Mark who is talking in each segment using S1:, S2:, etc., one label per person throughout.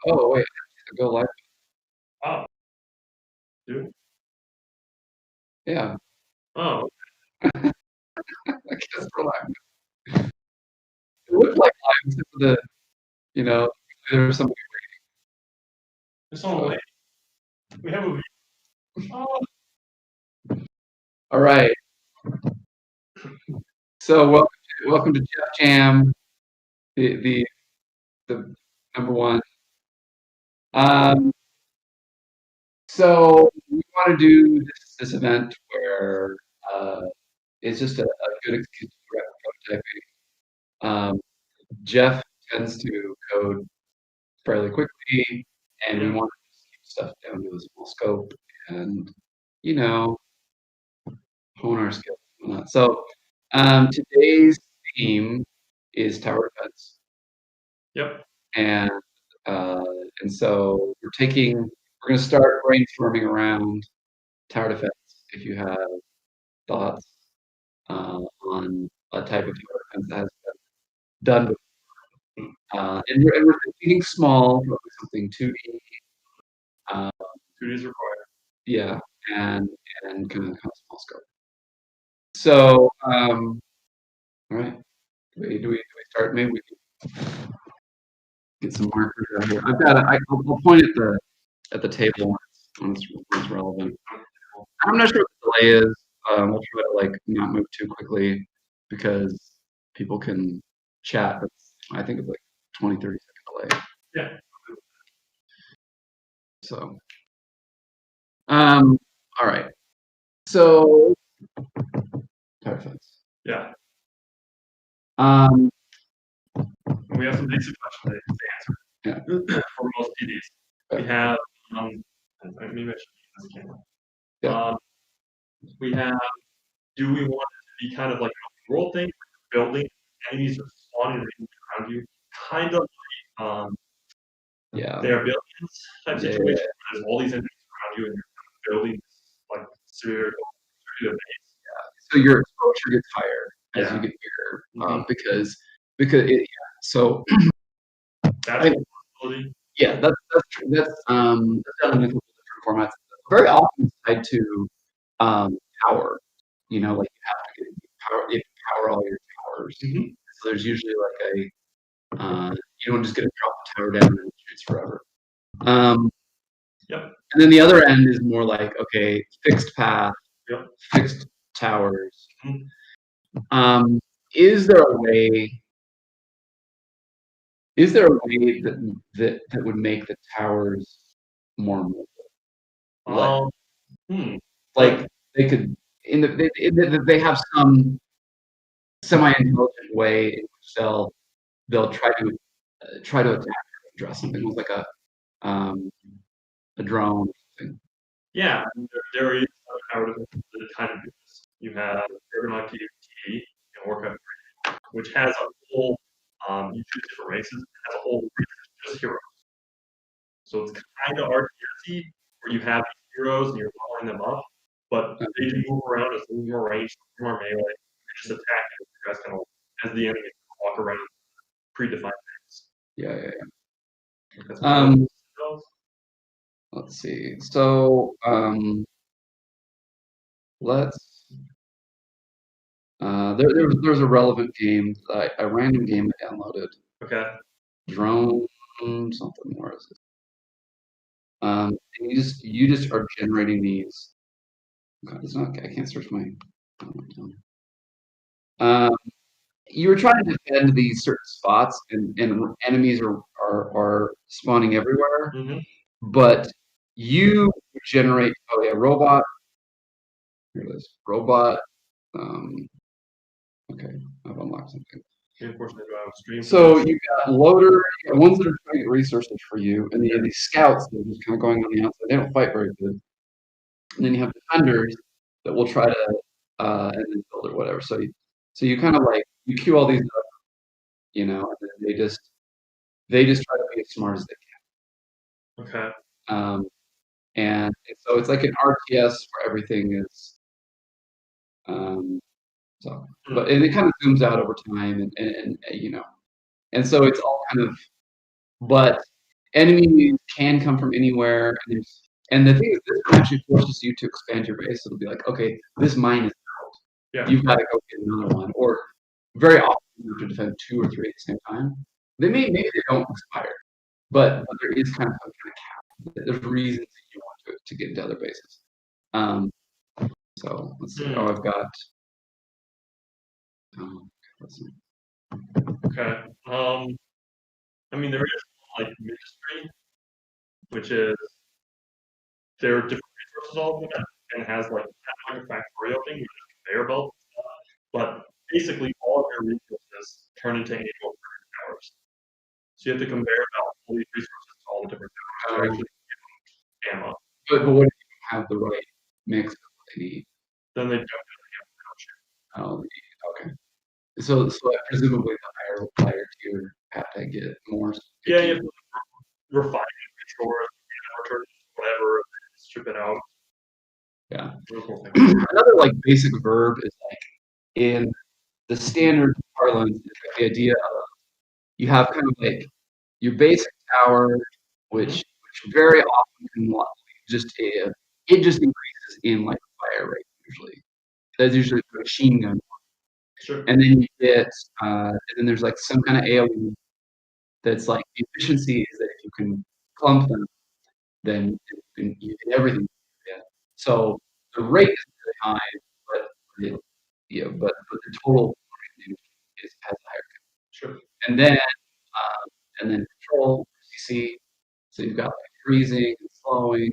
S1: Oh, wait, go live.
S2: Oh, dude.
S1: Yeah,
S2: Oh,
S1: I guess we're live. It looked like live except for there was somebody
S2: it's on the
S1: so
S2: way. We have a. Oh,
S1: all right. So welcome to Jeff Jam, the number one. Um, so we want to do this event where it's just a good excuse for prototyping. Jeff tends to code fairly quickly, and we
S2: yeah.
S1: want to keep stuff down to a small scope and you know hone our skills and whatnot. So today's theme is tower defense,
S2: Yep.
S1: and uh, and so we're going to start brainstorming around tower defense. If you have thoughts on a type of tower defense that has been done before, and we're thinking small, probably something 2D. Uh,
S2: 2 days required.
S1: yeah, and kind of small scope. So, all right. Do we start? Maybe we can get some markers out here. I'll point at the table when it's relevant. I'm not sure what the delay is. We'll try to not move too quickly because people can chat. But I think it's like 20, 30-second delay.
S2: Yeah.
S1: So, all right. So, tower defense.
S2: Yeah.
S1: Um,
S2: And we have some basic questions to answer for most PDs. We have, maybe I should use this camera.
S1: Yeah.
S2: We have, do we want it to be kind of like a world thing, building, enemies are spawning around you, kind of like
S1: yeah.
S2: they are buildings type
S1: Yeah.
S2: situation where there's all these enemies around you and you're building like severe base.
S1: So your exposure gets higher as you
S2: Yeah.
S1: get bigger,
S2: Mhm.
S1: because so
S2: That's
S1: I-
S2: a possibility.
S1: yeah, that's true. That's done in a couple different formats. Very often it's tied to power. You know, like you have to power all your towers.
S2: Mhm.
S1: So there's usually like you don't just get to drop the tower down and it shoots forever.
S2: Yep.
S1: And then the other end is more like, okay, fixed path,
S2: Yep.
S1: fixed towers.
S2: Mhm.
S1: Is there a way that would make the towers more mobile? Like they could they have some semi-intelligent way in which they'll try to attack or address something with like a drone or something.
S2: Yeah, there is a tower defense that kind of do this. You have Dragonite PvP and Warcraft 3, which has a whole you choose different races, it has a whole region just heroes. So it's kind of RTS where you have these heroes and you're following them up, but they do move around as more range, more melee. You just attack and you guys kind of as the enemy walk around predefined things.
S1: Yeah.
S2: That's
S1: Let's see. So let's there's a relevant game, a random game I downloaded.
S2: Okay.
S1: Drone something. Where is it? And you just are generating these. God, it's not. I can't search my. You were trying to defend these certain spots, and enemies are spawning everywhere.
S2: Mhm.
S1: But you generate. Oh yeah, robot. Here it is. Robot. Okay, I've unlocked something.
S2: Unfortunately, I have a stream.
S1: So you got loader, you got ones that are trying to get resources for you, and then you have these scouts that are just kind of going on the outside. They don't fight very good. And then you have defenders that will try to and then build or whatever. So you kind of like you queue all these up, and then they just try to be as smart as they
S2: Okay.
S1: can. And so it's like an RTS where everything is but and it kind of zooms out over time and so it's all kind of but enemies can come from anywhere, and the thing is, this one actually forces you to expand your base. It'll be like, okay, this mine is out.
S2: Yeah.
S1: You've got to go get another one, or very often you have to defend 2 or 3 at the same time. Maybe they don't expire, but there is kind of some kind of cap. There's reasons that you want to get into other bases. So let's see. Oh, I've got. Let's see.
S2: Okay. I mean, there is like Ministry, which is there are different resources all over that, and has like kind of like a factorial thing, which is conveyor belt. But basically, all of your resources turn into annual towers. So you have to conveyor belt all these resources to all the different towers to actually give them ammo.
S1: But what if you have the right mix of what they need?
S2: Then they don't really have
S1: Oh, okay. So presumably the higher player tier have to get more.
S2: Yeah, you have to refine it, restore it, return whatever, strip it out.
S1: Yeah.
S2: Really cool thing.
S1: Another like basic verb is like in the standard parlance, is like the idea of you have kind of like your basic tower, which very often can just it just increases in like fire rate usually. That's usually a machine gun.
S2: Sure.
S1: And then you get and then there's like some kind of AoE that's like the efficiency is that if you can clump them, then you hit everything. Yeah. So the rate is really high, but but the total is has higher.
S2: Sure.
S1: And then control CC. So you've got like freezing and slowing. And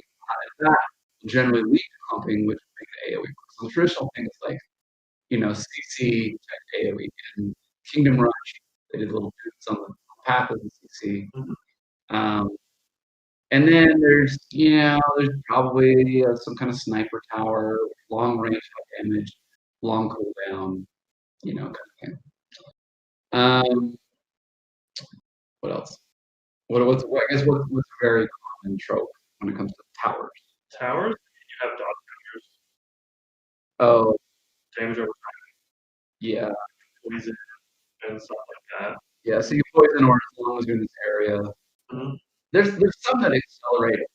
S1: that will generally lead to clumping, which will make the AoE work. So the traditional thing is like, CC type AoE. In Kingdom Rush, they did little boots on the path of the CC. And then there's probably some kind of sniper tower, long range high damage, long cooldown, kind of thing. What else? What's I guess what's a very common trope when it comes to towers?
S2: Towers, you have dodge counters.
S1: Oh,
S2: damage over time.
S1: Yeah.
S2: Poison and stuff like that.
S1: Yeah, so you poison or as long as you're in this area. There's some that accelerate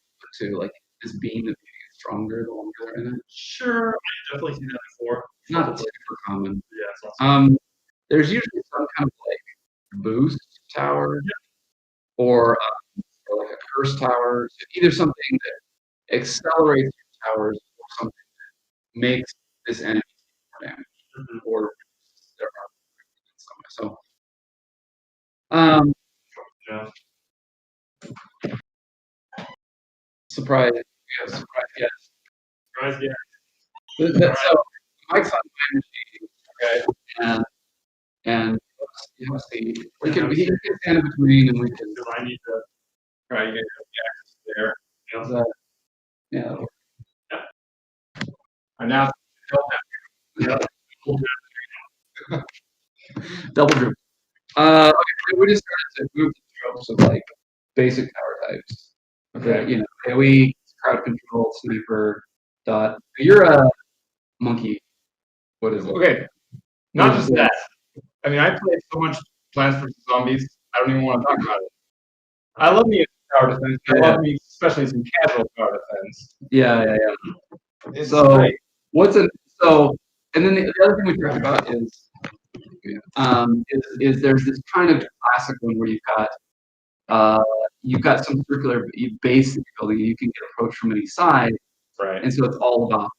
S1: to like this beam that gets stronger the longer they're in it.
S2: Sure, I've definitely seen that before.
S1: Not super common.
S2: Yeah, it's awesome.
S1: There's usually some kind of like boost tower, or like a curse tower. So either something that accelerates your towers, or something that makes this enemy more damage, or their armor in some way. So,
S2: Yeah.
S1: surprise, yes, surprise, yes.
S2: Surprise, yes.
S1: So Mike's on my machine, okay, and let's see, we can stand in between, and we can.
S2: Because I need to.
S1: Right, you get the access there. Yeah. And now double group. Okay, so we just started to move the tropes of like basic power types. Okay, AoE, crowd control, sniper, dot. You're a monkey. What is it?
S3: Okay, not just that. I mean, I play so much Plants vs Zombies. I don't even want to talk about it. I love me a tower defense. I love me especially some casual tower defense.
S1: Yeah.
S3: It's
S1: so
S3: great.
S1: And then the other thing we talked about is there's this kind of classic one where you've got some circular base that you're building, and you can get approached from any side,
S3: right?
S1: And so it's all about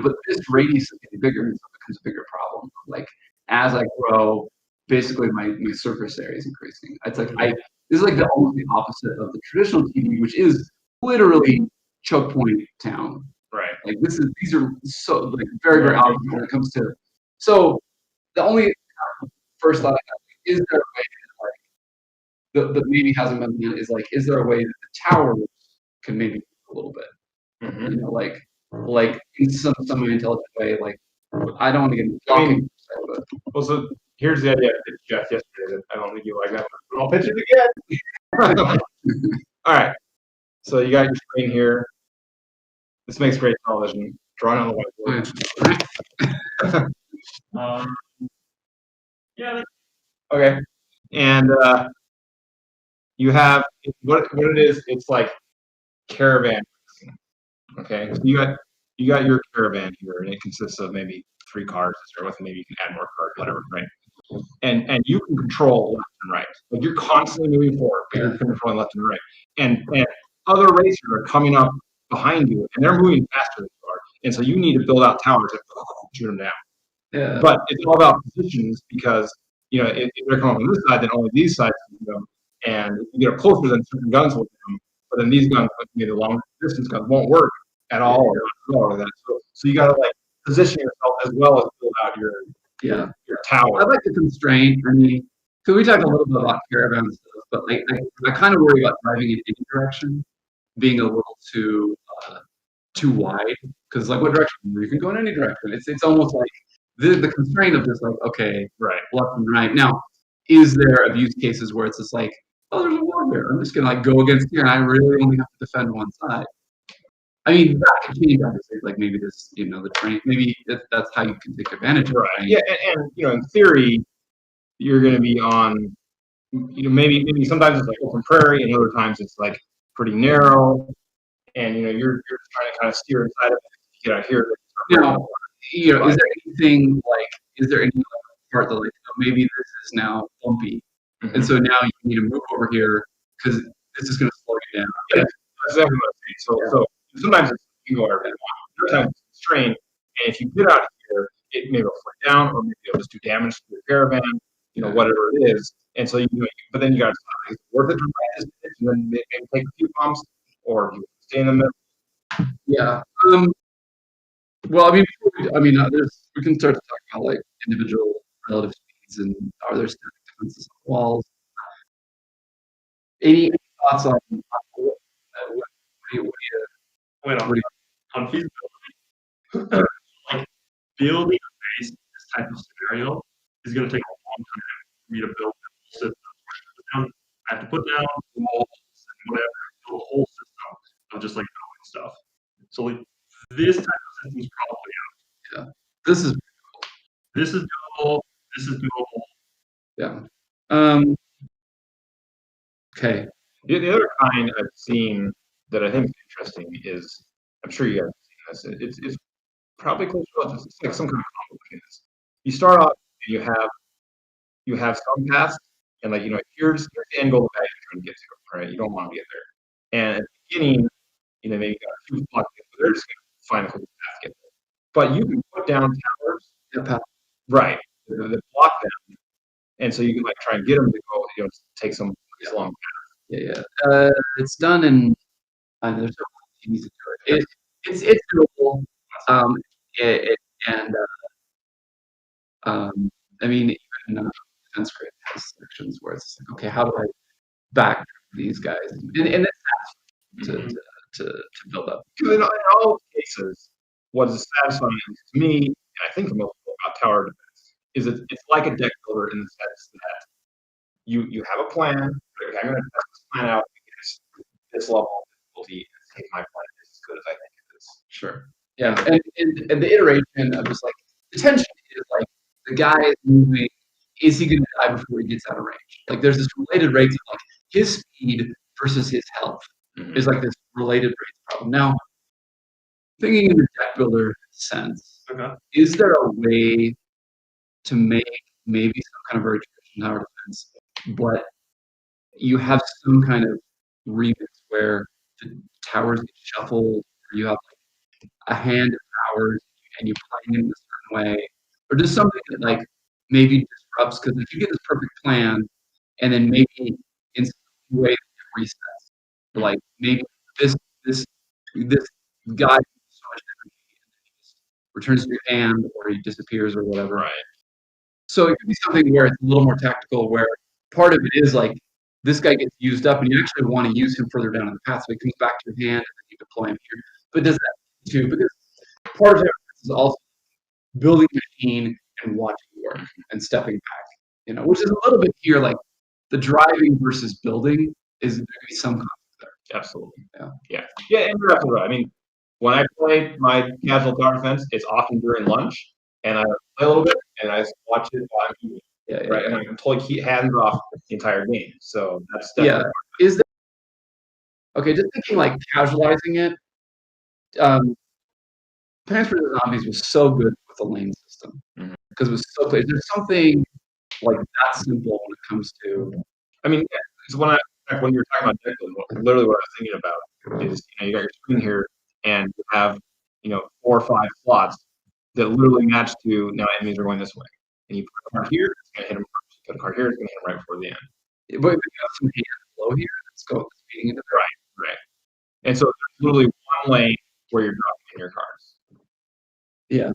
S1: but this radius is getting bigger, and so it becomes a bigger problem. Like as I grow, basically my surface area is increasing. It's like this is like almost the opposite of the traditional TV, which is literally choke point town.
S3: Right.
S1: Like these are so like very, very opposite when it comes to. So the only first thought I have is there a way that maybe hasn't been done is like, is there a way that the towers can maybe a little bit, like in some intelligent way, like I don't want to get into talking.
S3: Well, so here's the idea I pitched Jeff yesterday that I don't think you like that, but I'll pitch it again. All right. So you got your screen here. This makes great television. Drawing on the whiteboard.
S2: Yeah.
S3: Okay. And you have what it is. It's like caravan. Okay, so you got your caravan here, and it consists of maybe 3 cars to start with. Maybe you can add more cars, whatever, right? And you can control left and right. Like you're constantly moving forward, but you're controlling left and right. And other racers are coming up behind you, and they're moving faster than you are. And so you need to build out towers to shoot them down.
S1: Yeah.
S3: But it's all about positions because if they're coming from this side, then only these sides can do them. And if you get up closer, then certain guns will do them. But then these guns, maybe the long distance guns, won't work at all. Or that. So you got to like position yourself as well as build out your tower.
S1: I like the constraint. I mean, so we talked a little bit about caravans, but like I kind of worry about driving in any direction being a little too wide, because like what direction you can go in any direction. It's almost like the constraint of just like, okay,
S3: right,
S1: left and right. Now, is there abuse cases where it's just like, oh, there's a war there, I'm just gonna like go against here, and I really only have to defend one side? I mean, that could change, obviously. Like maybe this, the train. Maybe that's how you can take advantage of it.
S3: Right. Yeah, and in theory, you're going to be on. Maybe sometimes it's like open prairie, and other times it's like pretty narrow, and you're trying to kind of steer inside of it. Get out here.
S1: Now, is there anything like? Is there any part that like maybe this is now bumpy, and so now you need to move over here because this is going to slow you down.
S3: Yeah, that's exactly what I'm saying. So sometimes you can go wherever you want. Sometimes it's constrained, and if you get out of here, it may go fly down, or maybe it'll just do damage to your caravan, whatever it is. And so but then you got to decide, is it worth it to ride this pitch and then maybe take a few bumps, or you stay in the middle.
S1: Yeah. Well, I mean, we can start to talk about like individual relative speeds and are there static defenses on walls. Any thoughts on what do you
S2: on feasibility? Like building a base in this type of scenario is going to take a long time for me to build the whole system. I have to put down walls and whatever, build a whole system of just like building stuff. So like this type of system is probably out.
S1: Yeah, this is
S2: doable. This is doable.
S1: Yeah. Okay.
S3: The other kind I've seen that I think is interesting is, I'm sure you guys have seen this. It's probably close to it's like some kind of combo between this. You start off and you have some paths, and like here's the end goal of that you're trying to get to, right? You don't want to get there. And at the beginning, maybe you got a few blocks, but they're just gonna find a quick path to get there. But you can put down towers, right? That block them, and so you can like try and get them to go, take some long path.
S1: Yeah. It's done in. There's so easy to do it. It's doable. I mean, even defense grid has sections where it's like, okay, how do I back these guys? And it's to build up.
S3: Because in all cases, what is satisfying to me, and I think the most about tower defense, is it's like a deck builder in the sense that you have a plan. Okay, I'm going to test this plan out against this level of difficulty and see if my plan is as good as I think it is.
S1: Sure. Yeah, and the iteration of just like the tension is like the guy is moving. Is he going to die before he gets out of range? Like there's this related rate of like his speed versus his health is like this related rate problem. Now, thinking in the deck builder sense, is there a way to make maybe some kind of very traditional tower defense, but you have some kind of remix where the towers get shuffled, or you have like a hand of towers and you play in a certain way, or just something that like maybe disrupts, because if you get this perfect plan and then maybe in some way it resets, like maybe this guy so much energy and then he just returns to your hand or he disappears or whatever.
S3: Right.
S1: So it could be something where it's a little more tactical, where part of it is like this guy gets used up and you actually want to use him further down in the path, so he comes back to your hand and then you deploy him here. But does that too? Because part of it is also building a machine and watching it work and stepping back, which is a little bit here, like the driving versus building is there could be some conflict there.
S3: Absolutely.
S1: Yeah,
S3: and you're absolutely right. I mean, when I play my casual tower defense, it's often during lunch, and I play a little bit, and I watch it while I'm eating.
S1: Yeah,
S3: right? And I can totally keep hands off the entire game. So that's
S1: yeah.
S3: definitely
S1: Is there, okay, just thinking like casualizing it. Plants vs Zombies was so good with the lane system
S3: Mhm.
S1: because it was so clear. There's something like that simple when it comes to.
S3: I mean, it's when you're talking about Declan, literally what I was thinking about is you got your screen here, and you have 4 or 5 slots that literally match to now enemies are going this way, and you put a card here, it's gonna hit them first. You put a card here, it's gonna hit them right before the end.
S1: But we have some hand flow here that's going speeding into there.
S3: Right. And so there's literally one lane where you're dropping in your cards.
S1: Yeah.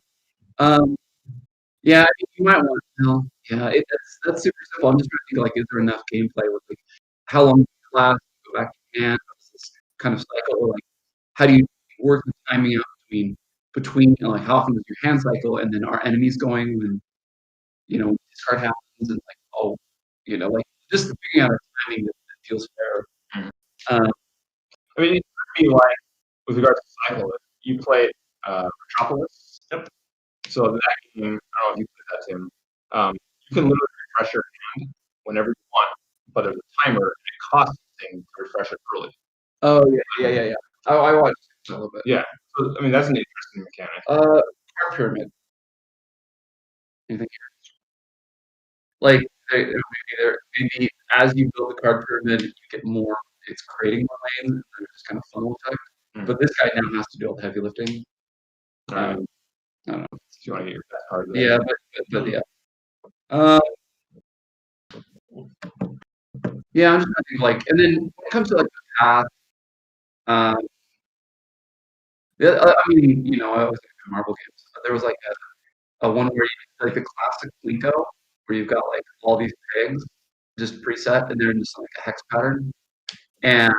S1: Yeah, you might want to know. Yeah, that's super simple. I'm just trying to think like, is there enough gameplay with like how long does it last? Go back to hand. What's this kind of cycle? Or like how do you work the timing out between like how often does your hand cycle and then our enemies going when this card happens and like like just figuring out a timing that feels fair.
S3: Mhm.
S1: Um,
S3: I mean, for me, like with regards to cycle, you play Metropolis.
S2: Yep.
S3: So that game, I don't know if you played that, Tim. You can literally refresh your hand whenever you want, but there's a timer and it costs something to refresh it early.
S1: oh yeah. I watched it a little bit.
S3: Yeah. So I mean, that's an interesting mechanic.
S1: Card pyramid. Anything? Like maybe as you build the card pyramid, you get more. It's creating more lanes. And there's just kind of funnel effect. But this guy now has to do all the heavy lifting.
S3: Right.
S1: I don't know.
S3: If you want to get your best card.
S1: Yeah, but yeah. Yeah, I'm just trying to think like, and then when it comes to like the path, yeah, I mean, I was in Marvel games. But there was like a one where like the classic Plinko, where you've got like all these pegs just preset, and they're in just like a hex pattern, and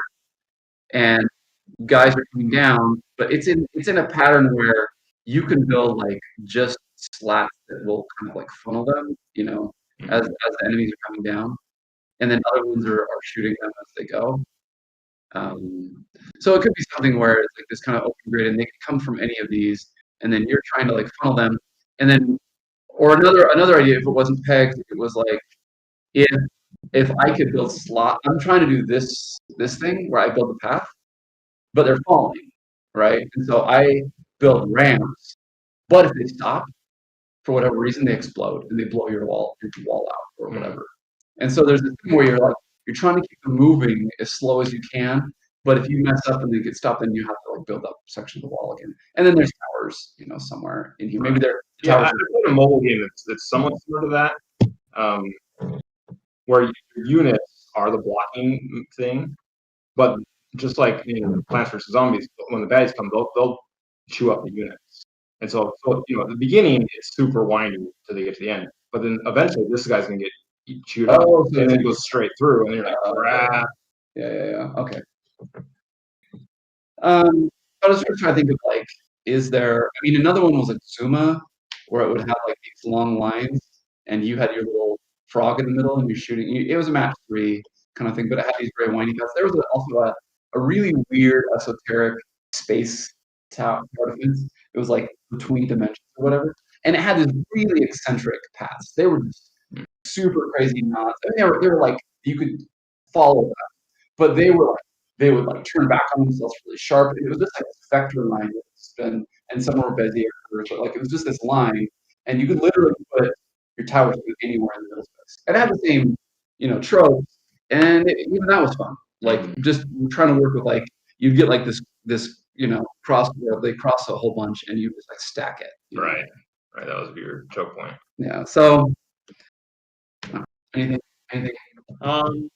S1: and guys are coming down, but it's in a pattern where you can build like just slats that will kind of like funnel them, as the enemies are coming down, and then other ones are shooting them as they go. So it could be something where it's like this kind of open grid, and they can come from any of these, and then you're trying to like funnel them, and then or another idea if it wasn't pegged, it was like if I could build slot, I'm trying to do this thing where I build the path, but they're falling, right? And so I build ramps, but if they stop for whatever reason, they explode and they blow your wall out or whatever. And so there's this thing where you're trying to keep them moving as slow as you can, but if you mess up and they get stopped, then you have to like build up sections of the wall again. And then there's towers, somewhere in here. Maybe they're
S3: Yeah,
S1: towers.
S3: I played a mobile game that's somewhat similar to that, where your units are the blocking thing, but just like Plants vs Zombies, when the baddies come, they'll chew up the units. And so at the beginning it's super windy until they get to the end, but then eventually this guy's gonna get chewed up,
S1: Oh,
S3: and then it goes straight through, and you're like, crap.
S1: Yeah. Okay. I was just trying to think of like, is there? I mean, another one was like Zuma, where it would have like these long lines, and you had your little frog in the middle, and you're shooting. It was a match 3 kind of thing, but it had these very windy paths. There was also a really weird esoteric space tower defense. It was like between dimensions or whatever, and it had these really eccentric paths. They were just super crazy knots. I mean, they were like you could follow them, but they would like turn back on themselves really sharp. It was just like a vector line that would spin, and some were Bezier curves, but like it was just this line, and you could literally put your towers anywhere in the middle space. And it had the same, tropes, and even that was fun. Like just trying to work with like you'd get like this cross where they cross a whole bunch, and you just like stack it.
S3: Right. That was your choke point.
S1: Yeah. So anything?
S2: I'm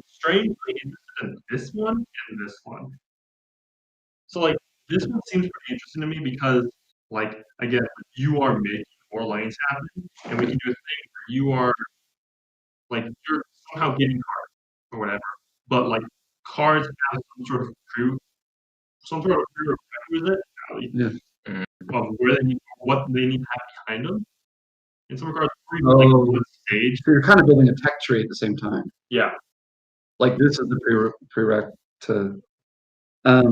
S2: strangely interested in this one and this one. So like this one seems pretty interesting to me because like again you are making more lanes happen, and we can do a thing where you are like you're somehow getting cards or whatever, but like cards have some sort of prerequisite of where they need what they need to have behind them. In some regards, like one stage.
S1: So you're kind of building a tech tree at the same time.
S2: Yeah.
S1: Like this is the prereq to.
S2: But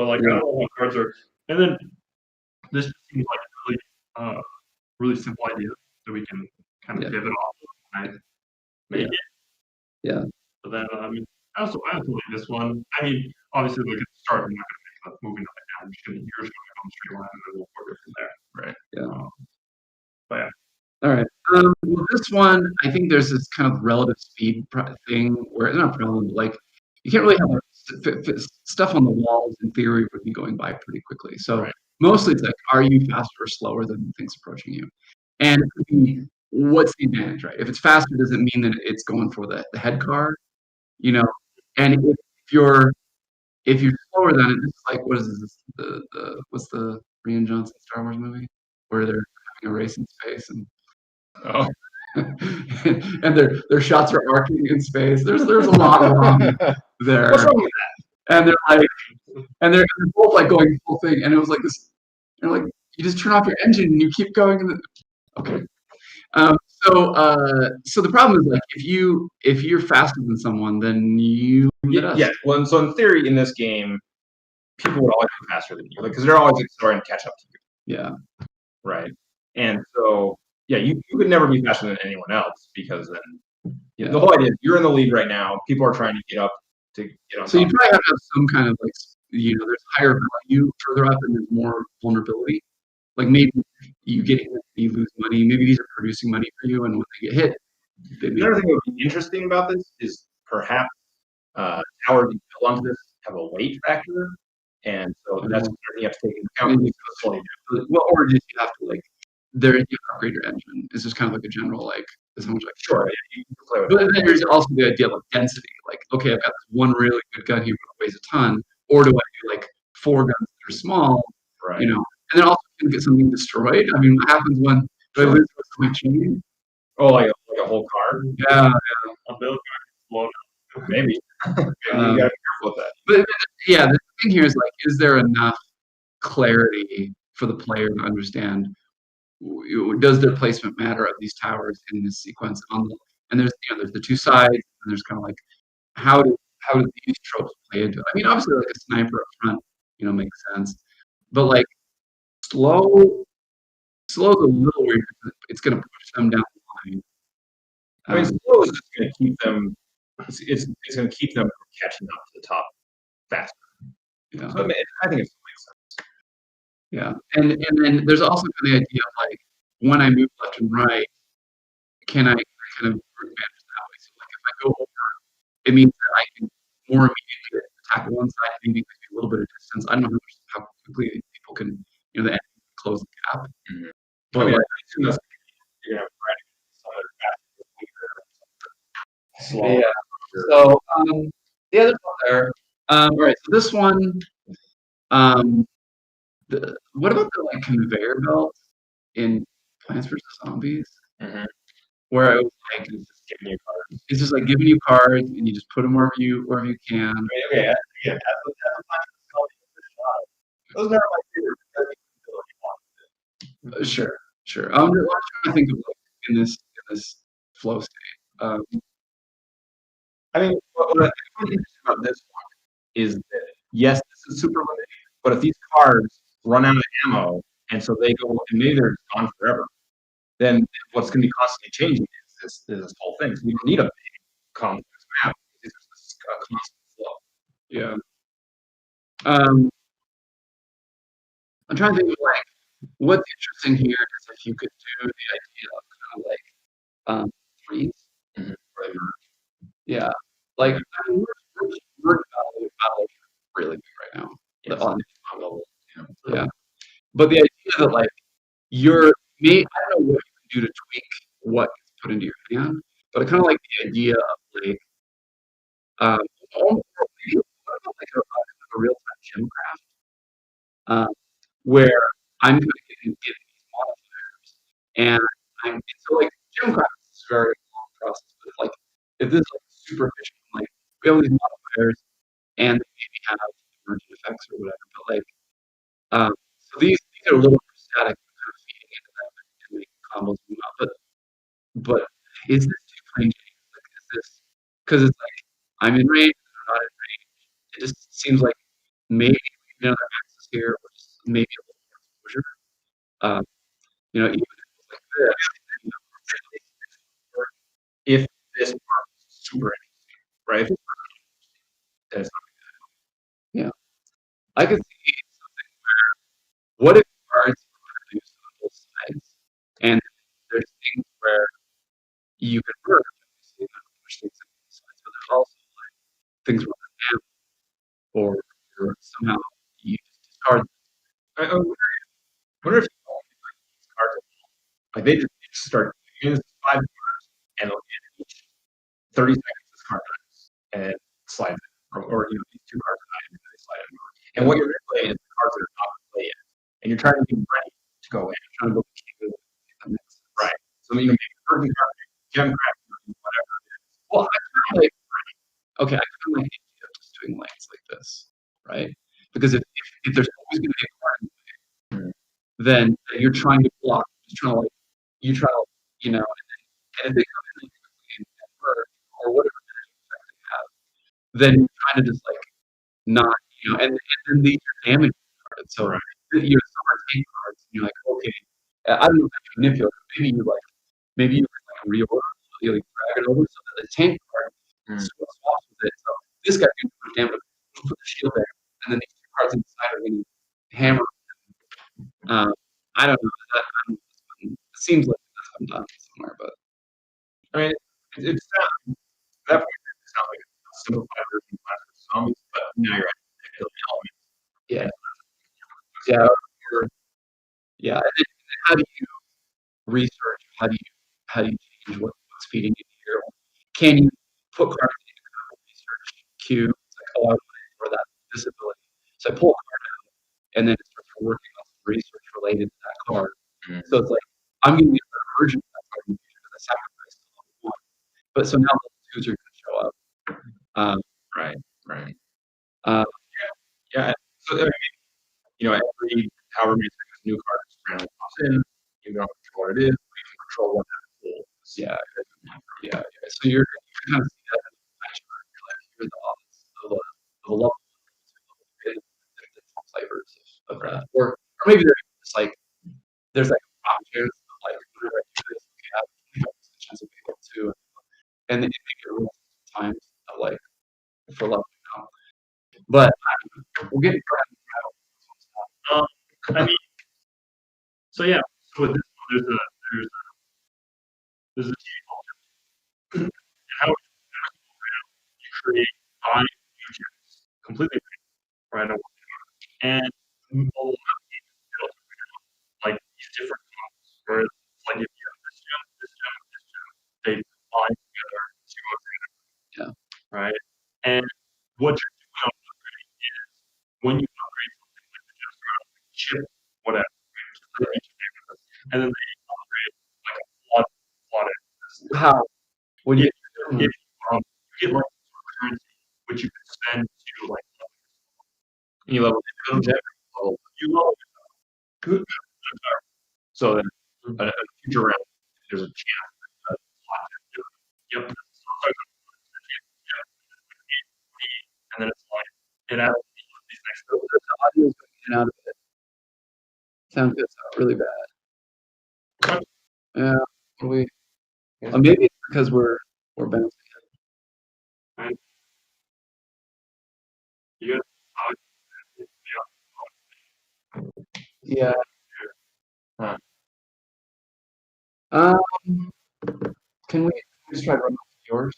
S2: like I don't know what cards are, and then this seems like really really simple ideas that we can kind of
S1: Yeah.
S2: pivot off of and make
S1: Yeah.
S2: it.
S1: Yeah.
S2: But then, I also like this one. I mean, obviously, like at the start, I'm not going to make a moving up and down. You're just going to go in a straight line, and then we'll work it from there. Right.
S1: Yeah.
S2: But yeah.
S1: All right. Well, this one, I think there's this kind of relative speed thing where it's not a problem. Like, you can't really have stuff on the walls. In theory, would be going by pretty quickly. So
S2: Right.
S1: mostly, it's like, are you faster or slower than things approaching you? And it could be, what's the advantage, right? If it's faster, does it mean that it's going for the head car? You know, and if you're slower than it, it's like, what is this? What's the Rian Johnson Star Wars movie where they're having a race in space and
S3: Oh.
S1: and their shots are arcing in space. There's a lot wrong there.
S3: What's wrong with that?
S1: And they're both like going full thing, and it was like this. You're like, you just turn off your engine and you keep going. Okay. So the problem is, like, if you're faster than someone, then you
S3: Yeah. Well, so in theory, in this game, people would always be faster than you, like, because they're always starting to catch up to you.
S1: Yeah.
S3: Right. And so, yeah, you could never be faster than anyone else because then the whole idea is you're in the lead right now. People are trying to get up to get on.
S1: So you probably have to have some kind of, like, there's higher value further up and there's more vulnerability. Like, maybe you get hit, you lose money. Maybe these are producing money for you, and when they get hit,
S3: another thing that would be interesting about this is perhaps towers you build onto this have a weight factor, and so that's something you have to take into account.
S1: Well, or just you have to, like, you have to upgrade your engine. It's just kind of like a general, like, this how much, like,
S3: sure, you can play with
S1: but then there's also the idea of, like, density. Like, okay, I've got this one really good gun here that weighs a ton, or do I do like 4 guns that are small?
S3: Right.
S1: And then also can get something destroyed. I mean, what happens when do I lose my chain?
S3: Oh, like a whole car?
S1: Yeah.
S2: A build car.
S3: Maybe. You gotta be careful with that.
S1: But yeah, the thing here is, like, is there enough clarity for the player to understand? Does their placement matter of these towers in this sequence? And there's there's the two sides, and there's kind of like how do these tropes play into it? I mean, obviously, like, a sniper up front, makes sense, but like slow's a little weird. It's going to push them down the line.
S3: I mean, slow is just going to keep them. It's going to keep them from catching up to the top faster.
S1: Yeah.
S3: So I think it makes sense.
S1: Yeah, and then there's also the idea of, like, when I move left and right, can I kind of group manage that way? So, like, if I go over, it means that I can more immediately attack one side and maybe a little bit of distance. I don't know how quickly people can, the enemy close the gap.
S3: Mm-hmm.
S1: But,
S3: I mean,
S1: like,
S3: as soon as you're going to slow.
S1: Yeah. So the other one there. All right. So this one. What about the, like, conveyor belt in Plants vs Zombies?
S3: Mm-hmm.
S1: Where it was like, it's just like giving you cards and you just put them wherever you can.
S3: I mean, okay, yeah. Those are my favorite.
S1: Sure. I'm trying to think of, like, in this flow state.
S3: I mean, what I find interesting about this one is that, yes, this is super limited, but if these cards run out of ammo and so they go, and maybe they're gone forever, then what's going to be constantly changing is this whole thing. So you don't need a big complex map. It's just a constant flow.
S1: Yeah. I'm trying to think of, like, what's interesting here is if you could do the idea of kind of like trees.
S3: Mm-hmm.
S1: Right. Yeah. Like, I mean, we're battle really big right now.
S3: Yes.
S1: On level. Yeah. But the idea that, like, I don't know what you can do to tweak what gets put into your hand, but I kind of like the idea of, like, almost like a real-time gym craft, where I'm going to get these modifiers, and so, like, gym craft is a very long process, but like, if this is, like, super efficient, like, we have these modifiers, and they maybe have emergent effects or whatever, but, like, so these are a little more static, kind of feeding into them and making combos move up. But is this too plain Jane? Like, is this because it's like I'm in range or not in range? It just seems like maybe we need another axis here, or just maybe a little more exposure. Even if it's this.
S3: If this part is super interesting, right? If it's then it's not
S1: I could see something where, what if cards are produced on both sides, and there's things where you can merge, obviously, not push things on both sides, but there's also like things where they're amp, or somehow you just discard.
S3: I wonder if these cards, like they just start doing this 5 cards, and they'll get each 30 seconds this card dies, and slide it, or these 2 cards die, and then they slide it over. And what you're gonna play is the cards that are not gonna play yet, and you're trying to be ready to go in.
S1: Trying to build a capability.
S3: Right. So maybe virgin card, gem craft, whatever it is.
S1: Well, I kind of like, okay, I kind of like the idea of just doing lanes like this, right? Because if there's always going to be a card in play, then you're trying to block, just trying to like, you try to, and if they come in and merge, or whatever effect they have, then you're trying to just like not, and then these are damage cards. So you're summer tank cards, and you're like, okay, I don't know if that's manipulative. Maybe you like reorder, you like drag it over so that the tank card swaps with it. So this guy can put damage, put the shield there, and then these 2 cards inside are going to hammer. I don't know. It seems like that's been done somewhere, but
S3: I mean, it's not at that point. It's not like a simplified version of Clash vs Zombies, but now you're at the elements.
S1: yeah. And then how do you research? How do you change what's feeding into here? Can you put cards into a research queue? It's like, oh, I want it for that disability. So I pull a card out, and then it starts working on some research related to that card. So it's like, I'm going to get a better version of that card in the future because I sacrificed to level 1. But so now level 2s are going to show up.
S3: Right.
S1: Yeah.
S3: So I mean, every however many seconds a new card just randomly pops in. You don't control what it is, but you can control what that pool is.
S1: Yeah. So you're kind of see that in the match where you're like, here are the odds of a level 1 to level 2 the flavors of that. Or maybe they're just like, there's like options of like, whenever I do this, okay, I have a chance of being able to, and then you make it real times of like, for level now. But we'll get into
S2: I mean, so yeah. So with this one, there's a team culture, and how you create 5 new gems completely right away, and a lot of games built like these different comps, where it's like if you have this gem, they combine together to upgrade it.
S1: Yeah.
S2: Right. And what you're doing on upgrading is when you upgrade something like the gems are chip, whatever, and then they upgrade like a lot of
S1: how when you
S2: you get like currency which you can spend to like
S3: You level it.
S2: you level
S3: Good. So then a future round, there's a chance that
S2: yep. And then it's like it adds these next
S1: the audio is going in and out of it. Sounds good. Sounds really bad. Yeah. Maybe it's because we're bouncing.
S2: You
S1: Yeah. Can we just try to run off yours?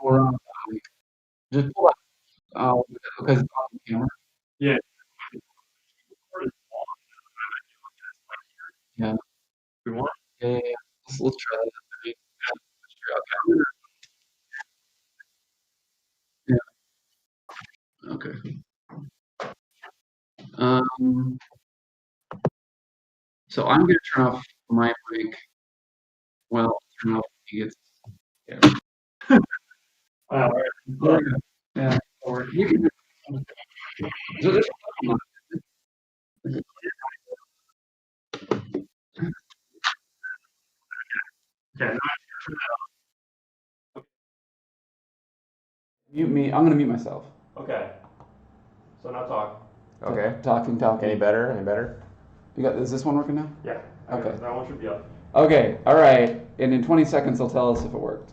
S1: Or just pull out. Because it's on the camera.
S2: Yeah.
S1: Yeah.
S2: We want.
S1: Yeah. Let's try that. Yeah. Okay. So I'm gonna turn off my mic. Well, turn off he gets. Yeah. Yeah. Or you can. So this.
S2: Okay.
S1: Mute me. I'm gonna mute myself.
S2: Okay. So now talk.
S4: Okay.
S1: Talking.
S4: Any better?
S1: Is this one working now?
S2: Yeah.
S1: Okay.
S2: That one should be up.
S1: Okay, all right. And in 20 seconds, they'll tell us if it worked.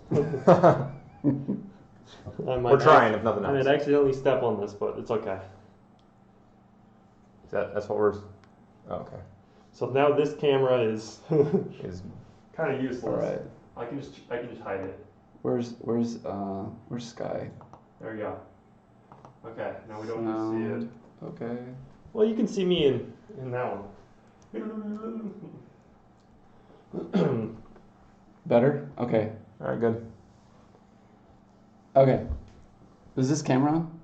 S3: We're trying, if nothing
S2: I
S3: else.
S2: might accidentally step on this, but it's okay.
S3: That's what we're. Oh, okay.
S2: So now this camera is
S3: Is
S2: kind of useless.
S1: All right.
S2: I can just hide it.
S1: Where's Sky?
S2: There we go. Okay. Now we don't need to see it.
S1: Okay.
S2: Well, you can see me in that one.
S1: Better? Okay.
S3: all right. Good.
S1: Okay. Is this camera on?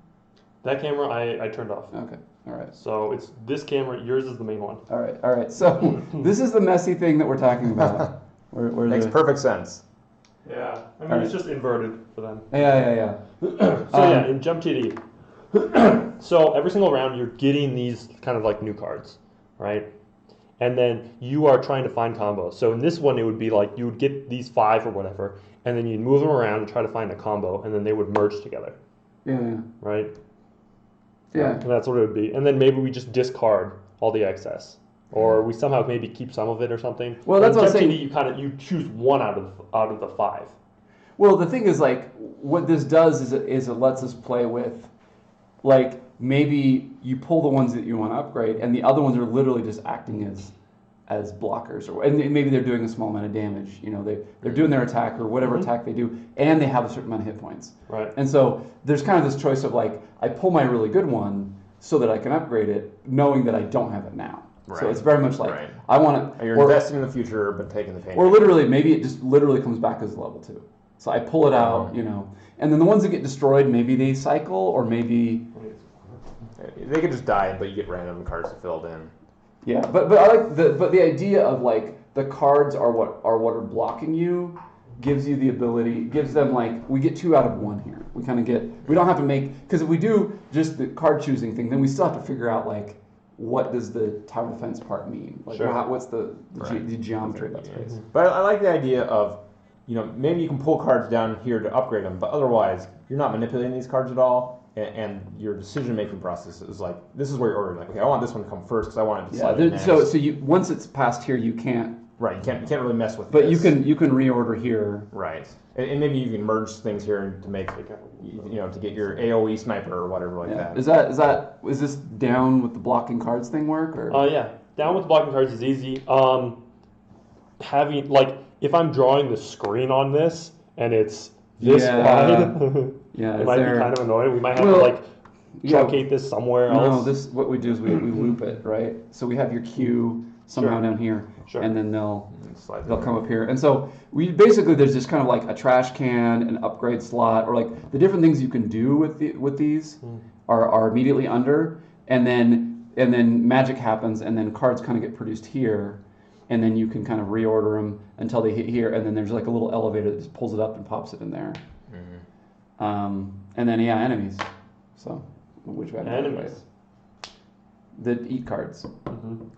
S2: That camera I turned off.
S1: Okay. All right.
S2: So it's this camera. Yours is the main one.
S1: All right. All right. So this is the messy thing that we're talking about. Where
S3: Makes perfect sense.
S2: Yeah. I mean,
S1: All
S2: it's just inverted for them.
S1: Yeah.
S2: So yeah, in Jump TD. So every single round you're getting these kind of like new cards, right? And then you are trying to find combos. So in this one it would be like you would get these 5 or whatever, and then you'd move them around and try to find a combo, and then they would merge together,
S1: Yeah.
S2: right?
S1: Yeah.
S2: And that's what it would be. And then maybe we just discard all the excess. Or we somehow maybe keep some of it or something.
S1: Well, that's
S2: in
S1: what I'm
S2: Jump
S1: saying.
S2: TD, you choose one out of the 5.
S1: Well, the thing is, like, what this does is it lets us play with, like, maybe you pull the ones that you want to upgrade, and the other ones are literally just acting as blockers, and maybe they're doing a small amount of damage. You know, they're doing their attack or whatever attack they do, and they have a certain amount of hit points.
S2: Right.
S1: And so there's kind of this choice of like, I pull my really good one so that I can upgrade it, knowing that I don't have it now. So
S3: Right.
S1: it's very much like
S3: Right.
S1: I want to.
S3: You're investing in the future, but taking the pain.
S1: Or literally, maybe it just literally comes back as level 2. So I pull it out, you know, and then the ones that get destroyed, maybe they cycle, or maybe
S3: They could just die, but you get random cards filled in.
S1: yeah. But I like the idea of like the cards are what are blocking you, gives you the ability, gives them like we get 2 out of 1 here. We kind of we don't have to make, because if we do just the card choosing thing, then we still have to figure out like what does the tower defense part mean? Like
S2: Sure.
S1: what's the geometry of that space?
S3: But I like the idea of, you know, maybe you can pull cards down here to upgrade them, but otherwise you're not manipulating these cards at all, and your decision-making process is like, this is where you're ordering. Like, okay, I want this one to come first because I want it to
S1: Yeah.
S3: slide in next.
S1: So you once it's past here, you can't.
S3: Right, you can't really mess with.
S1: But
S3: this.
S1: you can reorder here.
S3: Right, and maybe you can merge things here to make, you know, to get your AOE sniper or whatever like
S1: Yeah.
S3: that.
S1: Is this down with the blocking cards thing work or?
S2: Yeah, down with blocking cards is easy. Having like if I'm drawing the screen on this and it's this wide,
S1: Yeah,
S2: it
S1: is
S2: might
S1: there-
S2: be kind of annoying. We might have
S1: Well,
S2: to like
S1: yeah.
S2: truncate this somewhere
S1: No,
S2: else.
S1: what we do is we loop it, right? So we have your queue somehow
S2: Sure.
S1: down here,
S2: Sure.
S1: and then they'll
S3: Slide
S1: come up here. And so we basically there's just kind of like a trash can, an upgrade slot, or like the different things you can do with these are immediately under, and then magic happens, and then cards kind of get produced here, and then you can kind of reorder them until they hit here, and then there's like a little elevator that just pulls it up and pops it in there. And then enemies. So which way?
S2: Enemies.
S1: That eat cards.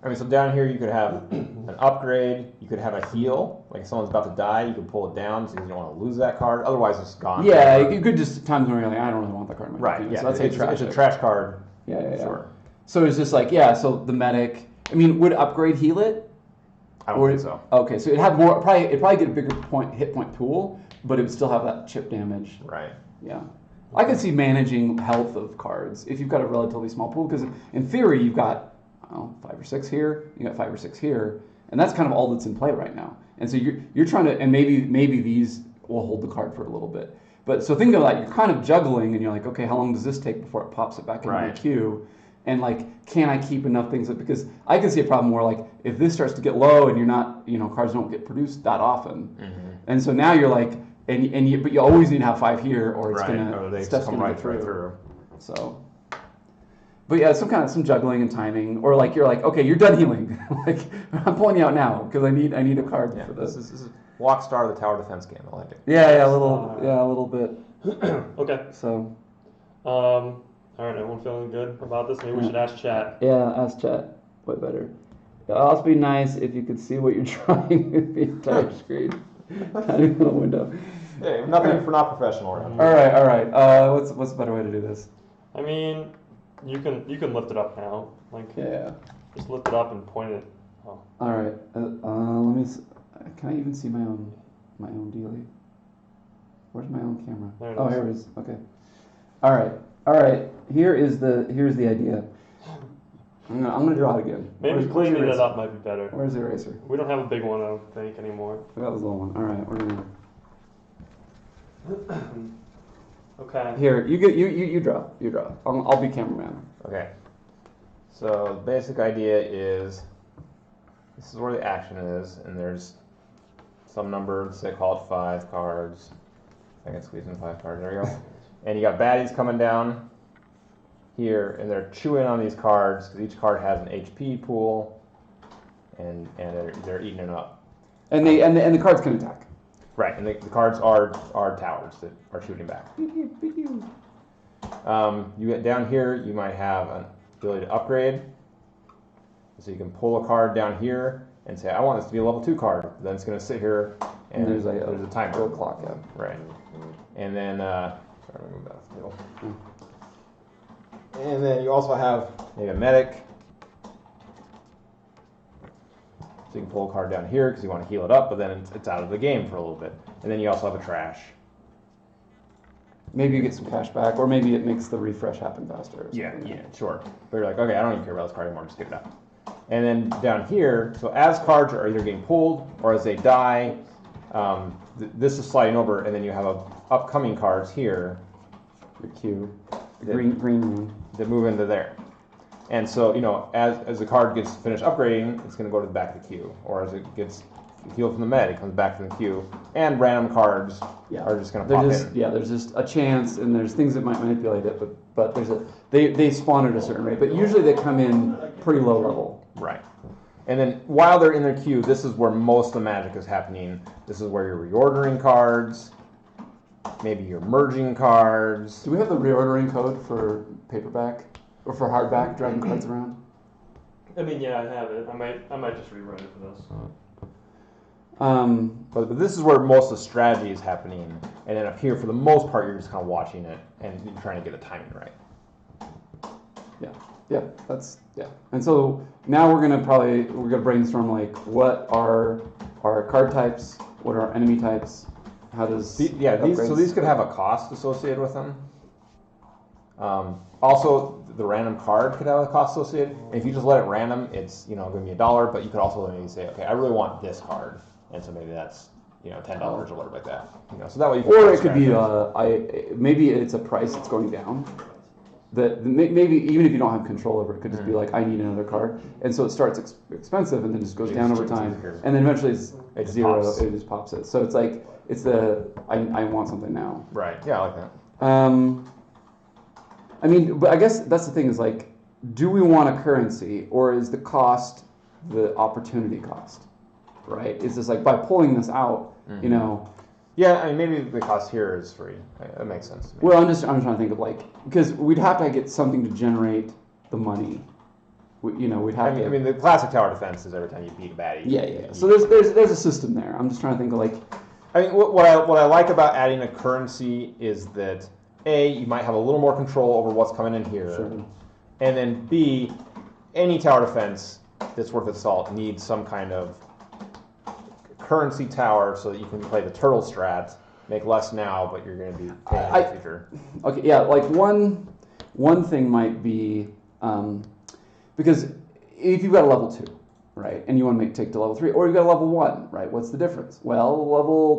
S3: I mean, so down here you could have an upgrade, you could have a heal, like if someone's about to die, you could pull it down because you don't want to lose that card. Otherwise, it's gone.
S1: Yeah, you could just times when you're like, I don't really want that card in my
S3: Right.
S1: team.
S3: Yeah.
S1: So that's
S3: It's a trash card.
S1: Yeah.
S3: Sure.
S1: So it's just like so the medic. I mean, would upgrade heal it?
S3: I don't think so.
S1: Okay, so it'd have more. It'd probably get a bigger hit point pool, but it would still have that chip damage.
S3: Right.
S1: Yeah. I could see managing health of cards if you've got a relatively small pool, because in theory you've got 5 or 6 here, you got 5 or 6 here, and that's kind of all that's in play right now. And so you're trying to, and maybe these will hold the card for a little bit. But so think of that, you're kind of juggling, and you're like, okay, how long does this take before it pops it back into the queue? And like, can I keep enough things? Because I can see a problem where like, if this starts to get low and you're not, cards don't get produced that often, and so now you're like, but you always need to have 5 here, or it's stuff's gonna get through. So, but yeah, some juggling and timing, or like you're like, okay, you're done healing. Like I'm pulling you out now because I need a card for this.
S3: This is Walk Star, the tower defense game. I like it.
S1: Yeah, a little bit.
S2: Okay.
S1: So.
S2: All right, everyone feeling good about this? Maybe we should ask chat.
S1: Yeah, ask chat. Way better. It'd also be nice if you could see what you're drawing with the entire screen, not even a window.
S3: Hey, nothing for not professional around here.
S1: All right. What's a better way to do this?
S2: I mean, you can lift it up now. Like
S1: Yeah.
S2: Just lift it up and point it. Oh.
S1: All right. Let me. Can I even see my own dealie? Where's my own camera?
S2: There it
S1: Oh,
S2: is.
S1: here it is. Okay. All right. Here's the idea. I'm gonna draw it again.
S2: Maybe
S1: Where's
S2: cleaning
S1: the
S2: it
S1: eraser?
S2: up might be better.
S1: Where's the eraser?
S2: We don't have a big one, I don't think, anymore.
S1: I got this little one. All right, we're gonna.
S2: Okay.
S1: Here, you draw. You draw. I'll be cameraman.
S3: Okay. So the basic idea is this is where the action is, and there's some number, say call it 5 cards. I can squeeze in 5 cards. There we go. And you got baddies coming down here, and they're chewing on these cards because each card has an HP pool, and they're eating it up.
S1: And the cards can attack.
S3: Right, and the cards are towers that are shooting back. You get down here, you might have an ability to upgrade. So you can pull a card down here and say, I want this to be a level 2 card. Then it's going to sit here, and there's a timer.
S1: Clock, yeah.
S3: Right. And then, sorry, let me move that off the table. And then you also have maybe a medic. So you can pull a card down here because you want to heal it up, but then it's out of the game for a little bit. And then you also have a trash.
S1: Maybe you get some cash back, or maybe it makes the refresh happen faster.
S3: Yeah, sure. But you're like, okay, I don't even care about this card anymore, just get it out. And then down here, so as cards are either getting pulled or as they die, this is sliding over, and then you have upcoming cards here.
S1: Your queue. Green one.
S3: That move into there. And so, as the card gets finished upgrading, it's going to go to the back of the queue. Or as it gets healed from the med, it comes back to the queue. And random cards are just going to pop in.
S1: Yeah, there's just a chance, and there's things that might manipulate it, but they spawn at a certain rate. But usually they come in pretty low level.
S3: Right. And then while they're in their queue, this is where most of the magic is happening. This is where you're reordering cards. Maybe you're merging cards.
S1: Do we have the reordering code for paperback or for hardback, dragging cards around?
S2: I mean, yeah, I have it. I might just rewrite it for this.
S3: But this is where most of the strategy is happening. And then up here, for the most part, you're just kind of watching it and you're trying to get the timing right.
S1: Yeah. And so now we're gonna brainstorm like what are our card types, what are our enemy types, how does
S3: these could have a cost associated with them. Also, the random card could have a cost associated. And if you just let it random, it's going to be $1. But you could also maybe say, okay, I really want this card, and so maybe that's $10 or whatever like that. So that way you can.
S1: Or it could be maybe it's a price that's going down. That maybe even if you don't have control over it, could just be like, I need another card, and so it starts expensive and then just goes down over time, and then eventually it's zero. It just pops it. So it's like I want something now.
S3: Right. Yeah, I like that.
S1: I mean, but I guess that's the thing is like, do we want a currency, or is the cost the opportunity cost? Right? Is this like by pulling this out,
S3: Yeah, I mean, maybe the cost here is free. That makes sense to me.
S1: Well, I'm trying to think of like, because we'd have to get something to generate the money. We'd have to.
S3: I mean, the classic tower defense is every time you beat a baddie.
S1: Yeah. So there's a system there. I'm just trying to think of like.
S3: I mean, what I like about adding a currency is that A, you might have a little more control over what's coming in here,
S1: Sure.
S3: And then B, any tower defense that's worth its salt needs some kind of currency tower so that you can play the turtle strat, make less now, but you're going to be paying in the future.
S1: Okay, yeah, like one thing might be because if you've got a level 2, right, and you want to take to level 3, or you've got a level 1, right, what's the difference? Well,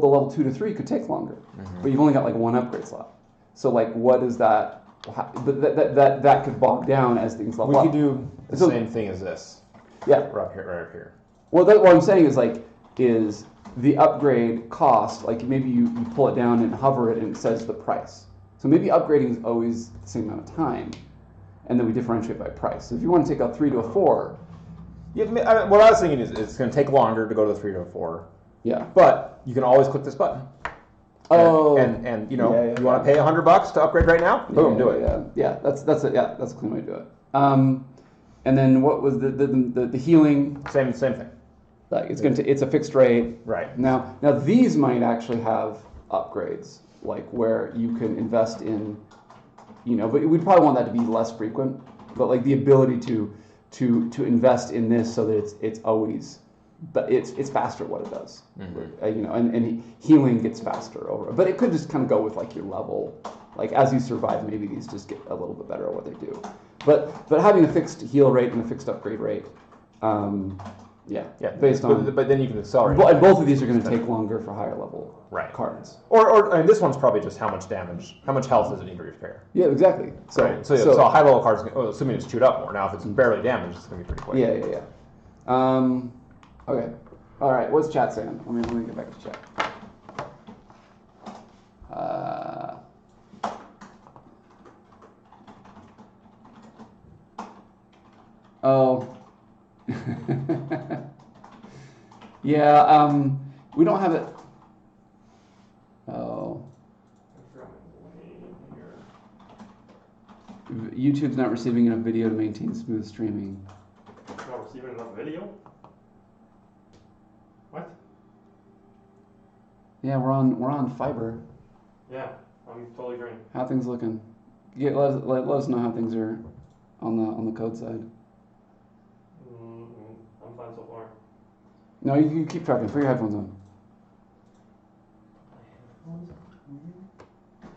S1: the level 2 to 3 could take longer, but you've only got like one upgrade slot. So like, what is that? But that could bog down as things level up.
S3: We could do the same thing as this.
S1: Yeah.
S3: Right up here.
S1: Well, what I'm saying is like, is the upgrade cost, like maybe you pull it down and hover it and it says the price. So maybe upgrading is always the same amount of time, and then we differentiate by price. So if you want to take a 3 to a 4.
S3: Yeah, what I was thinking is it's going to take longer to go to the 3 to a 4.
S1: Yeah.
S3: But you can always click this button.
S1: Oh.
S3: And you want to pay $100 to upgrade right now? Boom, do it.
S1: Yeah. That's a clean way to do it. And then what was the healing?
S3: Same thing.
S1: Like it's a fixed rate.
S3: Right.
S1: Now these might actually have upgrades, like where you can invest in, but we'd probably want that to be less frequent. But like the ability to to invest in this so that it's always, but it's faster at what it does. You know, and healing gets faster over. But it could just kind of go with like your level. Like as you survive, maybe these just get a little bit better at what they do. But having a fixed heal rate and a fixed upgrade rate, yeah, based on.
S4: But then you can accelerate.
S1: And both of these are going to take longer for higher level cards.
S4: Or I mean, this one's probably just how much damage, how much health does it need to repair?
S1: Yeah, exactly. So
S4: right. So high level cards, assuming it's chewed up more. Now, if it's barely damaged, it's going to be pretty quick.
S1: Yeah. Okay. All right. What's chat saying? Let me get back to chat. Yeah, we don't have it. Oh. YouTube's not receiving enough video to maintain smooth streaming.
S2: Not receiving enough video? What?
S1: Yeah, we're on fiber.
S2: Yeah, I'm totally agreeing.
S1: How things looking? Let us know how things are on the code side.
S2: I'm fine so far.
S1: No, you keep talking. Put your headphones on.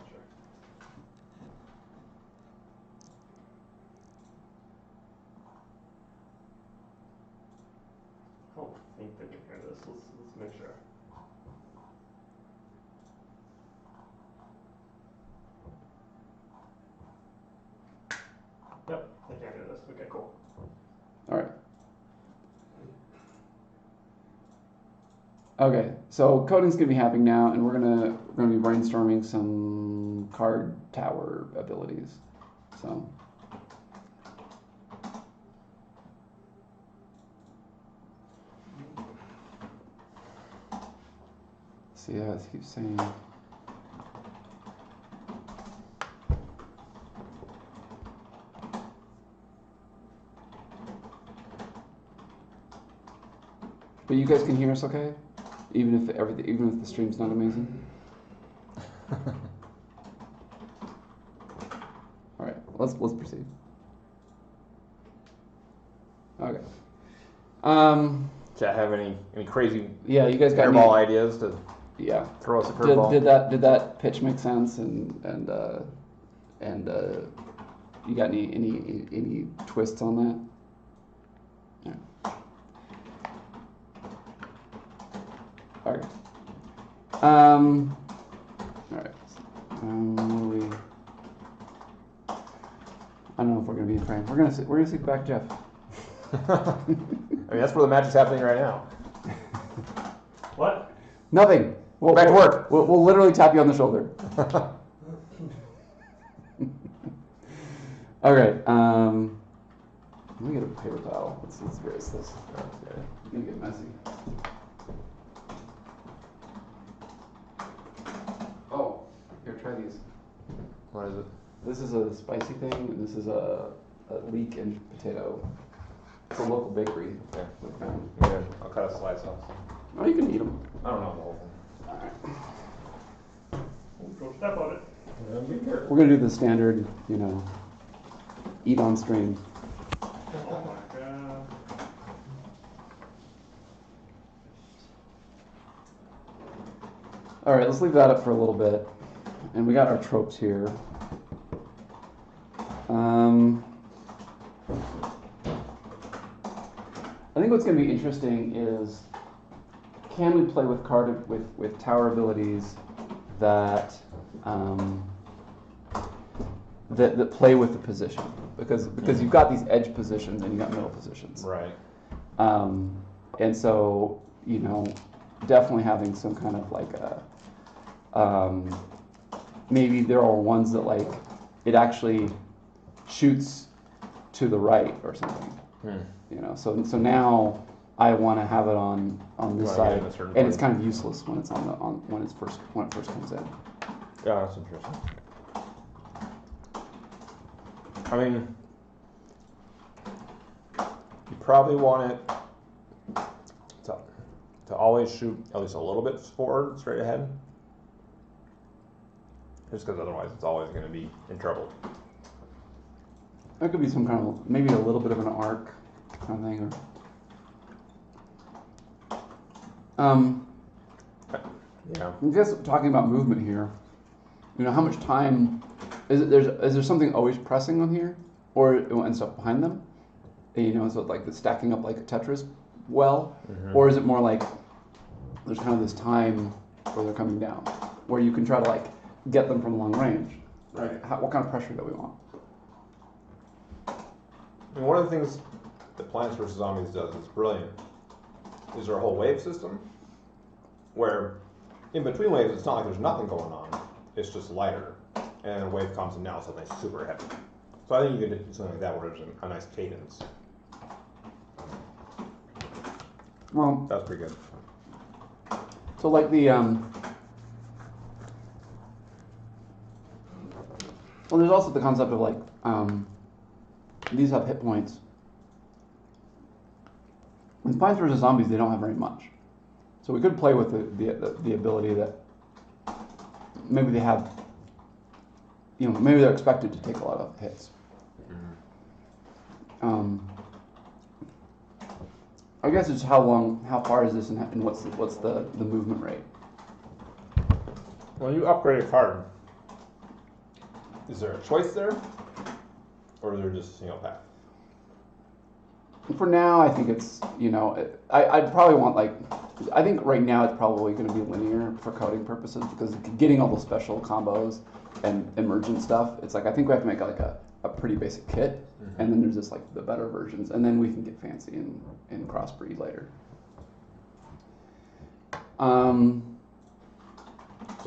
S2: Sure. I don't think they can hear this. Let's make sure. Yep, they can't hear this. Okay, cool.
S1: All right. Okay, so coding's gonna be happening now, and we're gonna be brainstorming some card tower abilities. So. See how it keeps saying. But you guys can hear us okay? Even if the stream's not amazing? All right, let's proceed. Okay.
S4: Chat have any crazy
S1: you guys got
S4: airball ideas to throw us a curveball?
S1: Did that pitch make sense and you got any twists on that? Yeah. Okay. All right. What do we? I don't know if we're gonna be in frame. We're gonna see back Jeff.
S4: I mean, that's where the magic's happening right now.
S2: What?
S1: Nothing.
S4: Back to work.
S1: We'll literally tap you on the shoulder. All right. Let me get a paper towel. Let's erase this. Okay. It's gonna get messy. Oh, here, try these.
S4: What is it?
S1: This is a spicy thing, and this is a leek and potato. It's a local bakery.
S4: Yeah.
S1: Okay.
S4: I'll cut a slice off.
S1: Oh, you can eat them.
S4: I don't know the whole thing.
S1: All right.
S2: Don't step on it.
S1: We're gonna do the standard, eat on stream.
S2: Oh my god.
S1: All right, let's leave that up for a little bit, and we got our tropes here. I think what's going to be interesting is, can we play with with tower abilities that that play with the position, because you've got these edge positions and you've got middle positions.
S4: Right.
S1: And so definitely having some kind of like a maybe there are ones that like it actually shoots to the right or something. So now I want to have it on this side, and it's kind of useless when it's when it first comes in.
S4: Yeah, that's interesting. I mean, you probably want it to always shoot at least a little bit forward, straight ahead, just because otherwise it's always going to be in trouble.
S1: There could be some kind of maybe a little bit of an arc kind of thing,
S4: Yeah.
S1: I guess talking about movement here, how much time is there something always pressing on here, or and stuff behind them, so like it's stacking up like a Tetris well, or is it more like there's kind of this time where they're coming down, where you can try to like get them from long range, right? What kind of pressure that we want?
S4: And one of the things that Plants vs. Zombies does that's brilliant is their whole wave system, where in between waves it's not like there's nothing going on, it's just lighter, and a wave comes and now suddenly it's super heavy. So I think you can do something like that where there's a nice cadence.
S1: Well,
S4: That's pretty good.
S1: so like the well, there's also the concept of like these have hit points. With Plants vs. Zombies, they don't have very much, so we could play with the ability that maybe they have, maybe they're expected to take a lot of hits. I guess it's how far is this, and what's the movement rate?
S4: When you upgrade a card, is there a choice there, or is there just a single path?
S1: For now, I think it's, I'd probably want I think right now it's probably going to be linear for coding purposes, because getting all the special combos and emergent stuff, it's like I think we have to make like a pretty basic kit, and then there's just like the better versions, and then we can get fancy and crossbreed later.
S4: So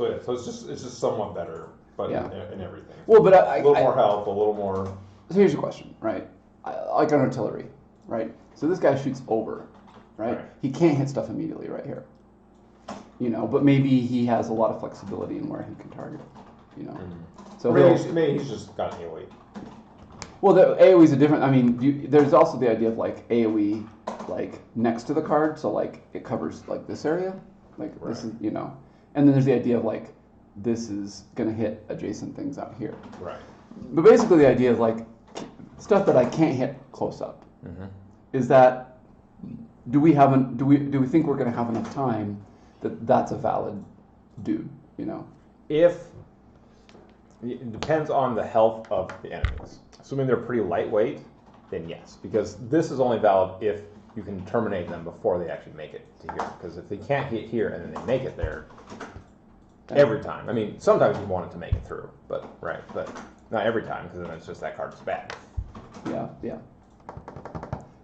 S4: yeah, so it's just somewhat better, but
S1: Yeah.
S4: in everything.
S1: Well, but
S4: A little more health, a little more.
S1: So here's your question, right? Like on artillery, right? So this guy shoots over, right? He can't hit stuff immediately right here, but maybe he has a lot of flexibility in where he can target, So
S4: Maybe he's just got AoE.
S1: well, the AoE is a different. I mean, there's also the idea of like AoE, like next to the card, so like it covers like this area, like this is, and then there's the idea of like this is gonna hit adjacent things out here.
S4: Right.
S1: But basically, the idea of like stuff that I can't hit close up is that do we think we're gonna have enough time that's a valid dude,
S4: If it depends on the health of the enemies. Assuming they're pretty lightweight, then yes, because this is only valid if you can terminate them before they actually make it to here. Because if they can't hit here and then they make it there, every time. I mean, sometimes you want it to make it through, but not every time, because then it's just that card's bad.
S1: Yeah.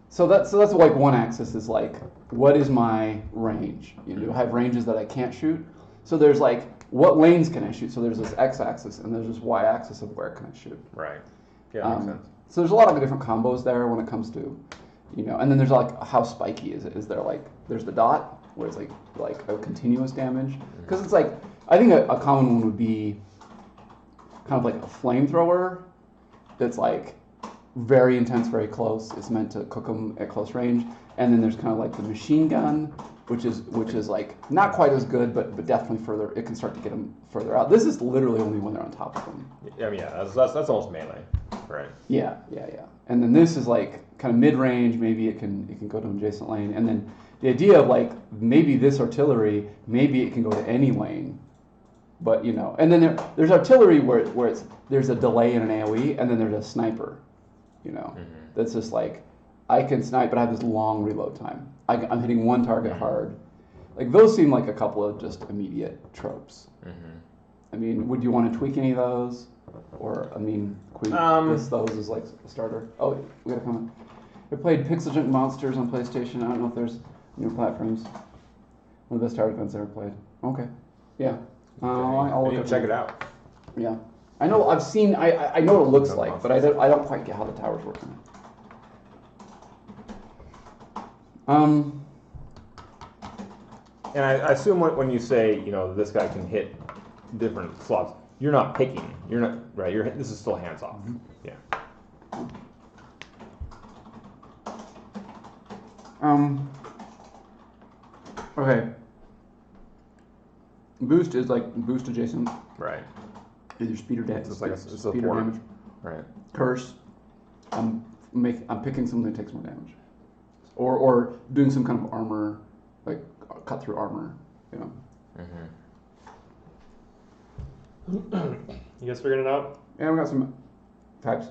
S1: So that's like one axis is like, what is my range? Do I have ranges that I can't shoot? So there's like, what lanes can I shoot? So there's this x-axis and there's this y-axis of where can I shoot.
S4: Right. Yeah, makes sense.
S1: So there's a lot of different combos there when it comes to, and then there's like how spiky is it? Is there like there's the dot where it's like a continuous damage? Because it's like I think a common one would be kind of like a flamethrower that's like very intense, very close. It's meant to cook them at close range. And then there's kind of like the machine gun, which is like not quite as good, but definitely further. It can start to get them further out. This is literally only when they're on top of them.
S4: I mean, yeah, that's almost melee, right?
S1: Yeah. And then this is like kind of mid range. Maybe it can go to an adjacent lane. And then the idea of like maybe this artillery, maybe it can go to any lane. But and then there's artillery where there's a delay in an AOE, and then there's a sniper. That's just like I can snipe, but I have this long reload time. I'm hitting one target hard. Like those seem like a couple of just immediate tropes. I mean, would you want to tweak any of those, or I mean, list those as like a starter? Oh, we got a comment. I played Pixel Monsters on PlayStation. I don't know if there's new platforms. One of the starter events I ever played. Okay, yeah. I'll look
S4: check it out.
S1: Yeah, I know. I've seen. I know what it looks like, but I don't quite get how the tower's working.
S4: And I assume when you say this guy can hit different slots, you're not picking. You're not right. This is still hands off. Yeah.
S1: Okay. Boost is like boost adjacent.
S4: Right.
S1: Either speed or damage.
S4: It's like it's a
S1: speed or damage.
S4: Right.
S1: Curse. I'm picking something that takes more damage. or doing some kind of armor, like cut through armor. You know.
S2: You guys figuring it out?
S1: Yeah, we got some types.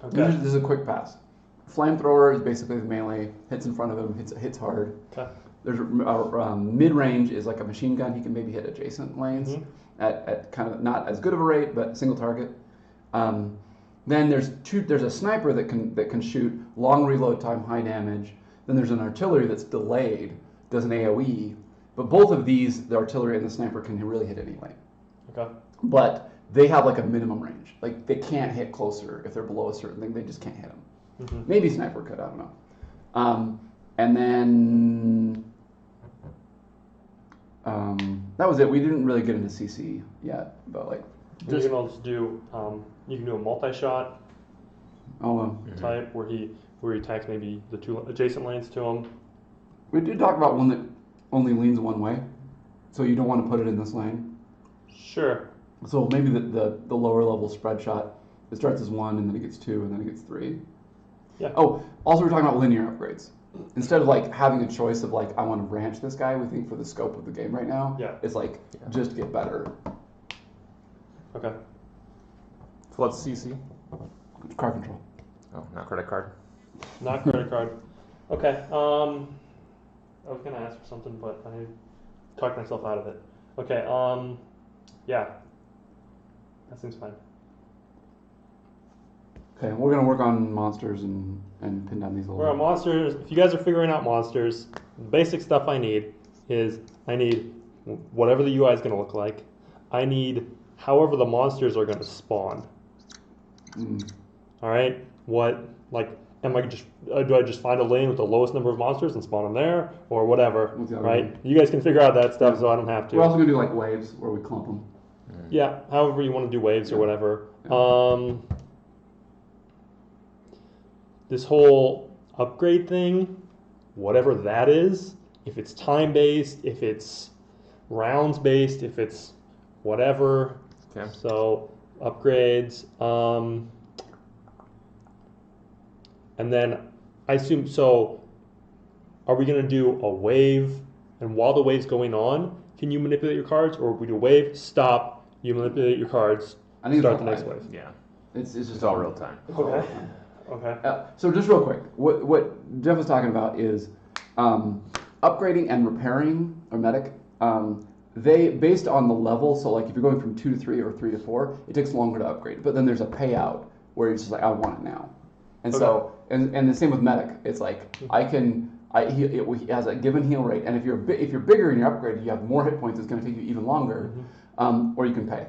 S2: Okay.
S1: This is a quick pass. Flamethrower is basically the melee, hits in front of him, hits hard.
S2: Okay.
S1: There's mid-range is like a machine gun. He can maybe hit adjacent lanes
S2: Mhm.
S1: at kind of not as good of a rate, but single target. Then there's a sniper that can shoot long reload time, high damage. Then there's an artillery that's delayed, does an AOE. But both of these, the artillery and the sniper, can really hit any lane.
S2: Okay.
S1: But they have like a minimum range. Like they can't hit closer if they're below a certain thing. They just can't hit them.
S2: Mhm.
S1: Maybe sniper could. I don't know. And then that was it. We didn't really get into CC yet, but like
S2: You can also do you can do a multi-shot type where he attacks maybe the two adjacent lanes to him.
S1: we did talk about one that only leans one way, so you don't want to put it in this lane.
S2: Sure.
S1: So maybe the lower level spread shot. It starts as 1 and then it gets 2 and then it gets 3.
S2: Yeah.
S1: Oh, also we're talking about linear upgrades. Instead of like having a choice of like I want to branch this guy, we think for the scope of the game right now,
S2: Yeah.
S1: it's like just get better.
S2: Okay.
S4: So what's CC?
S1: Car control.
S4: Oh, not credit card.
S2: Not credit card. Okay. I was gonna ask for something, but I talked myself out of it. Okay. Yeah. That seems fine.
S1: Okay, we're gonna work on monsters and pin down these little.
S2: We're on monsters. If you guys are figuring out monsters, the basic stuff I need is I need whatever the UI is going to look like. I need however the monsters are going to spawn. All right. What am I just do I just find a lane with the lowest number of monsters and spawn them there or whatever?
S1: What's the other
S2: Right.
S1: one?
S2: You guys can figure out that stuff, so I don't have to.
S1: We're also gonna do like waves where we clump them.
S2: Yeah. However you want to do waves or whatever. This whole upgrade thing, whatever that is, if it's time based, if it's rounds based, if it's whatever.
S4: Okay.
S2: So upgrades, and then I assume so. Are we gonna do a wave, and while the wave's going on, can you manipulate your cards, or we do a wave, stop, you manipulate your cards,
S1: I think
S2: start
S1: it's
S2: the
S1: all
S2: next
S1: live.
S2: wave?
S4: Yeah.
S1: It's just
S4: It's all real time.
S1: It's all
S2: Okay.
S1: real time.
S2: Okay.
S1: So just real quick, what Jeff was talking about is upgrading and repairing or medic. They based on the level. So like if you're going from 2 to 3 or 3 to 4, it takes longer to upgrade. But then there's a payout where you're just like I want it now. And so and the same with medic. It's like he has a given heal rate, and if you're bigger in your upgrade, you have more hit points. It's going to take you even longer, or you can pay.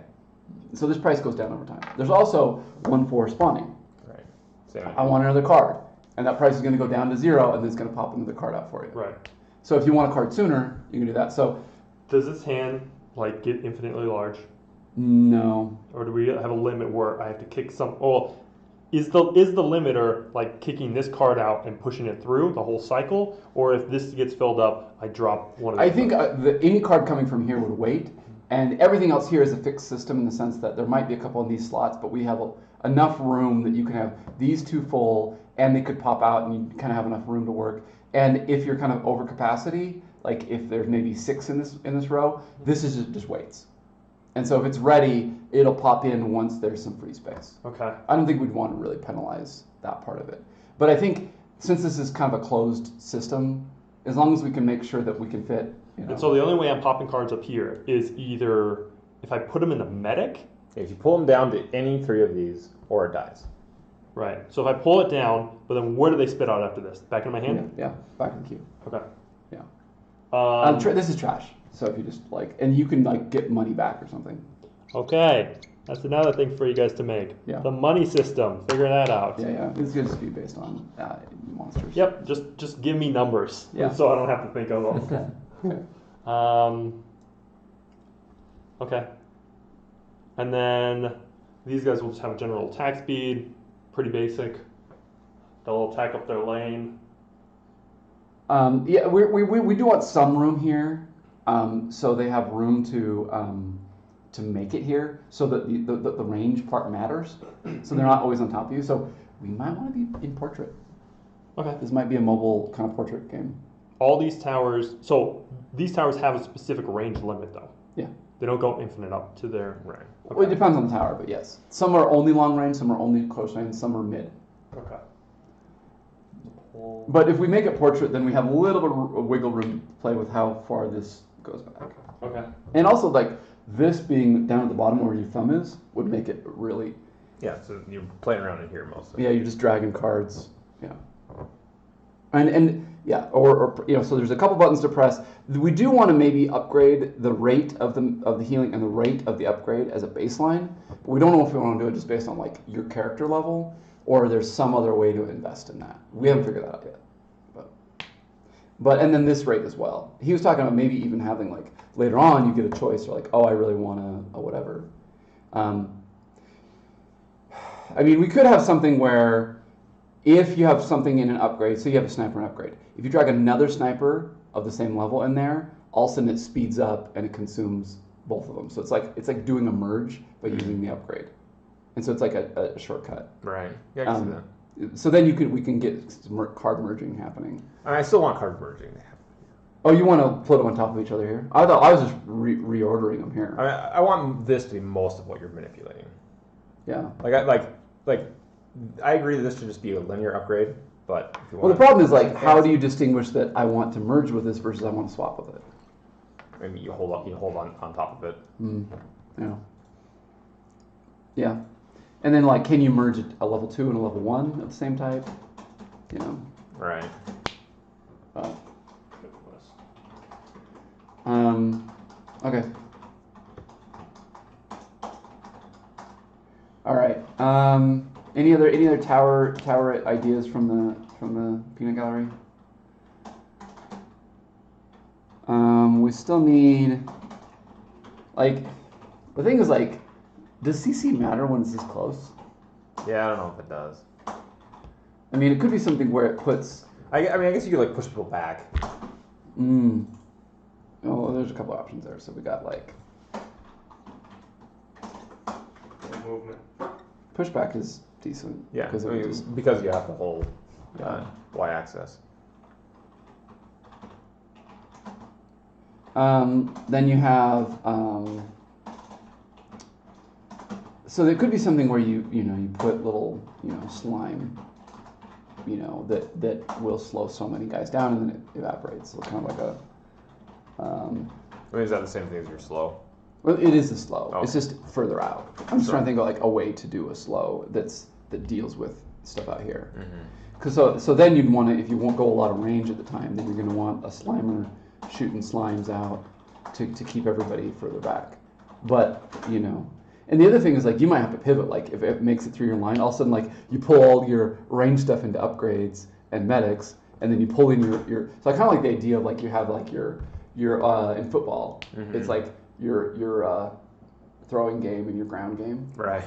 S1: So this price goes down over time. There's also one for spawning.
S4: Right. Same.
S1: I want another card, and that price is going to go down to 0, and then it's going to pop another card out for you.
S2: Right.
S1: So if you want a card sooner, you can do that. So
S2: Does this hand get infinitely large,
S1: no,
S2: or do we have a limit where I have to kick some? Oh, is the limiter like kicking this card out and pushing it through the whole cycle, or if this gets filled up, I drop one of
S1: I
S2: these?
S1: think any card coming from here would wait, and everything else here is a fixed system in the sense that there might be a couple in these slots, but we have enough room that you can have these 2 full, and they could pop out, and you kind of have enough room to work. And if you're kind of over capacity, like if there's maybe 6 in this row, this is just waits. And so if it's ready, it'll pop in once there's some free space.
S2: Okay.
S1: I don't think we'd want to really penalize that part of it. But I think since this is kind of a closed system, as long as we can make sure that we can fit,
S2: And so the only way I'm popping cards up here is either if I put them in the medic.
S4: If you pull them down to any 3 of these, or it dies.
S2: Right. So if I pull it down, but then where do they spit out after this? Back in my hand?
S1: yeah, back in queue.
S2: Okay.
S1: Yeah. This is trash. So if you just and you can get money back or something.
S2: Okay. That's another thing for you guys to make.
S1: Yeah.
S2: The money system. Figure that out.
S1: Yeah. It's going to be based on monsters.
S2: Yep. Just give me numbers.
S1: Yeah.
S2: So I don't have to think of them.
S1: Okay.
S2: Okay. And then these guys will just have a general attack speed, pretty basic. They'll attack up their lane.
S1: Yeah, we do want some room here, so they have room to make it here, so that the range part matters. So they're not always on top of you. So we might want to be in portrait.
S5: Okay. This might be a mobile kind of portrait game.
S2: All these towers. So these towers have a specific range limit, though.
S5: Yeah.
S2: They don't go infinite up to their range. Okay.
S5: Well, it depends on the tower, but yes. Some are only long range, some are only close range, some are mid.
S2: Okay.
S5: But if we make it portrait, then we have a little bit of wiggle room to play with how far this goes back.
S2: Okay.
S5: And also, like, this being down at the bottom where your thumb is would make it really...
S4: Yeah, so you're playing around in here mostly.
S5: Yeah, you're just dragging cards. Yeah. And yeah, or you know, so there's a couple buttons to press. We do want to maybe upgrade the rate of the healing and the rate of the upgrade as a baseline, but we don't know if we want to do it just based on like your character level, or there's some other way to invest in that. We haven't figured that out yet. But and then this rate as well. He was talking about maybe even having like later on you get a choice or like, oh, I really want to whatever. I mean, we could have something where if you have something in an upgrade, so you have a sniper and upgrade, if you drag another sniper of the same level in there, all of a sudden it speeds up and it consumes both of them. So it's like doing a merge but using the upgrade, and so it's like a shortcut.
S4: Right. Yeah, I can see that.
S5: So then we can get some card merging happening.
S4: I still want card merging to happen.
S5: Oh, you want to put them on top of each other here? I thought I was just reordering them here.
S4: I want this to be most of what you're manipulating.
S5: Yeah.
S4: I agree that this should just be a linear upgrade, but if you
S5: well, the problem is like, how do you distinguish that I want to merge with this versus I want to swap with it?
S4: Maybe you hold on top of it.
S5: Yeah. Yeah. And then like, can you merge a level 2 and a level 1 of the same type? You know.
S4: Right.
S5: Okay. All right. Any other tower ideas from the peanut gallery? We still need, like, the thing is like, does CC matter when it's this close?
S4: Yeah, I don't know if it does.
S5: I mean, it could be something where it puts.
S4: I mean, I guess you could like push people back.
S5: Oh, there's a couple options there. So we got like
S2: Movement.
S5: pushback is decent.
S4: Yeah,
S5: because
S4: because you have the whole y-axis.
S5: Then you have so there could be something where you put little slime that will slow so many guys down and then it evaporates. So kind of like a
S4: I mean, is that the same thing as your slow?
S5: well, it is a slow.
S4: Oh.
S5: It's just further out. I'm just trying to think of like a way to do a slow that deals with stuff out here. Because so then you'd want to, if you won't go a lot of range at the time, then you're going to want a slimer shooting slimes out to keep everybody further back. But and the other thing is like you might have to pivot. Like if it makes it through your line, all of a sudden like you pull all your range stuff into upgrades and medics, and then you pull in your. So I kind of like the idea of like you have like your in football. It's like your throwing game and your ground game.
S4: Right,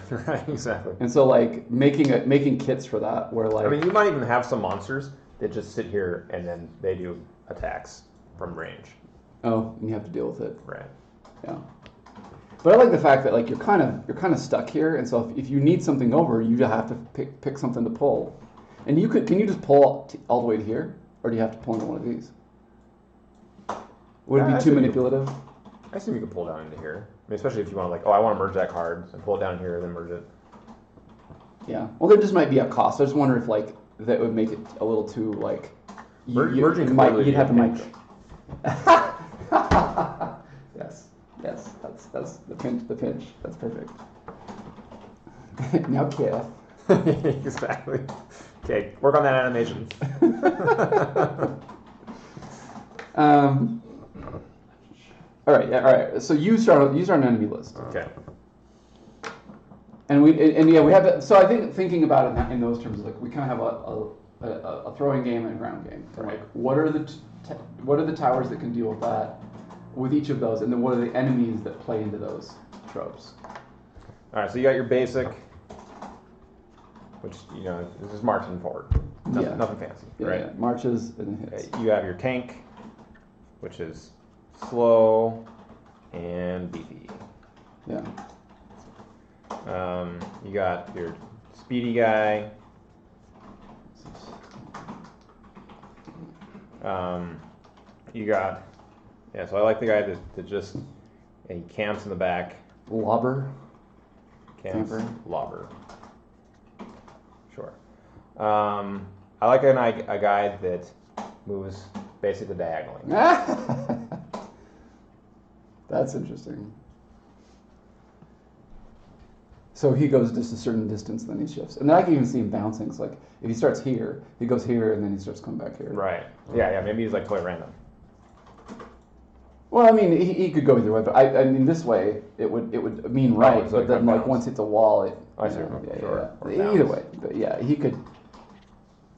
S4: exactly.
S5: And so like making kits for that where like
S4: I mean, you might even have some monsters that just sit here and then they do attacks from range.
S5: oh, and you have to deal with it.
S4: Right.
S5: Yeah. But I like the fact that like you're kind of stuck here, and so if you need something over, you have to pick something to pull. And can you just pull all the way to here, or do you have to pull into one of these? Would it be too manipulative?
S4: I assume you could pull down into here. I mean, especially if you want to like, oh, I want to merge that card, and pull it down here, and then merge it.
S5: Yeah. Well, there just might be a cost. I just wonder if like that would make it a little too like.
S4: Merging
S5: you'd
S4: completely
S5: have to
S4: be a
S5: mic. Yes. That's the pinch. That's perfect. Now, Kev.
S4: Exactly. Okay, work on that animation.
S5: All right. So you start an enemy list.
S4: Okay.
S5: And we have to, so I think thinking about it in those terms, like we kind of have a throwing game and a ground game. So like, what are the towers that can deal with that, with each of those, and then what are the enemies that play into those tropes?
S4: All right, so you got your basic, which this is marching forward. Nothing fancy, right?
S5: Yeah, marches and hits.
S4: You have your tank, which is slow and beefy.
S5: Yeah.
S4: You got your speedy guy, You got, yeah. So I like the guy that just he camps in the back.
S5: Lobber.
S4: Camps.
S5: Camper.
S4: Lobber. Sure. I like a guy that moves basically diagonally.
S5: That's interesting. So he goes just a certain distance, then he shifts, and then I can even see him bouncing. So like if he starts here, he goes here, and then he starts coming back here.
S4: Right. Yeah. Maybe he's like totally random.
S5: Well, I mean, he could go either way, but I mean, this way it would mean right,
S4: so
S5: but then like
S4: bounce.
S5: once it's a wall, it.
S4: I see. Sure. Or
S5: Either
S4: bounce.
S5: way, but yeah, he could.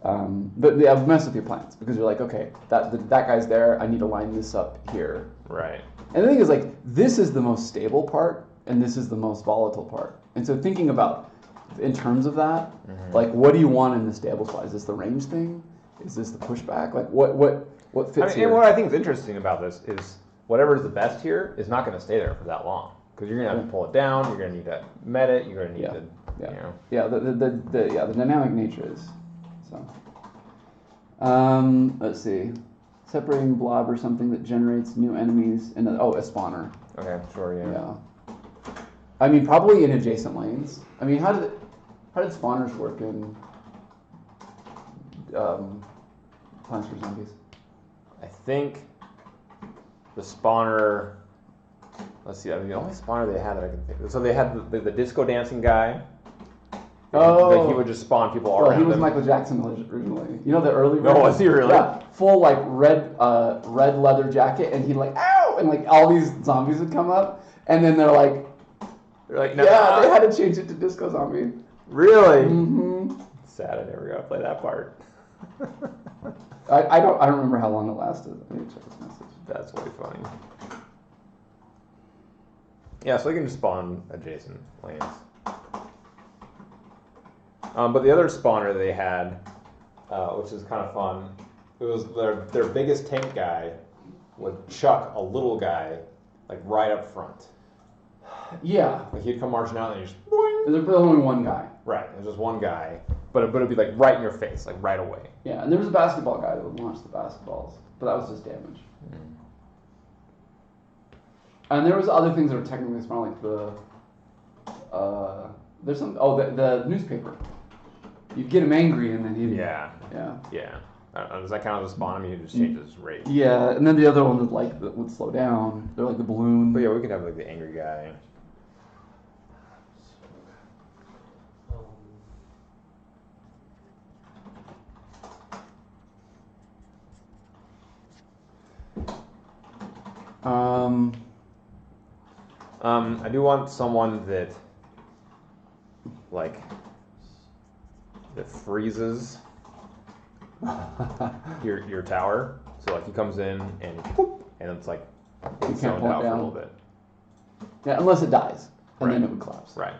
S5: But yeah, mess with your plans because you're like, okay, that guy's there. I need to line this up here.
S4: Right.
S5: And the thing is, like, this is the most stable part, and this is the most volatile part. And so thinking about, in terms of that, like, what do you want in the stable spot? Is this the range thing? Is this the pushback? Like, what fits here?
S4: And what I think is interesting about this is whatever is the best here is not going to stay there for that long because you're going to have to pull it down. You're going to need to met it. You're going to need to, you know.
S5: Yeah, the dynamic nature is so. Let's see. Separating blob or something that generates new enemies in a spawner.
S4: Okay, sure, yeah.
S5: Yeah. I mean, probably in adjacent lanes. I mean, how did spawners work in Plants vs Zombies?
S4: I think the spawner. Let's see. I mean, the only spawner they had that I can think of. So they had the disco dancing guy. Like he would just spawn people all
S5: Well,
S4: around
S5: he was
S4: him.
S5: Michael Jackson originally. You know the early.
S4: No,
S5: version?
S4: was he really?
S5: Yeah, full like red leather jacket, and he'd like ow, and like all these zombies would come up, and then they're like,
S4: no.
S5: yeah, they had to change it to Disco Zombie.
S4: Really?
S5: Mm-hmm.
S4: Sad. I never got to play that part.
S5: I don't remember how long it lasted. I need to check this message.
S4: That's way funny. Yeah, so they can just spawn adjacent lanes. But the other spawner they had, which is kind of fun, it was their biggest tank guy would chuck a little guy like right up front.
S5: Yeah,
S4: Like he'd come marching out and he'd just boing.
S5: there's only one guy.
S4: Right, there's just one guy, but it'd be like right in your face, like right away.
S5: Yeah, and there was a basketball guy that would launch the basketballs, but that was just damage. And there was other things that were technically small, like there's some the newspaper. You'd get him angry, and then he'd
S4: Yeah.
S5: yeah.
S4: Does that count as a spawn? I mean, he just changes his rate.
S5: Yeah, and then the other one that would slow down. They're like the balloon.
S4: But yeah, we could have like the angry guy. I do want someone that freezes your tower. So like he comes in and whoop, and it's like
S5: You
S4: it's
S5: can't
S4: zoned
S5: pull it
S4: out for a
S5: down.
S4: little bit.
S5: Yeah, unless it dies, and
S4: Right.
S5: then it would collapse.
S4: Right.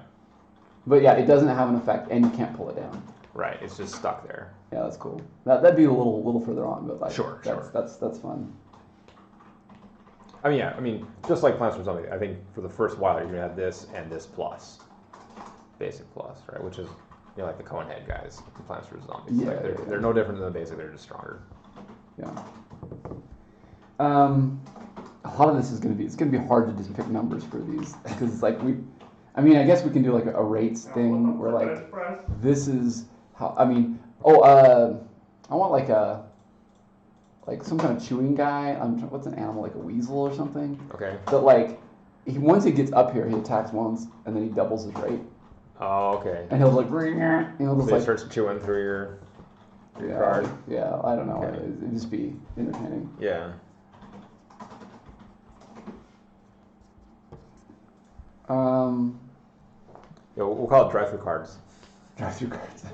S5: But yeah, it doesn't have an effect, and you can't pull it down.
S4: Right. It's just stuck there.
S5: Yeah, that's cool. That'd be a little further on, but like
S4: Sure.
S5: that's fun.
S4: I mean, yeah. I mean, just like Plants vs Zombies, I think for the first while you're gonna have this and this plus, basic plus, right? Which is like the cone head guys in Plants vs Zombies.
S5: Yeah,
S4: Like
S5: yeah.
S4: they're no different than the basic. They're just stronger.
S5: Yeah. A lot of this is it's gonna be hard to just pick numbers for these because it's like I guess we can do like a rates thing where like this is how I want like some kind of chewing guy. What's an animal, like a weasel or something?
S4: Okay.
S5: But like once he gets up here, he attacks once and then he doubles his rate,
S4: Oh, okay.
S5: and he'll like just
S4: They
S5: like
S4: starts chewing through your card.
S5: yeah, I don't know.
S4: Okay.
S5: It'd just be entertaining.
S4: Yeah. Yeah, we'll call it drive-through cards.
S5: Drive-through cards.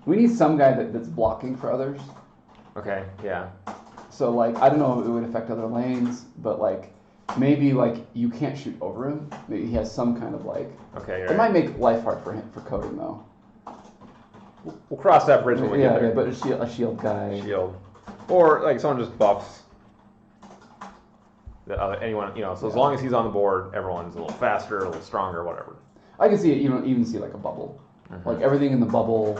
S5: We need some guy that's blocking for others.
S4: Okay. Yeah.
S5: So like I don't know if it would affect other lanes, but like maybe like you can't shoot over him. Maybe he has some kind of like.
S4: Okay.
S5: It might make life hard for him for coding though.
S4: We'll cross that bridge when we get
S5: Yeah,
S4: there.
S5: but a shield guy.
S4: Shield, or like someone just buffs the other anyone. So as long as he's on the board, everyone's a little faster, a little stronger, whatever.
S5: I can see it even see like a bubble,
S4: Mm-hmm.
S5: like everything in the bubble.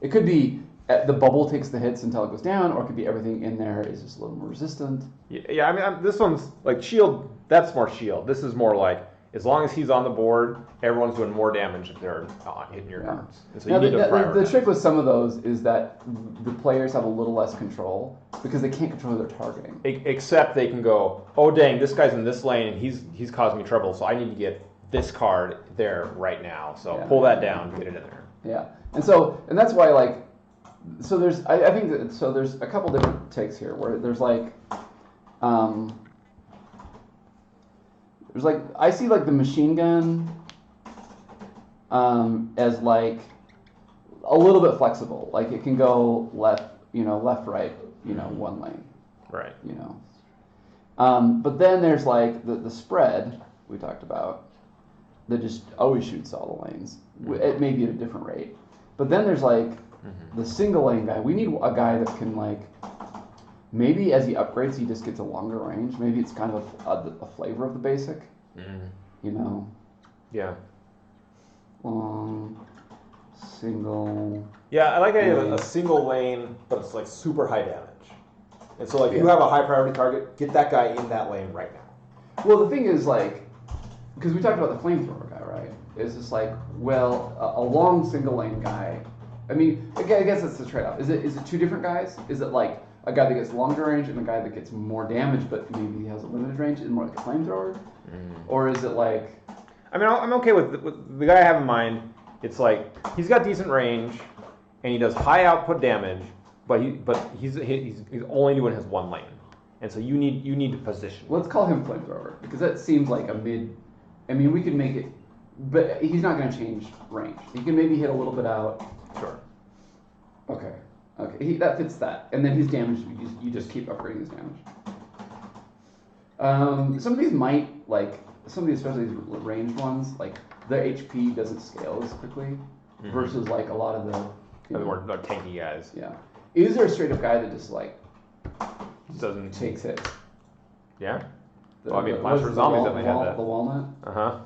S5: It could be the bubble takes the hits until it goes down, or it could be everything in there is just a little more resistant.
S4: Yeah, I mean, this one's like shield. That's more shield. This is more like as long as he's on the board, everyone's doing more damage if they're hitting your cards. And so
S5: Now,
S4: you need to
S5: the
S4: prioritize.
S5: trick with some of those is that the players have a little less control because they can't control who they're targeting.
S4: Except they can go, oh dang, this guy's in this lane and he's causing me trouble, so I need to get this card there right now. So pull that down, get it in there.
S5: Yeah, and that's why like, so there's I think that, so there's a couple different takes here where there's like, I see like the machine gun as like a little bit flexible. Like it can go left, right, one lane.
S4: Right.
S5: But then there's like the spread we talked about that just always shoots all the lanes. It may be at a different rate. But then there's like the single lane guy. We need a guy that can like, maybe as he upgrades, he just gets a longer range. Maybe it's kind of a flavor of the basic.
S4: Yeah.
S5: Long, single.
S4: Yeah, I like a single lane, but it's like super high damage. And so like if you have a high priority target, get that guy in that lane right now.
S5: Well, the thing is like, because we talked about the flamethrower guy, right? It's just like, well, a long single lane guy. I mean, I guess that's the trade-off. Is it two different guys? Is it like a guy that gets longer range and a guy that gets more damage, but maybe he has a limited range and more like a flamethrower? Or is it like?
S4: I mean, I'm okay with the guy I have in mind. It's like he's got decent range, and he does high output damage, but he's only doing his one lane, and so you need to position.
S5: Let's call him flamethrower because that seems like a mid. I mean, we could make it, but he's not going to change range. He can maybe hit a little bit out.
S4: Sure.
S5: Okay. That fits that, and then his damage. You just keep upgrading his damage. Some of these might especially these ranged ones, like their HP doesn't scale as quickly, versus like a lot of the
S4: more tanky guys.
S5: Yeah. Is there a straight up guy that just like
S4: doesn't
S5: takes hits?
S4: Yeah. Well, I mean, Plants vs. Zombies definitely had that.
S5: The walnut.
S4: Uh-huh.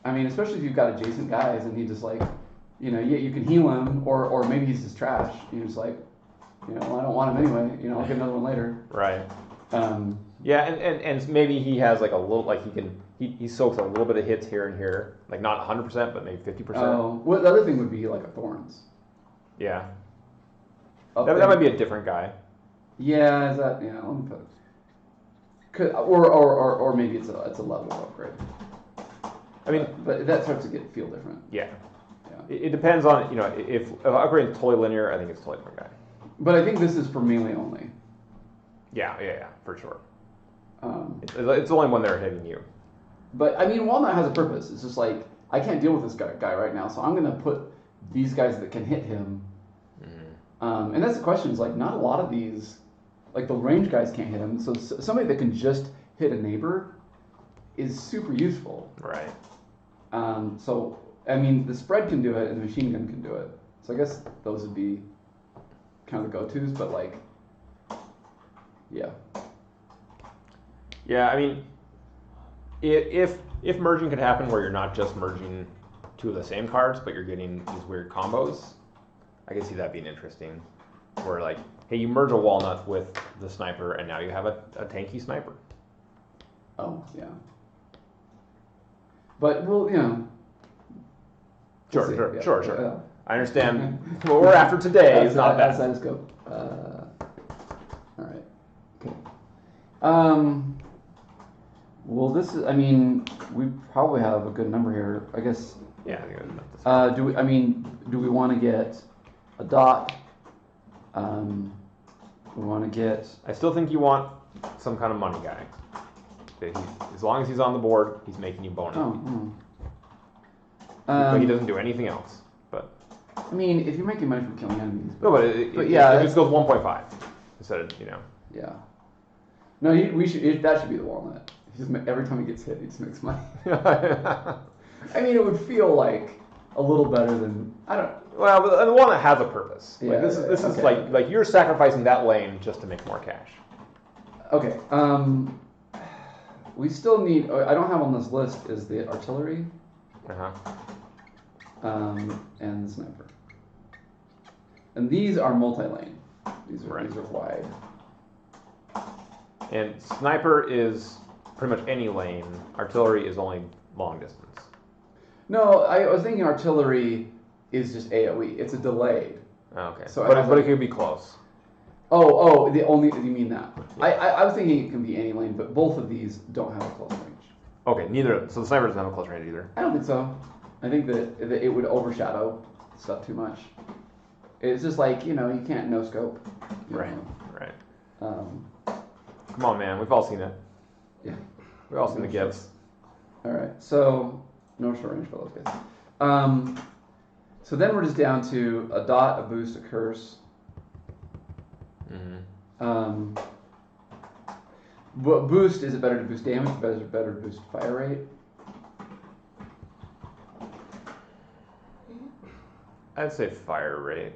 S5: I mean, especially if you've got adjacent guys and he just like, you can heal him, or maybe he's just trash. You're just like, I don't want him anyway. I'll get another one later.
S4: Right. Yeah, and maybe he has like a little, like he soaks a little bit of hits here and here, like not 100%, but maybe 50%.
S5: Oh, well, the other thing would be like a Thorns.
S4: Yeah. That might be a different guy.
S5: Yeah, is that? Yeah, let me put. Or maybe it's a level upgrade.
S4: I mean,
S5: but that starts to feel different.
S4: Yeah. It depends on if upgrade is totally linear, I think it's a totally different guy.
S5: But I think this is for melee only.
S4: Yeah, for sure. It's only when they're hitting you.
S5: But I mean, Walnut has a purpose. It's just like I can't deal with this guy right now, so I'm gonna put these guys that can hit him. And that's the question. Is like not a lot of these, like the range guys can't hit him. So somebody that can just hit a neighbor is super useful.
S4: Right.
S5: So I mean, the spread can do it, and the machine gun can do it. So I guess those would be kind of the go-tos. But like, yeah.
S4: Yeah, I mean, if merging could happen where you're not just merging two of the same cards, but you're getting these weird combos, I can see that being interesting. Where like, hey, you merge a walnut with the sniper, and now you have a tanky sniper.
S5: Oh yeah. But well,
S4: Sure. Yeah. I understand. What we're after today is not that.
S5: Outside of scope. All right. Okay. Well, this is. I mean, we probably have a good number here. I guess.
S4: Yeah. I think that's
S5: do we? I mean, do we want to get a dot? We want to get.
S4: I still think you want some kind of money guy. As long as he's on the board, he's making you bonus. But he doesn't do anything else. But
S5: I mean, if you're making money from killing enemies.
S4: No, but it just goes 1.5 instead of
S5: Yeah. No, we should. That should be the walnut. Every time he gets hit, he just makes money. I mean, it would feel like a little better than I don't.
S4: Well, but the walnut has a purpose.
S5: Yeah,
S4: this is like you're sacrificing that lane just to make more cash.
S5: Okay. We still need. I don't have on this list is the artillery.
S4: Uh-huh.
S5: And the sniper. And these are multi-lane. These are
S4: Right.
S5: these are wide.
S4: And sniper is pretty much any lane. Artillery is only long distance.
S5: No, I was thinking artillery is just AOE. It's a delayed.
S4: Okay.
S5: So it
S4: but,
S5: has
S4: but
S5: a-
S4: it could be close.
S5: Oh, you mean that? I was thinking it can be any lane, but both of these don't have a close range.
S4: Okay, neither. So the sniper doesn't have a close range either.
S5: I don't think so. I think that it would overshadow stuff too much. It's just like, you can't no scope. you
S4: Right.
S5: know.
S4: Right.
S5: Um,
S4: Come on, man. We've all seen it.
S5: Yeah.
S4: We've all seen the gifts.
S5: all right. So no short range for those guys. So then we're just down to a dot, a boost, a curse.
S4: Mm-hmm.
S5: Boost, is it better to boost damage? Better to boost fire rate?
S4: I'd say fire rate.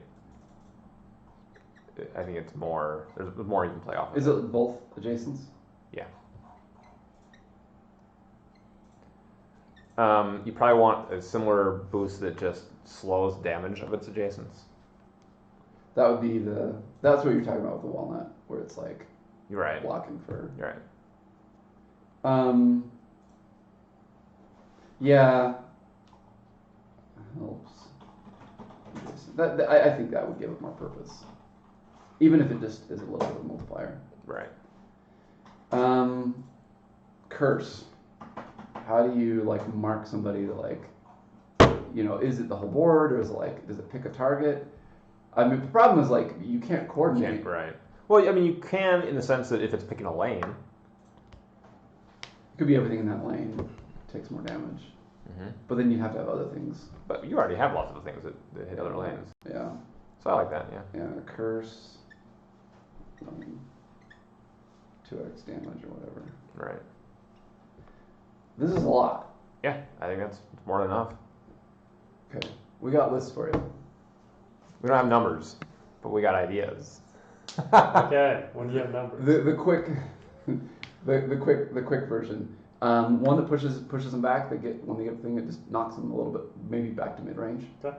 S4: I think it's more. There's more you can play off of.
S5: Is it both adjacents?
S4: Yeah. You probably want a similar boost that just slows damage of its adjacents.
S5: That would be that's what you're talking about with the walnut, where it's like
S4: You're right.
S5: blocking for.
S4: You're right.
S5: Yeah. Helps. I think that would give it more purpose, even if it just is a little bit of a multiplier.
S4: Right.
S5: Curse. How do you mark somebody to is it the whole board, or is it does it pick a target? I mean, the problem is you can't coordinate.
S4: Right. Well, I mean, you can in the sense that if it's picking a lane.
S5: It could be everything in that lane takes more damage, but then you have to have other things.
S4: But you already have lots of things that hit other lanes.
S5: Yeah.
S4: So I like that. Yeah.
S5: Yeah, a curse. 2x damage or whatever.
S4: Right.
S5: This is a lot.
S4: Yeah. I think that's more than enough.
S5: Okay, we got lists for you.
S4: We don't have numbers, but we got ideas.
S6: Okay, when you have numbers.
S5: The quick, the quick version. One that pushes them back. When they get the thing, it just knocks them a little bit, maybe back to mid range.
S6: Okay.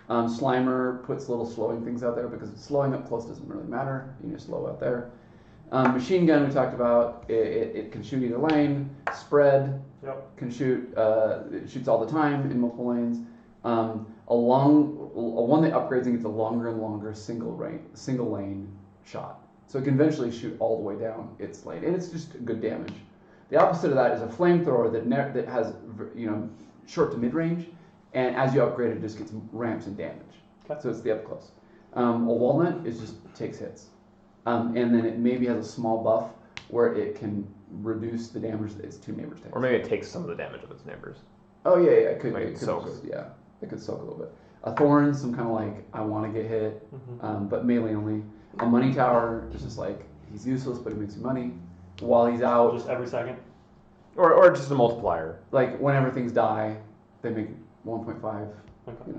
S5: Slimer puts little slowing things out there because slowing up close doesn't really matter. You just slow out there. Machine gun we talked about. It can shoot either lane. Spread
S6: Yep.
S5: can shoot. It shoots all the time in multiple lanes. One that upgrades and gets a longer and longer single lane shot. So it can eventually shoot all the way down its lane, and it's just good damage. The opposite of that is a flamethrower that has short to mid range, and as you upgrade it, just gets ramps in damage.
S6: Okay.
S5: So it's the up close. A walnut just takes hits, and then it maybe has a small buff where it can reduce the damage that its two neighbors take.
S4: Or maybe it takes some of the damage of its neighbors.
S5: Oh yeah, it could.
S4: Like
S5: It could
S4: soaks.
S5: yeah, it could soak a little bit. A thorn, some kind of I want to get hit, but melee only. A money tower is just he's useless, but he makes you money while he's out.
S6: Just every second.
S4: Or just a multiplier.
S5: Whenever things die, they make 1.5.
S6: Okay.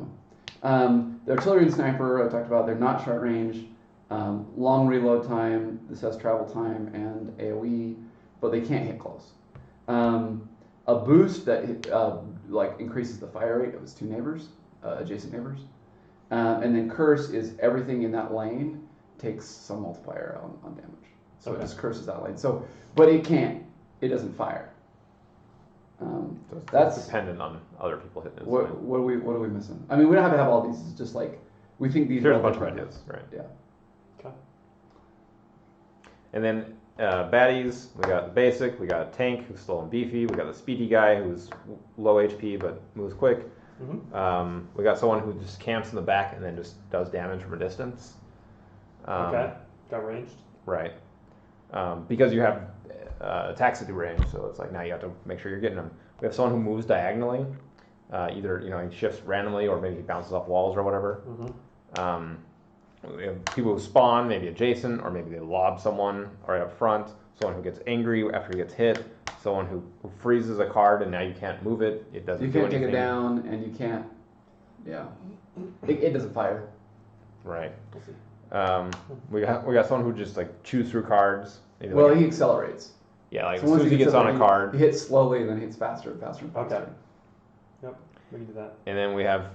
S5: The artillery and sniper I talked about. They're not short range. Long reload time. This has travel time and AOE, but they can't hit close. A boost that increases the fire rate of its two neighbors, adjacent neighbors, and then curse is everything in that lane takes some multiplier on damage. So
S6: Okay.
S5: it just curses that lane. So, but it can't. It doesn't fire.
S4: So it's
S5: That's
S4: dependent on other people hitting it.
S5: what are we missing? I mean, we don't have to have all these. It's just we think these.
S4: Here's
S5: are
S4: a bunch of
S5: different.
S4: ideas, right?
S5: Yeah.
S6: Okay.
S4: And then baddies, we got the basic, we got a tank who's slow and beefy, we got the speedy guy who's low HP but moves quick. We got someone who just camps in the back and then just does damage from a distance.
S6: Okay. Got ranged.
S4: Right. Because you have attacks at the range, so it's now you have to make sure you're getting them. We have someone who moves diagonally. Either he shifts randomly or maybe he bounces off walls or whatever. We have people who spawn maybe adjacent, or maybe they lob someone right up front. Someone who gets angry after he gets hit. Someone who freezes a card and now you can't move it. It doesn't.
S5: You
S4: do
S5: can't take
S4: anything.
S5: it down, and you can't. Yeah. It doesn't fire.
S4: Right.
S6: We'll see.
S4: We got someone who just chews through cards. Maybe
S5: Well, he accelerates.
S4: yeah, as
S5: So
S4: soon
S5: once
S4: as he gets on a
S5: he
S4: card.
S5: hits slowly, and then hits faster and faster and faster.
S6: Okay. Yep. We can do that.
S4: And then we have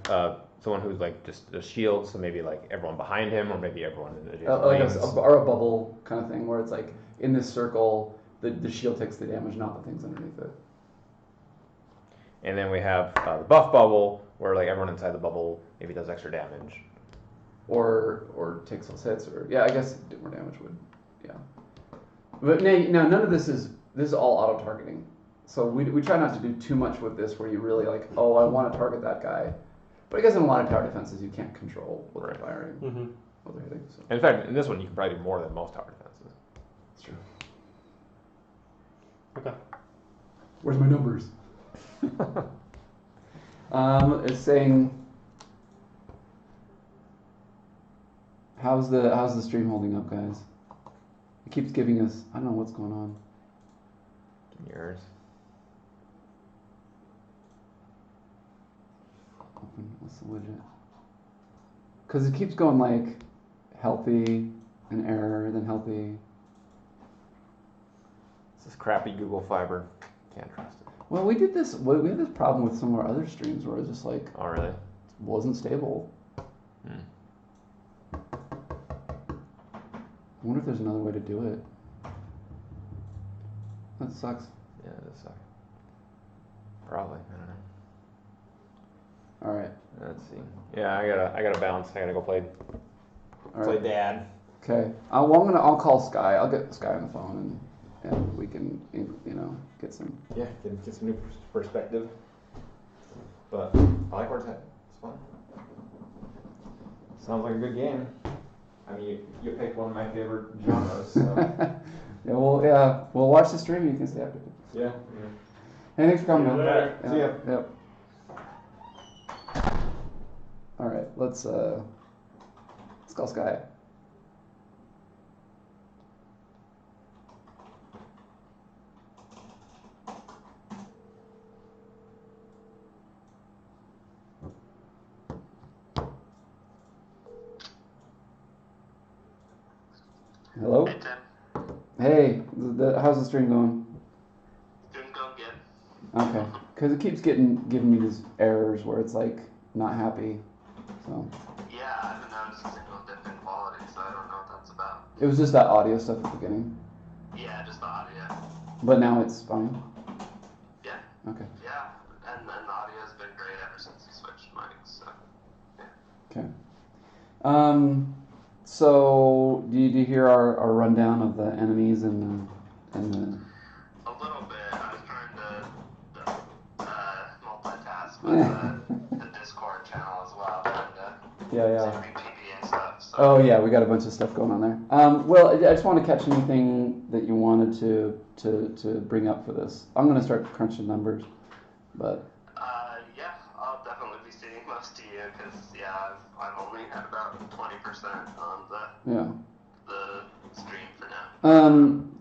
S4: someone who's like just a shield, so maybe like everyone behind him, or maybe everyone in adjacent
S5: Like
S4: lanes.
S5: or a bubble kind of thing, where it's like in this circle, the shield takes the damage, not the things underneath it.
S4: And then we have the buff bubble, where like everyone inside the bubble maybe does extra damage.
S5: Or takes less hits, or I guess more damage would, But now none of this is all auto targeting, so we try not to do too much with this where you really like, oh, I want to target that guy, but I guess in a lot of tower defenses you can't control what they're firing, what they're hitting. So.
S4: In fact, in this one you can probably do more than most tower defenses.
S5: That's true.
S6: Okay.
S5: Where's my numbers? It's saying. How's the stream holding up, guys? It keeps giving us, I don't know what's going on.
S4: Yours.
S5: Open, what's the widget? Because it keeps going like healthy, an error, then healthy.
S4: This is crappy Google Fiber. Can't trust it.
S5: Well, we had this problem with some of our other streams where it was just like,
S4: Oh, really?
S5: wasn't stable. I wonder if there's another way to do it. That sucks.
S4: Yeah, it does suck. Probably. I don't know.
S5: All right.
S4: Let's see. Yeah, I gotta bounce. I gotta go play
S5: All right.
S4: dad.
S5: Okay. I'll call Sky. I'll get Sky on the phone and we can get some.
S4: Yeah, get some new perspective. But I like where it's headed. It's fun. Sounds like a good game. I mean, you picked one of my favorite genres. So.
S5: We'll watch the stream. You can stay after.
S4: Yeah.
S5: Hey, thanks for coming.
S6: See you later.
S5: Yeah,
S4: See ya.
S5: Yep. All right, let's call Sky. Hello.
S7: Hey Tim,
S5: Hey, how's the stream going?
S7: doing good.
S5: Okay, because it keeps giving me these errors where it's like not happy. So
S7: Yeah, I haven't noticed a single dip in quality, so I don't know what that's about.
S5: it was just that audio stuff at the beginning,
S7: Yeah, just the audio.
S5: but now it's fine.
S7: Yeah,
S5: Okay.
S7: yeah, and the audio's been great ever since you switched mics. So
S5: Okay. So do you hear our rundown of the enemies and the
S7: a little bit. I was trying to multitask with the Discord channel as well, trying to
S5: yeah.
S7: see PvP stuff. So.
S5: Oh yeah, we got a bunch of stuff going on there. Well, I just want to catch anything that you wanted to bring up for this. I'm gonna start crunching numbers, but.
S7: Yeah, I'll definitely be seeing most of you because I've only had about 20% on the stream for now.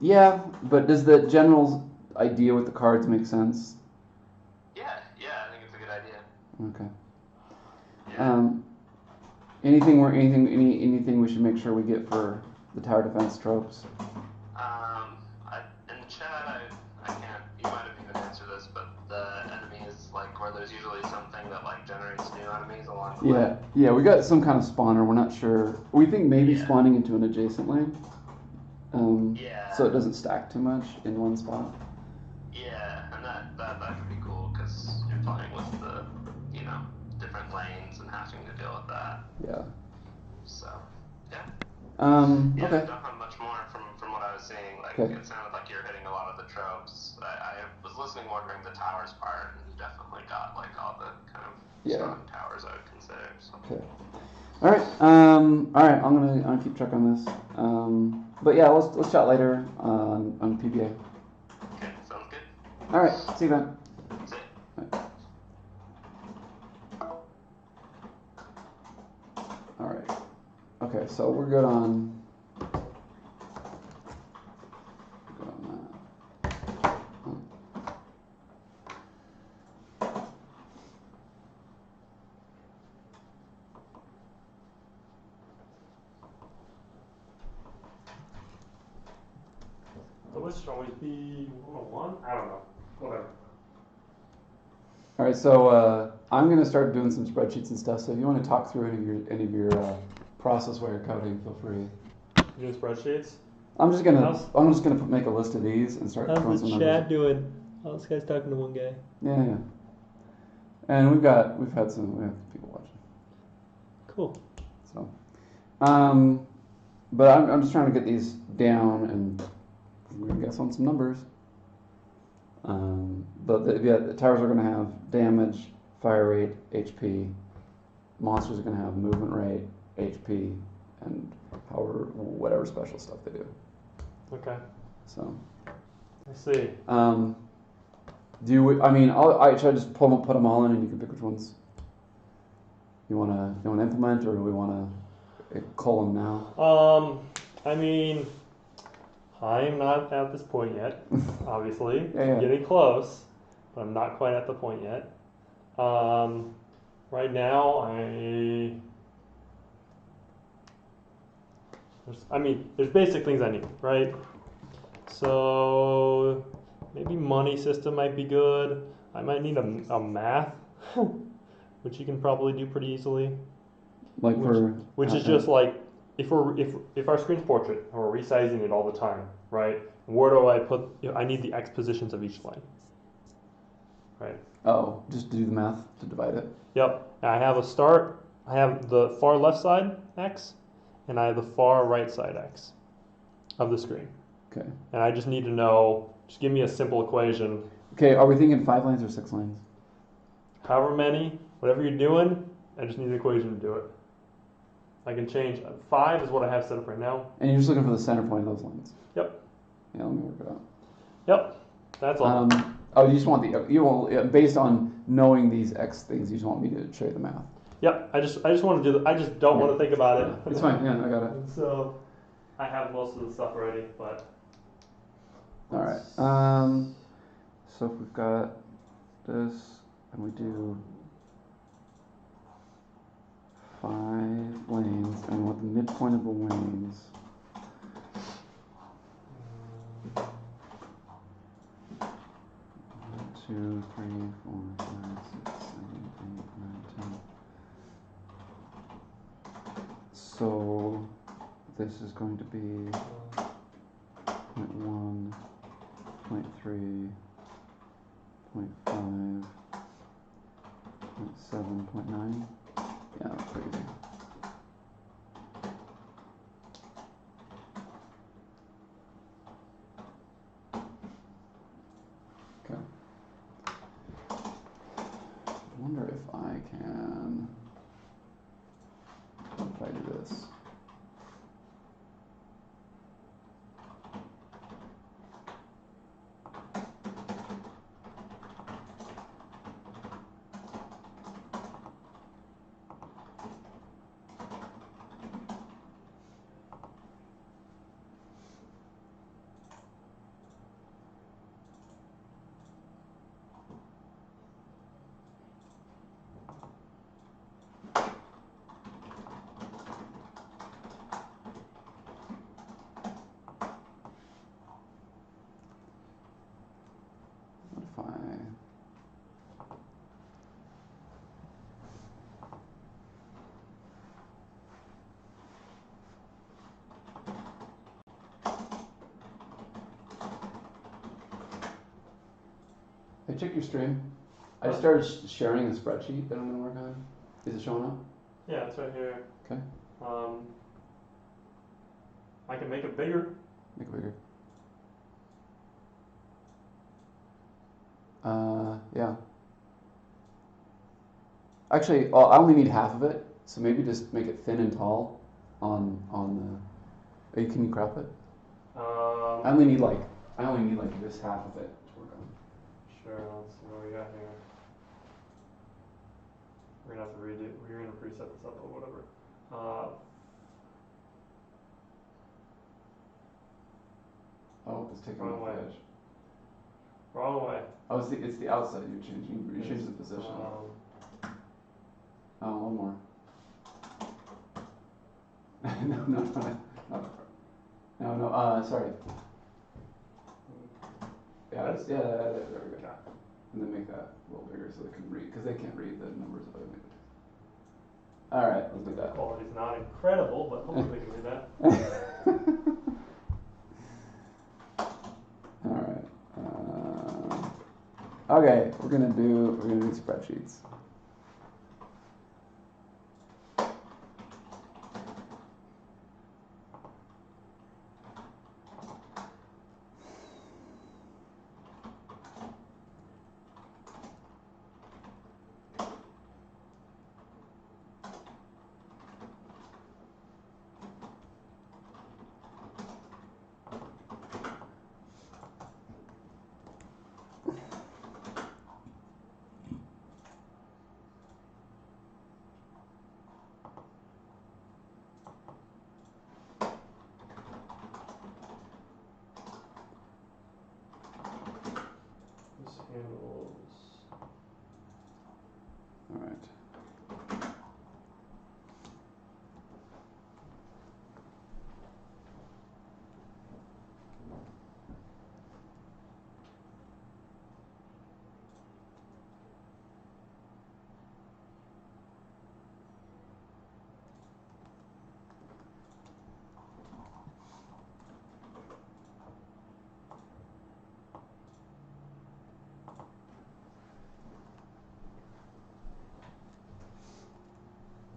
S5: Yeah, but does the general's idea with the cards make sense?
S7: Yeah, I think it's a good idea.
S5: Okay.
S7: Yeah.
S5: Anything we should make sure we get for the tower defense tropes?
S7: In the chat, I can't. You might have even answered this, but the enemies, like where there's usually something that like generates new enemies along the way.
S5: Yeah, we got some kind of spawner. We're not sure. We think maybe spawning into an adjacent lane.
S7: Yeah.
S5: So it doesn't stack too much in one spot.
S7: Yeah, and that could be cool because you're playing with the different lanes and having to deal with that.
S5: Yeah.
S7: So yeah.
S5: Okay.
S7: Don't have much more from what I was seeing. Like
S5: Okay.
S7: it sounded like you're hitting a lot of the tropes. I was listening more during the towers part, and you definitely got like all the kind of strong towers I would consider. So.
S5: Okay. All right. All right. I'm gonna keep track on this. But yeah, let's chat later on PBA.
S7: Okay, sounds good.
S5: All right. See you then.
S7: See ya.
S5: All right. Okay. So we're good on.
S6: This should always be 101? I don't know. Whatever.
S5: All right. So I'm gonna start doing some spreadsheets and stuff. So if you want to talk through any of your process while you're coding, feel free.
S6: You doing spreadsheets?
S5: I'm just gonna make a list of these and start throwing some numbers.
S6: doing? Oh, this guy's talking to one guy.
S5: Yeah. And we have people watching.
S6: Cool.
S5: So, but I'm just trying to get these down and we're gonna guess on some numbers. But the towers are gonna have damage, fire rate, HP. Monsters are gonna have movement rate, HP, and whatever special stuff they do.
S6: Okay.
S5: So.
S6: I see.
S5: Should I just put them all in and you can pick which ones you wanna implement, or do we wanna call them now?
S6: I mean, I'm not at this point yet, obviously.
S5: Yeah.
S6: I'm getting close, but I'm not quite at the point yet. Right now, there's basic things I need, right? So maybe money system might be good. I might need a math, which you can probably do pretty easily. Which is just like if our screen's portrait and we're resizing it all the time, right? Where do I put? I need the x positions of each line, right?
S5: Oh, just do the math to divide it.
S6: Yep. And I have a start. I have the far left side x, and I have the far right side x of the screen.
S5: Okay.
S6: And I just need to know. Just give me a simple equation.
S5: Okay. Are we thinking 5 lines or 6 lines?
S6: However many, whatever you're doing, I just need an equation to do it. I can change. 5 is what I have set up right now.
S5: And you're just looking for the center point of those lines.
S6: Yep.
S5: Yeah, let me work it out.
S6: Yep. That's all.
S5: You just want based on knowing these X things, you just want me to show you the math.
S6: Yep. I just want to do I just don't want to think about it.
S5: It's fine. Yeah, I got it.
S6: So I have most of the stuff already, but.
S5: All right. So if we've got this, and we do 5 lanes, and we want the midpoint of the lanes. Two, 3, 4, 5, 6, 7, 8, 9, 10. So this is going to be 0.1, 0.3, 0.5, 0.7, 0.9. Yeah, that's pretty easy. Okay. I wonder if I can, if I do this. Hey, check your stream. I just started sharing a spreadsheet that I'm going to work on. Is it showing up?
S6: Yeah, it's right here.
S5: Okay.
S6: I can make it bigger.
S5: Make it bigger. Yeah. Actually, I only need half of it, so maybe just make it thin and tall on the. Can you crop it? I only need like this half of it to work on.
S6: Sure. Let's see what we got here. We're gonna have to redo. We're gonna preset this up or whatever.
S5: Oh, it's taking
S6: Wrong
S5: off
S6: way.
S5: the edge.
S6: Wrong way.
S5: Oh, it's the outside you're changing. You change the position. Oh, one more. No, sorry. Yeah, there we go. And then make that a little bigger so they can read, because they can't read the numbers of it. All right, let's do that.
S6: Quality's not incredible, but hopefully we can do that.
S5: All right. Okay, we're gonna do spreadsheets.
S6: This handles.
S5: All right.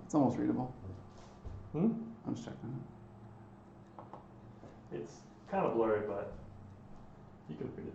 S5: It's almost readable. I'm just checking it.
S6: It's kind of blurry, but you can read it.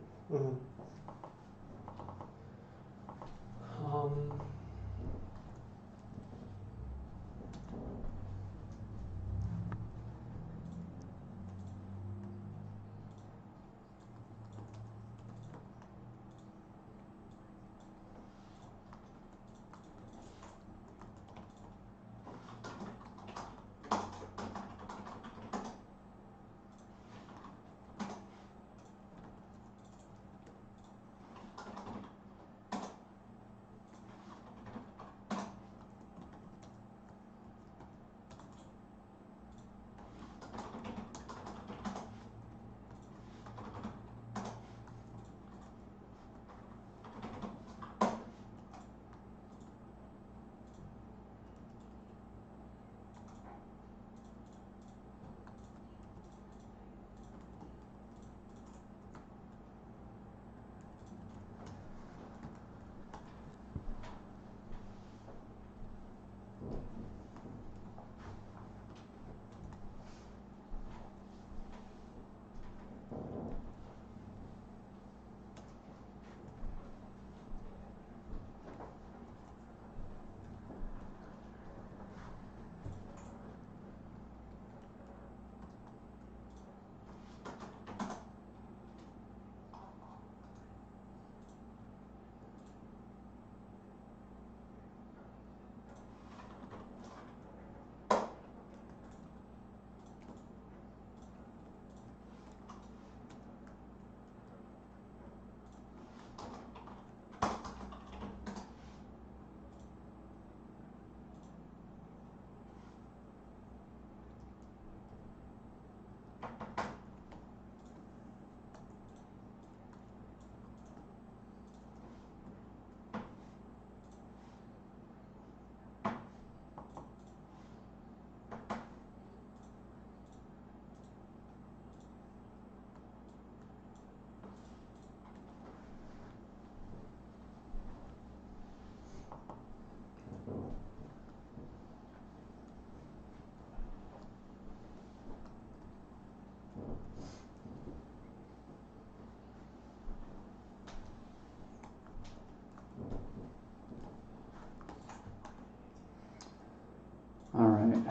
S6: All right,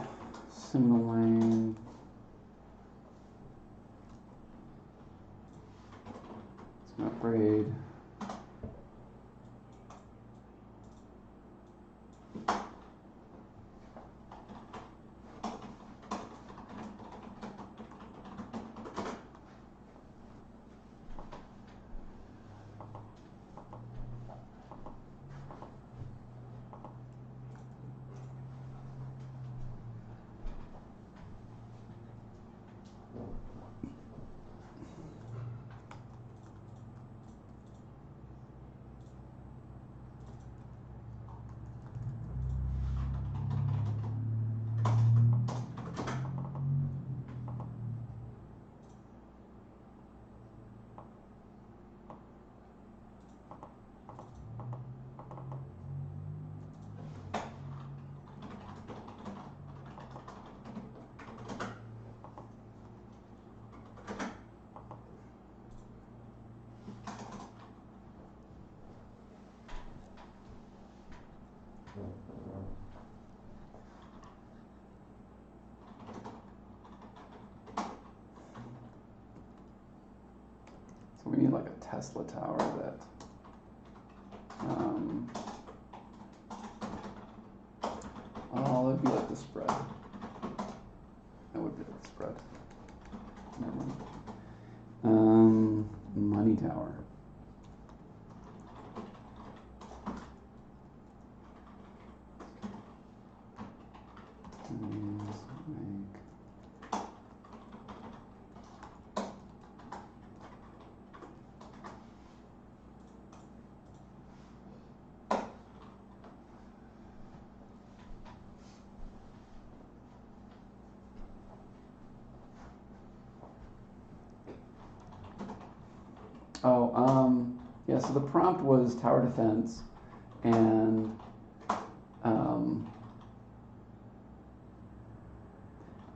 S6: Simulane. It's gonna upgrade.
S5: So we need like a Tesla tower that oh, that'd be like the spread. That would be like the spread. Never mind. Money tower. Yeah, so the prompt was tower defense, and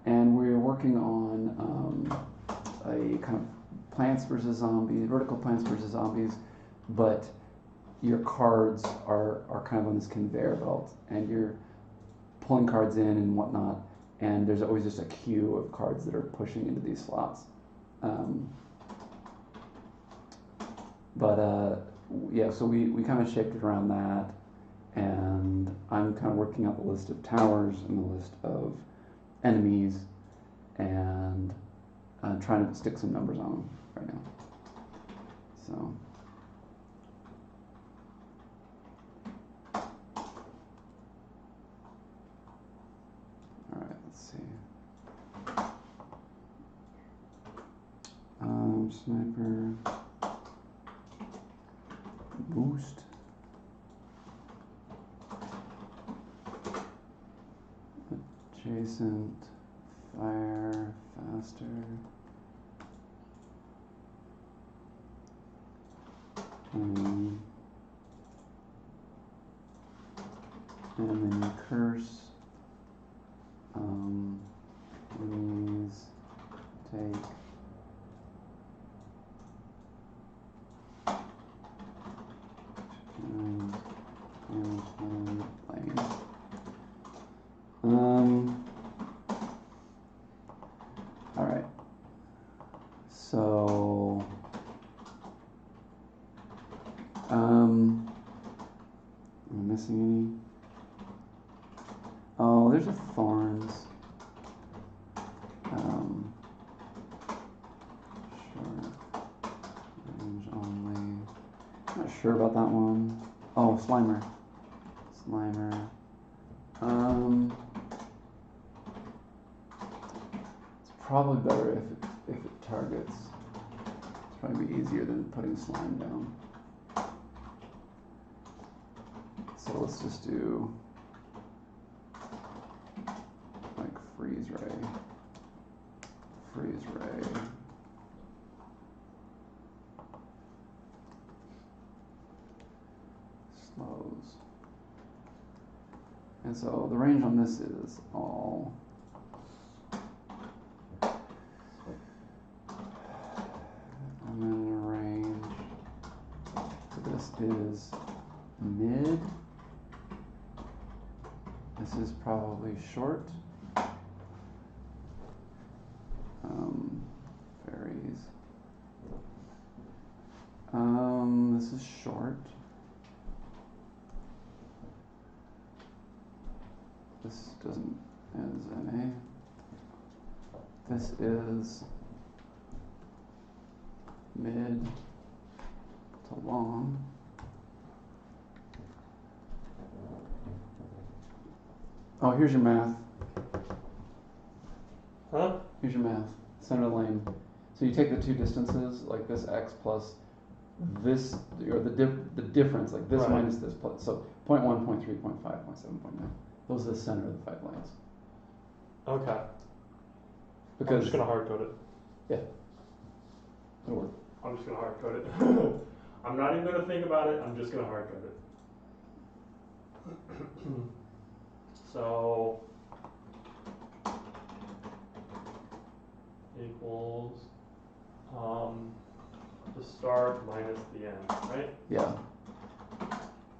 S5: we were working on a kind of plants versus zombies, vertical plants versus zombies, but your cards are kind of on this conveyor belt, and you're pulling cards in and whatnot, and there's always just a queue of cards that are pushing into these slots. Yeah, so we kind of shaped it around that, and I'm kind of working out the list of towers and the list of enemies, and trying to stick some numbers on them right now. So. All right, let's see. Sniper. Boost. Adjacent. Fire. Faster. And then you curse. Enemies. Take. All right. So, am I missing any? Oh, there's a thorns. Sure. Range only. Not sure about that one. Oh, Slimer. Slimer. It's probably better if it targets. It's probably be easier than putting slime down. So let's just do like freeze ray. Freeze ray. Slows. And so the range on this is all. I'm in a range. This is mid. This is probably short. Varies. This is short. This doesn't is NA. This is mid to long. Oh, here's your math.
S6: Huh?
S5: Here's your math. Center lane. So you take the two distances, like this x plus this, or the difference, like this minus this plus. So 0.1, 0.3, 0.5, 0.7, 0.9. Those are the center of the 5 lanes.
S6: Okay.
S5: Because
S6: I'm just gonna hard code it.
S5: Yeah. It'll work.
S6: I'm just gonna hard code it. I'm not even gonna think about it. I'm just gonna hard code it. So equals the start minus the end, right?
S5: Yeah.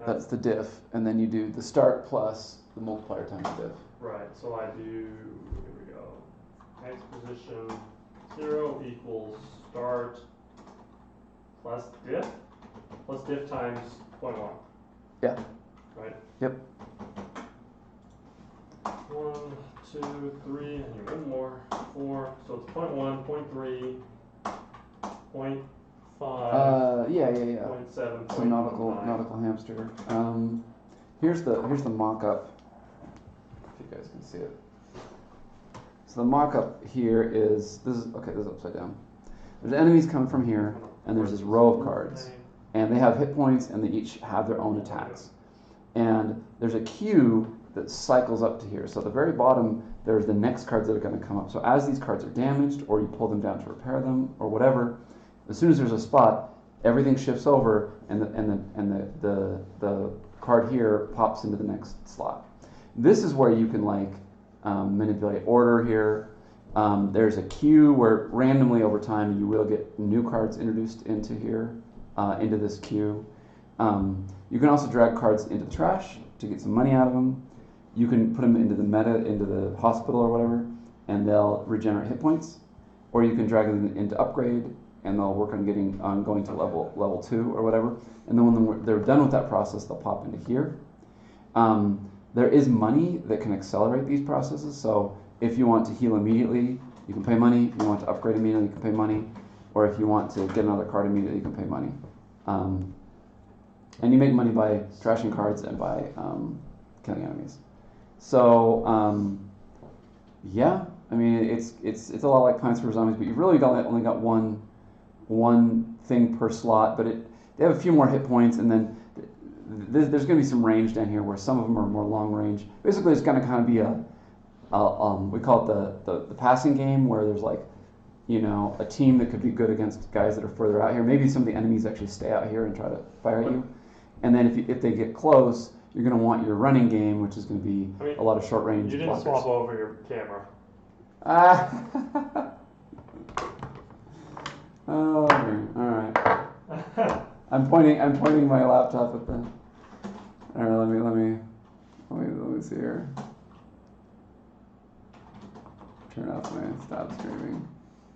S5: That's the diff, and then you do the start plus the multiplier times diff.
S6: Right. So I do. Here we go. X position 0 equals start plus diff times 0.1.
S5: Yeah.
S6: Right.
S5: Yep.
S6: 1, 2, 3, I need one more. 4. So it's 0.1, 0.3, 0.5.
S5: Yeah.
S6: 0.7.
S5: So nautical hamster. Here's the mock-up. If you guys can see it. So the mock-up here is this is upside down. There's enemies coming from here, and there's this row of cards, and they have hit points, and they each have their own attacks. And there's a queue that cycles up to here. So at the very bottom, there's the next cards that are going to come up. So as these cards are damaged, or you pull them down to repair them, or whatever, as soon as there's a spot, everything shifts over, and the card here pops into the next slot. This is where you can manipulate order here. There's a queue where randomly over time you will get new cards introduced into here, into this queue. You can also drag cards into the trash to get some money out of them. You can put them into the meta, into the hospital or whatever, and they'll regenerate hit points. Or you can drag them into upgrade, and they'll work on going to level 2 or whatever. And then when they're done with that process, they'll pop into here. There is money that can accelerate these processes. So if you want to heal immediately, you can pay money. If you want to upgrade immediately, you can pay money. Or if you want to get another card immediately, you can pay money. And you make money by trashing cards and by killing enemies. So yeah, I mean it's a lot like Plants vs Zombies, but you've really only got one thing per slot. But they have a few more hit points, and then there's going to be some range down here where some of them are more long range. Basically, it's going to kind of be we call it the passing game, where there's a team that could be good against guys that are further out here. Maybe some of the enemies actually stay out here and try to fire at you. And then if they get close, you're going to want your running game, which is going to be a lot of short range.
S6: You didn't
S5: blockers.
S6: swap over your camera.
S5: Oh, all right. I'm pointing my laptop at the. All right, let me see here. Turn off my stop streaming.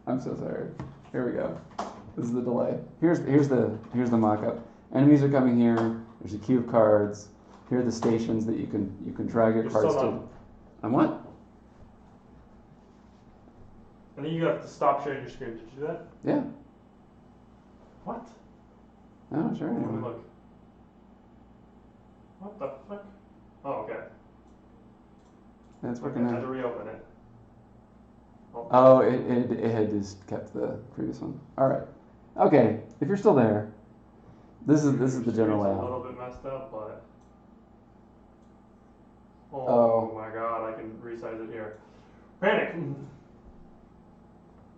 S5: I'm so sorry. Here we go. This is the delay. Here's the mock-up. Enemies are coming here. There's a queue of cards. Here are the stations that you can drag your cards to. I'm what?
S6: I think you have to stop sharing your screen. Did you do that?
S5: Yeah.
S6: What?
S5: No, sure.
S6: Let me look. What the fuck? Oh, okay.
S5: That's working
S6: I
S5: now.
S6: had to reopen it.
S5: Oh, it had just kept the previous one. All right. Okay. If you're still there, this is the general layout.
S6: A little bit messed up, but oh my god, I can resize it here. Panic.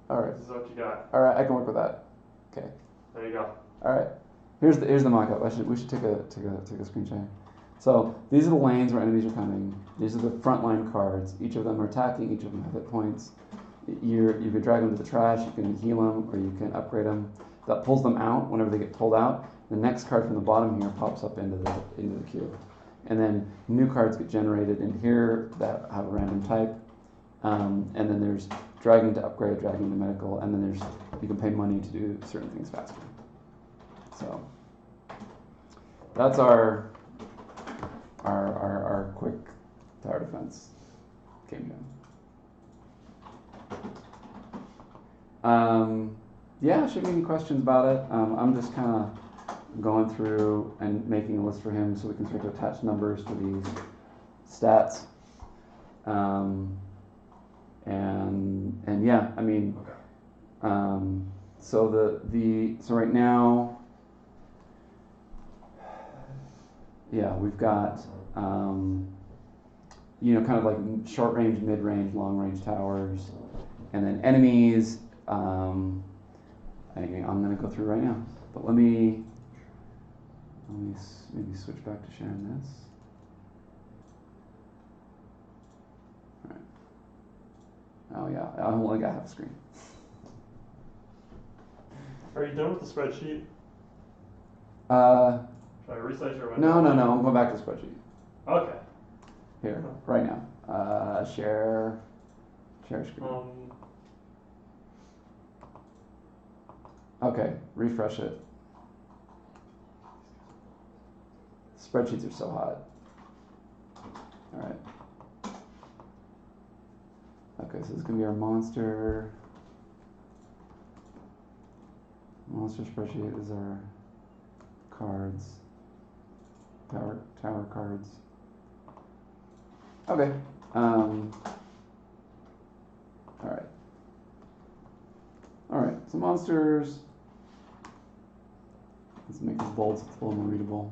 S5: All right.
S6: This is what you got.
S5: All right, I can work with that. Okay.
S6: There you go.
S5: All right. Here's the mock-up. We should take a screen share. So these are the lanes where enemies are coming. These are the frontline cards. Each of them are attacking. Each of them have hit points. You can drag them to the trash. You can heal them, or you can upgrade them. That pulls them out. Whenever they get pulled out, the next card from the bottom here pops up into the queue, and then new cards get generated in here that have a random type. And then there's dragging to upgrade, dragging to medical, and then you can pay money to do certain things faster. So that's our quick tower defense game jam. Yeah, should be any questions about it. I'm just kind of going through and making a list for him so we can start to attach numbers to these stats. And yeah, I mean, so so right now, yeah, we've got kind of like short range, mid range, long range towers, and then enemies. I'm going to go through right now, but let me maybe switch back to sharing this. Oh yeah, I only got half a screen.
S6: Are you done with the spreadsheet?
S5: Trying
S6: Should I resize your window?
S5: No. I'm going back to the spreadsheet.
S6: Okay.
S5: Here, right now. Share screen. Okay, refresh it. Spreadsheets are so hot. All right. Okay, so this is gonna be our monster. Monster spreadsheet is our cards. Tower cards. Okay. All right. So monsters. Let's make this bold so it's a little more readable.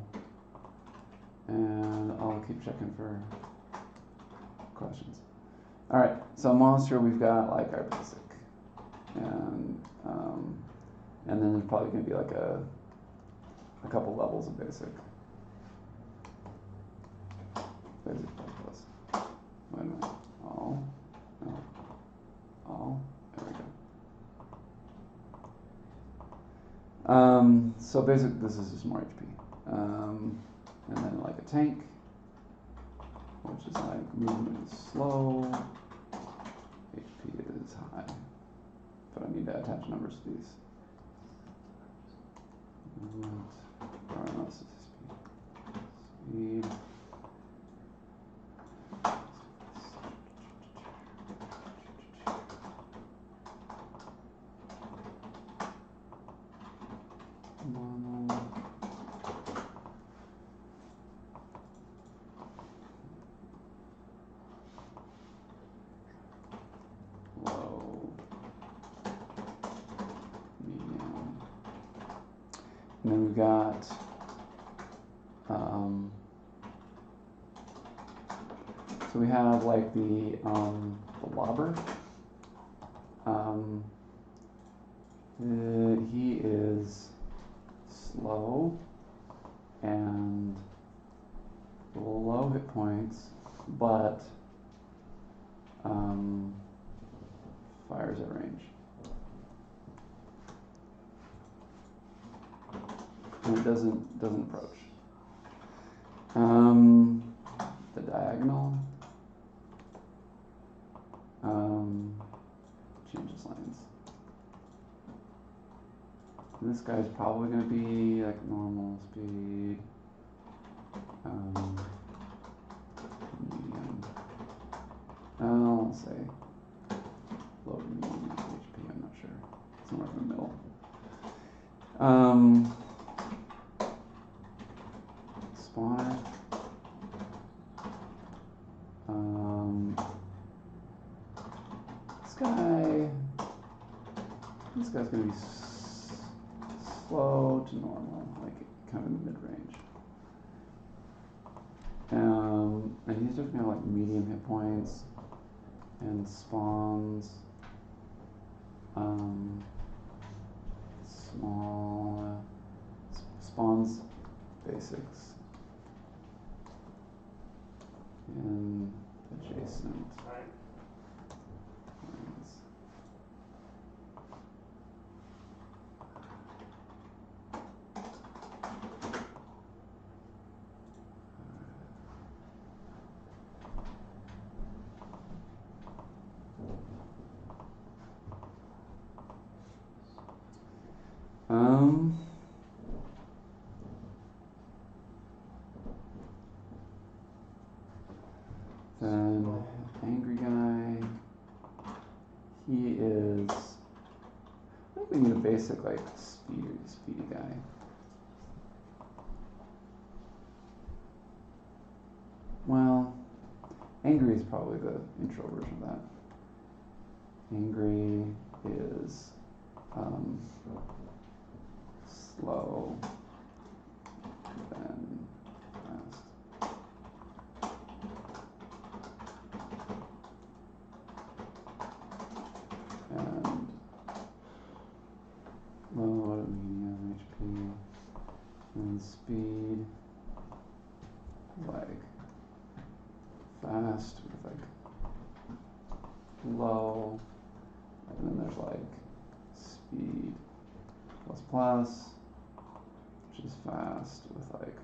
S5: And I'll keep checking for questions. All right. So monster, we've got like our basic, and then there's probably going to be like a couple levels of basic. Basic plus. Wait a minute. All. No. All. There we go. So basic. This is just more HP. And then like a tank, which is like movement is slow. HP is high. But I need to attach numbers to these. Speed. And then we've got so we have like the lobber. He is slow and low hit points, but fires at range. And it doesn't approach. The diagonal changes lanes. And this guy's probably going to be like normal speed, medium. I'll say low to medium HP. I'm not sure. Somewhere in the middle. Spawner. This guy's gonna be slow to normal, like kind of in the mid-range. And he's just gonna have like medium hit points and spawns. Small spawns basics and adjacent. Then angry guy, he is, I think we need a basic like speedy guy. Well, angry is probably the intro version of that. Angry is slow, then fast. And low, medium HP, and speed, like fast with like low, and then there's like speed plus, which is fast with like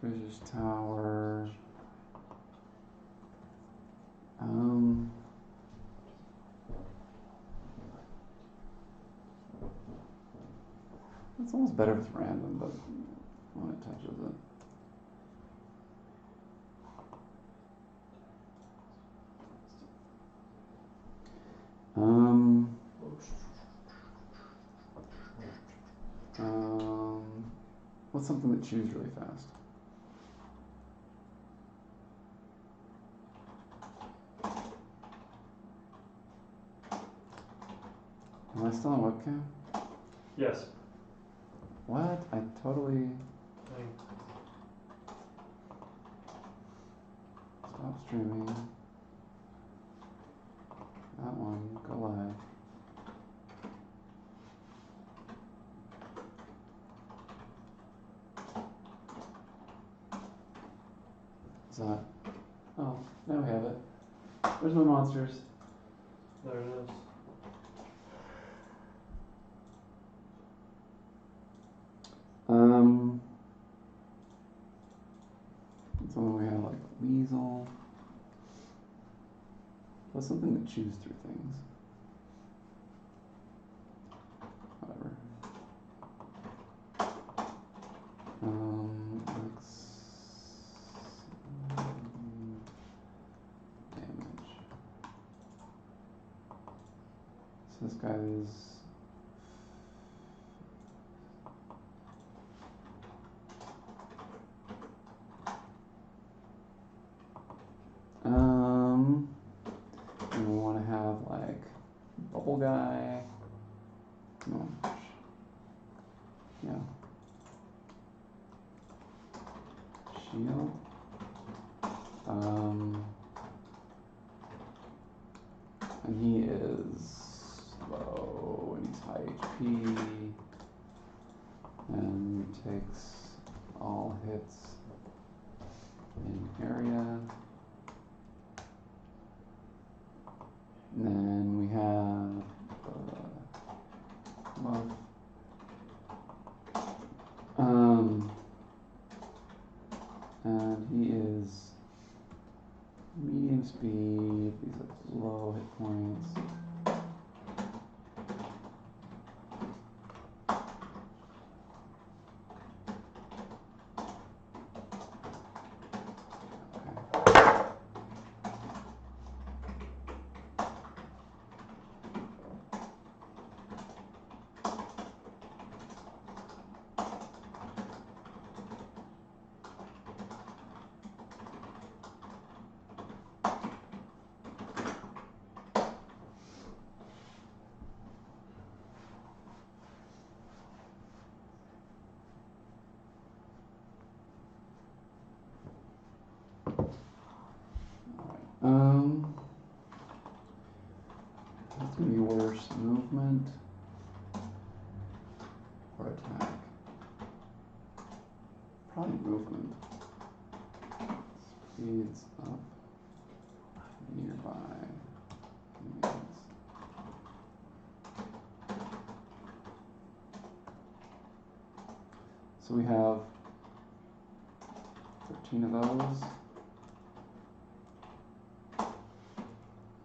S5: British Tower. It's almost better if it's random, but when it touches it. What's something that chews really fast? Am I still on webcam?
S6: Yes.
S5: What? I totally... Stop streaming. That one, go live. Is that... Oh, now we have it. Where's my monsters?
S6: There it is.
S5: So we have like weasel. What's something that chews through things? Whatever. Damage. So this guy is. And we want to have like bubble guy. No. Yeah. Shield. And he is slow and he's high HP and takes all hits in area. And then we have love. And he is medium speed. These are low hit points. That's gonna be worse. Movement or attack? Probably movement. Speeds up nearby enemies. So we have 13 of those.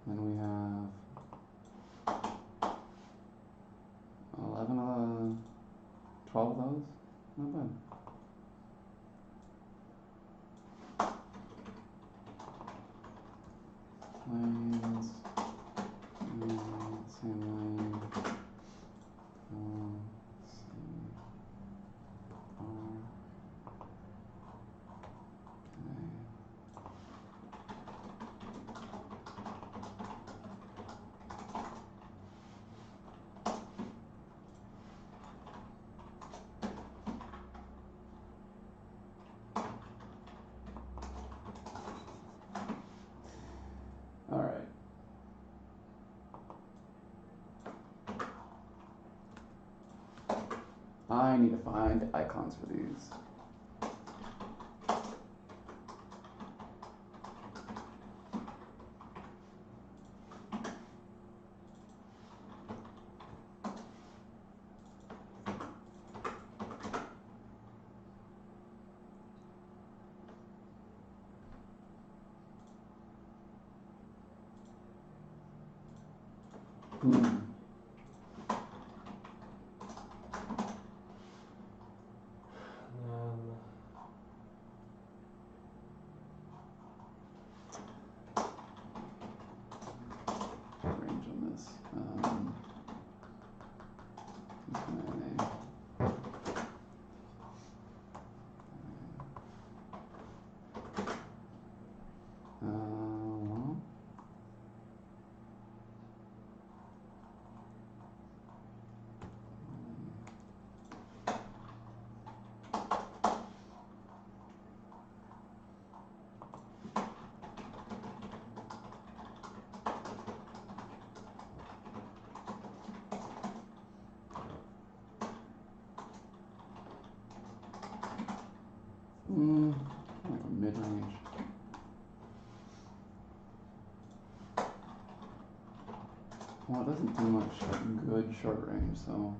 S5: Then we have 11 of those, 12 of those. Not bad. Lanes, same lane. All right. I need to find icons for these. Range on this. Like a mid-range. Well, it doesn't do much good short range, so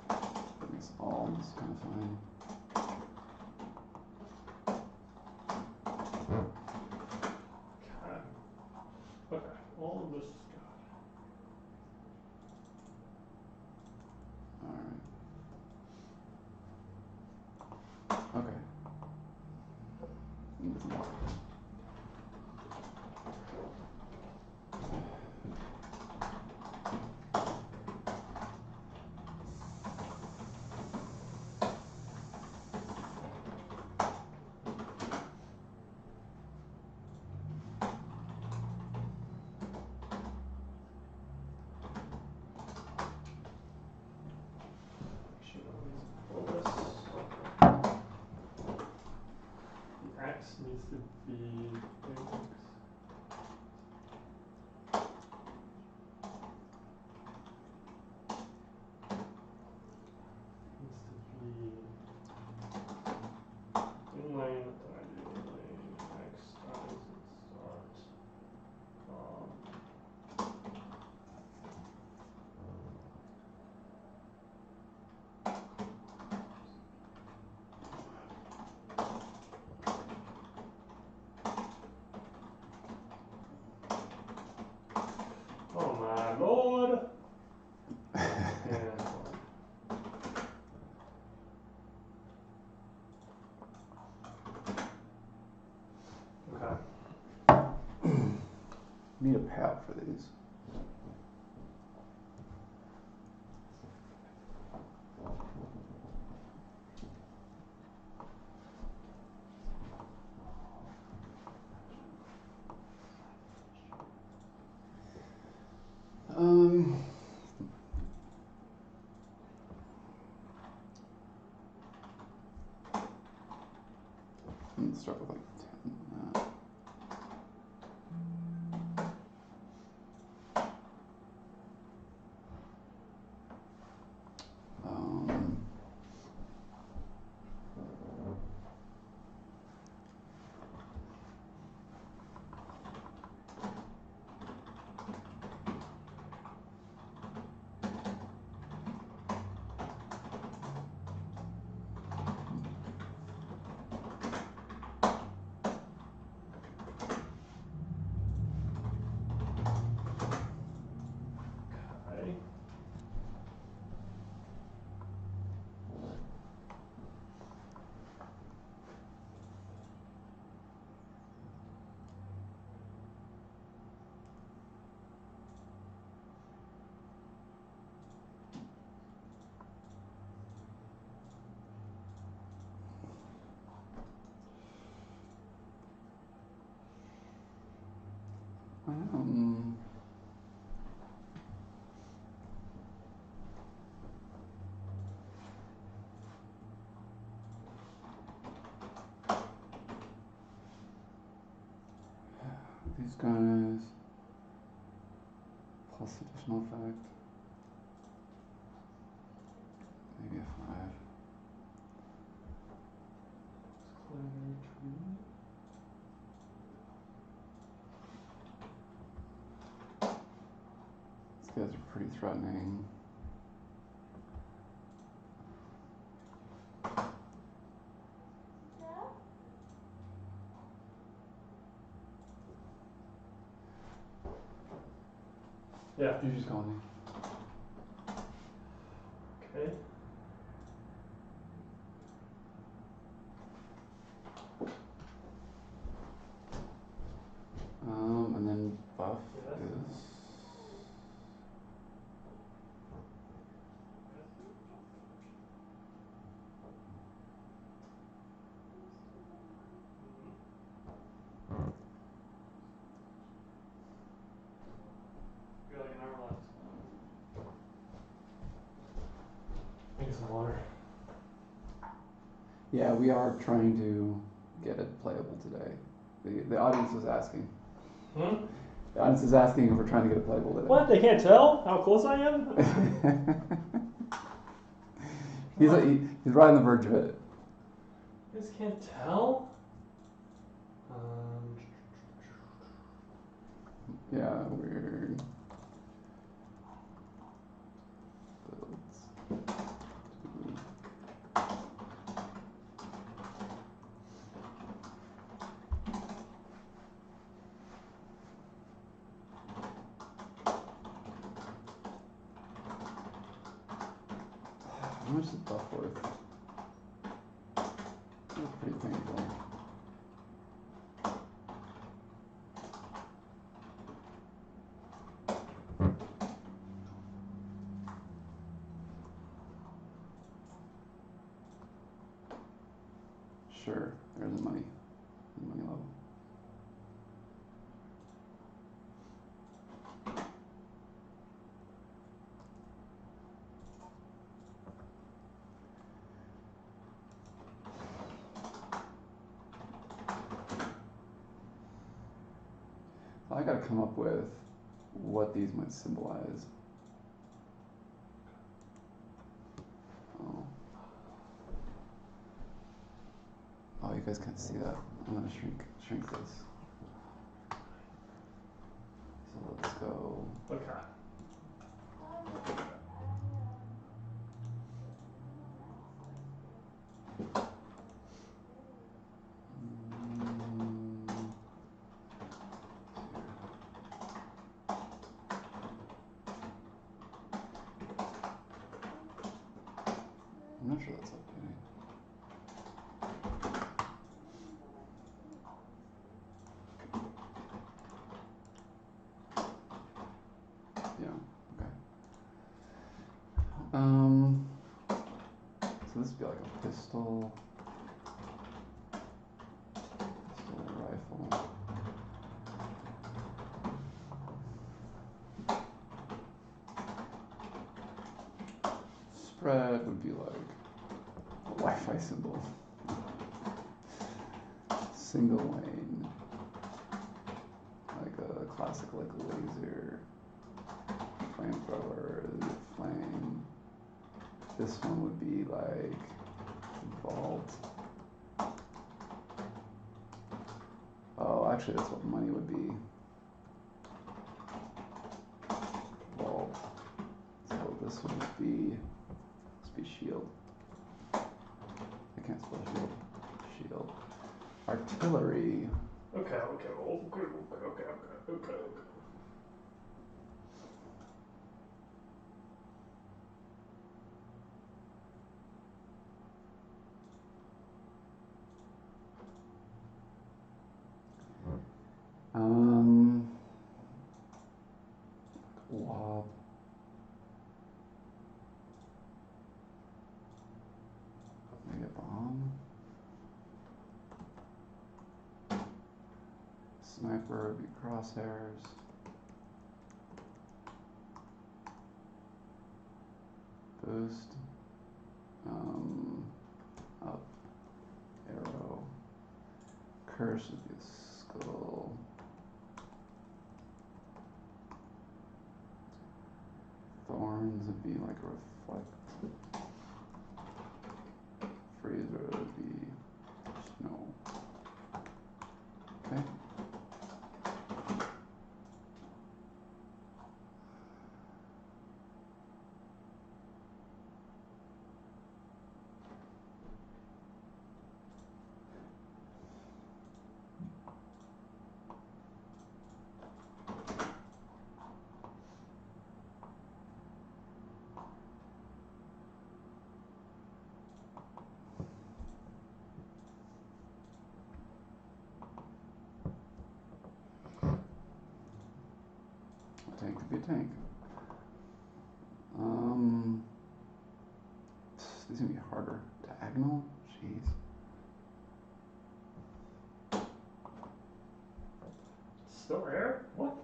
S5: I guess all is kind of fine.
S6: Okay, all of this is
S5: good. Okay. Need some water.
S6: X needs to be big. Inlane, then I do inlane X times its start. Oh my lord! And okay.
S5: Need a pad for these. Let's start with like 10.
S6: Okay.
S5: These guys plus additional effect. Maybe a 5. These guys are pretty threatening.
S6: Yeah.
S5: You just call me.
S6: Okay.
S5: And then buff
S6: Yeah.
S5: is.
S6: We got like an hour left. Make some water.
S5: Yeah, we are trying to get it playable today. The audience was asking.
S6: Hmm?
S5: The audience is asking if we're trying to get it playable today.
S6: What? They can't tell how close I am?
S5: he's right on the verge of it.
S6: You guys can't tell?
S5: Yeah, weird. How much is the buff worth? That's pretty painful. Sure, there's the money. The money level. I gotta come up with what these might symbolize. Oh, you guys can't see that. I'm gonna shrink this. So let's go.
S6: Okay.
S5: I'm not sure that's updating. Yeah, okay. So this would be like a pistol rifle. Spread would be like a Wi-Fi symbol. Single lane, like a classic like laser, flamethrower, flame. This one would be like vault. Oh, actually that's what money would be. Vault. So this would be, shield. I can't spell shield. Shield. Artillery.
S6: Okay.
S5: Lob. Maybe a bomb. Sniper would be crosshairs. Boost. Up. Arrow. Curse would be a skull. Thorns would be like a reflect. Freezer would be snow. Okay. tank to be a tank. This is gonna be harder. Diagonal? Jeez.
S6: Still rare? What?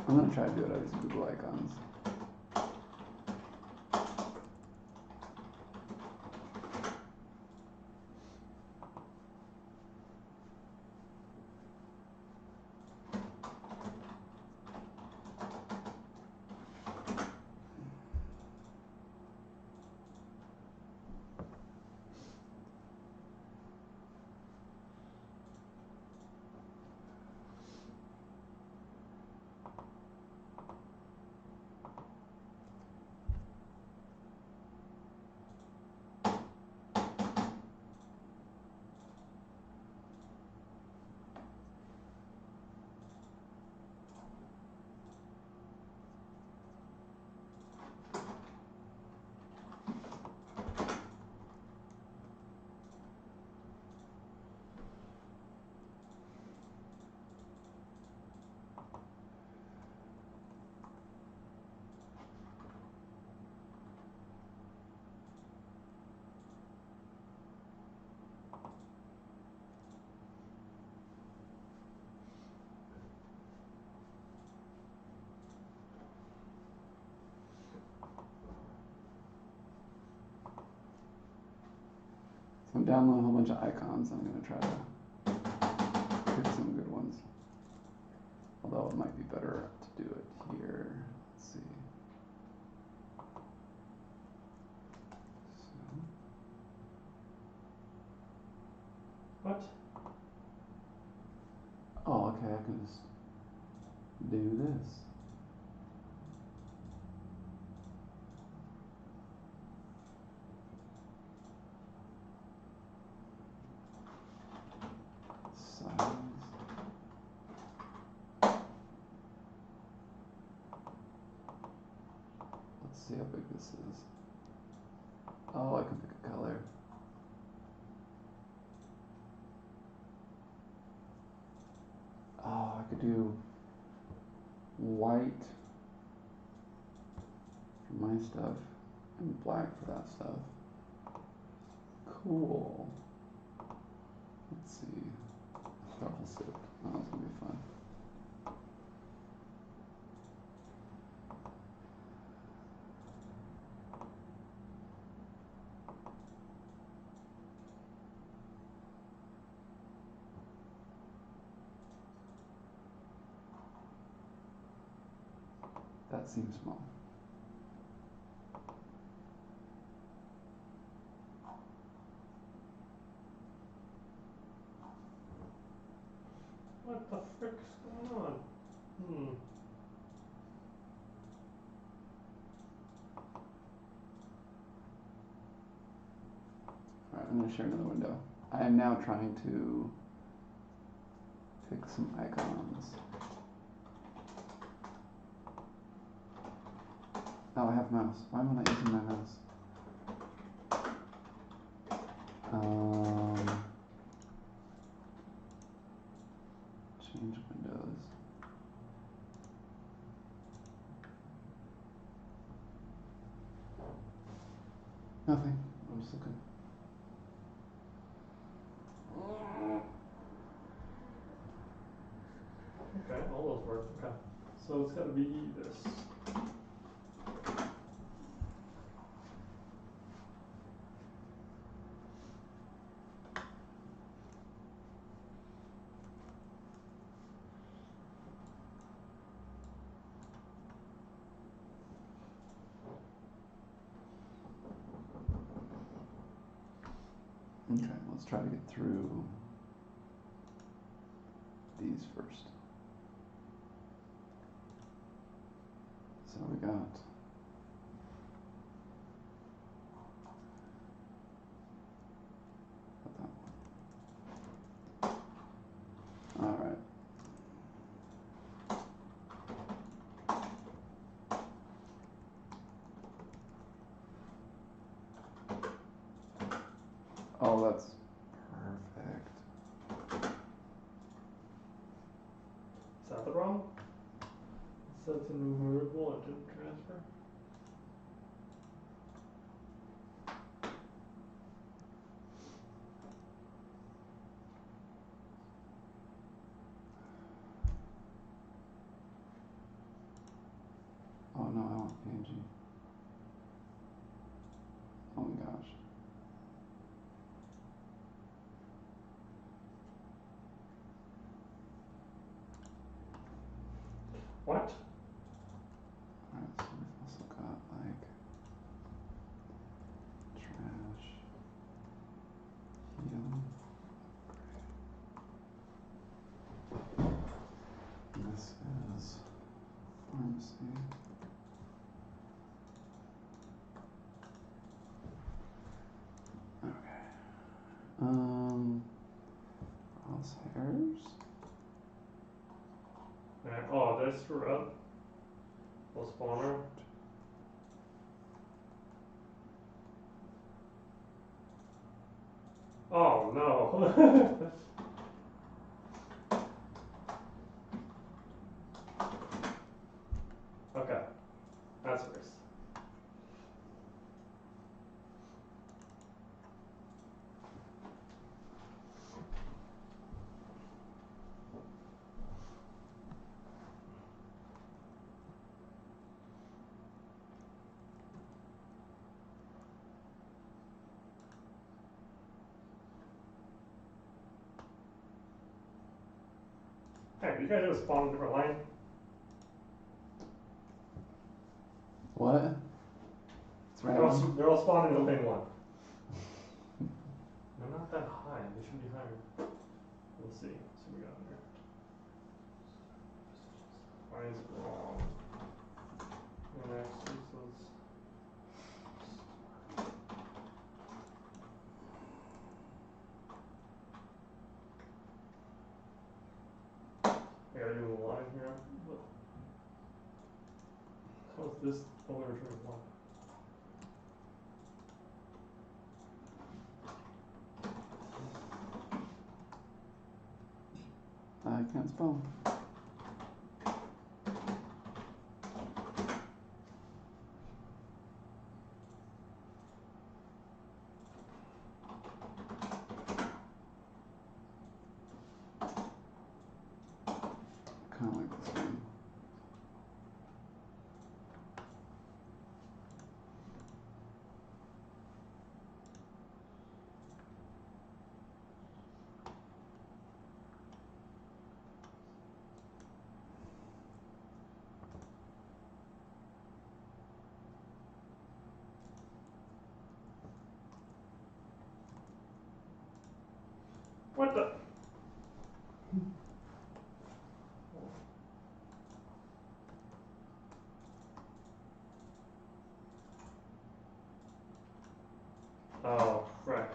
S5: I'm gonna try to do it out of these Google icons. So I'm downloading a whole bunch of icons. I'm going to try to pick some good ones. Although it might be better to do it here. Let's see.
S6: What?
S5: Oh, okay, I can just do this. Size. Let's see how big this is. Oh, I can pick a color. Oh, I could do white for my stuff and black for that stuff. Cool. Let's see. Double sift. Oh, that's gonna be fun. That seems small.
S6: What the frick's going on?
S5: Alright, I'm going to share another window. I am now trying to pick some icons. Oh, I have a mouse. Why am I not using my mouse? Change windows. Nothing. I'm just looking.
S6: Okay, all those work. Okay. So it's got to be this.
S5: Okay, let's try to get through these first. So we got that one. All right. Oh, that's perfect.
S6: So it's a new variable, it didn't transfer.
S5: Oh no, I want PNG. Oh my gosh.
S6: What?
S5: Alright, so we've also got like trash, heal, and this is pharmacy. Okay. Crosshairs.
S6: And, oh, this screw up. We'll spawner. Oh no. Okay. That's worse. Hey, you guys just spawned a different lane?
S5: What? It's random.
S6: They're all spawning in the same one. They're not that high. They should be higher. We'll see. See what we got here. Why is it wrong? And actually, so let's. I gotta do a line here. How's this only returning one?
S5: I can't spell. Kind of like this one.
S6: What the? Oh, frick.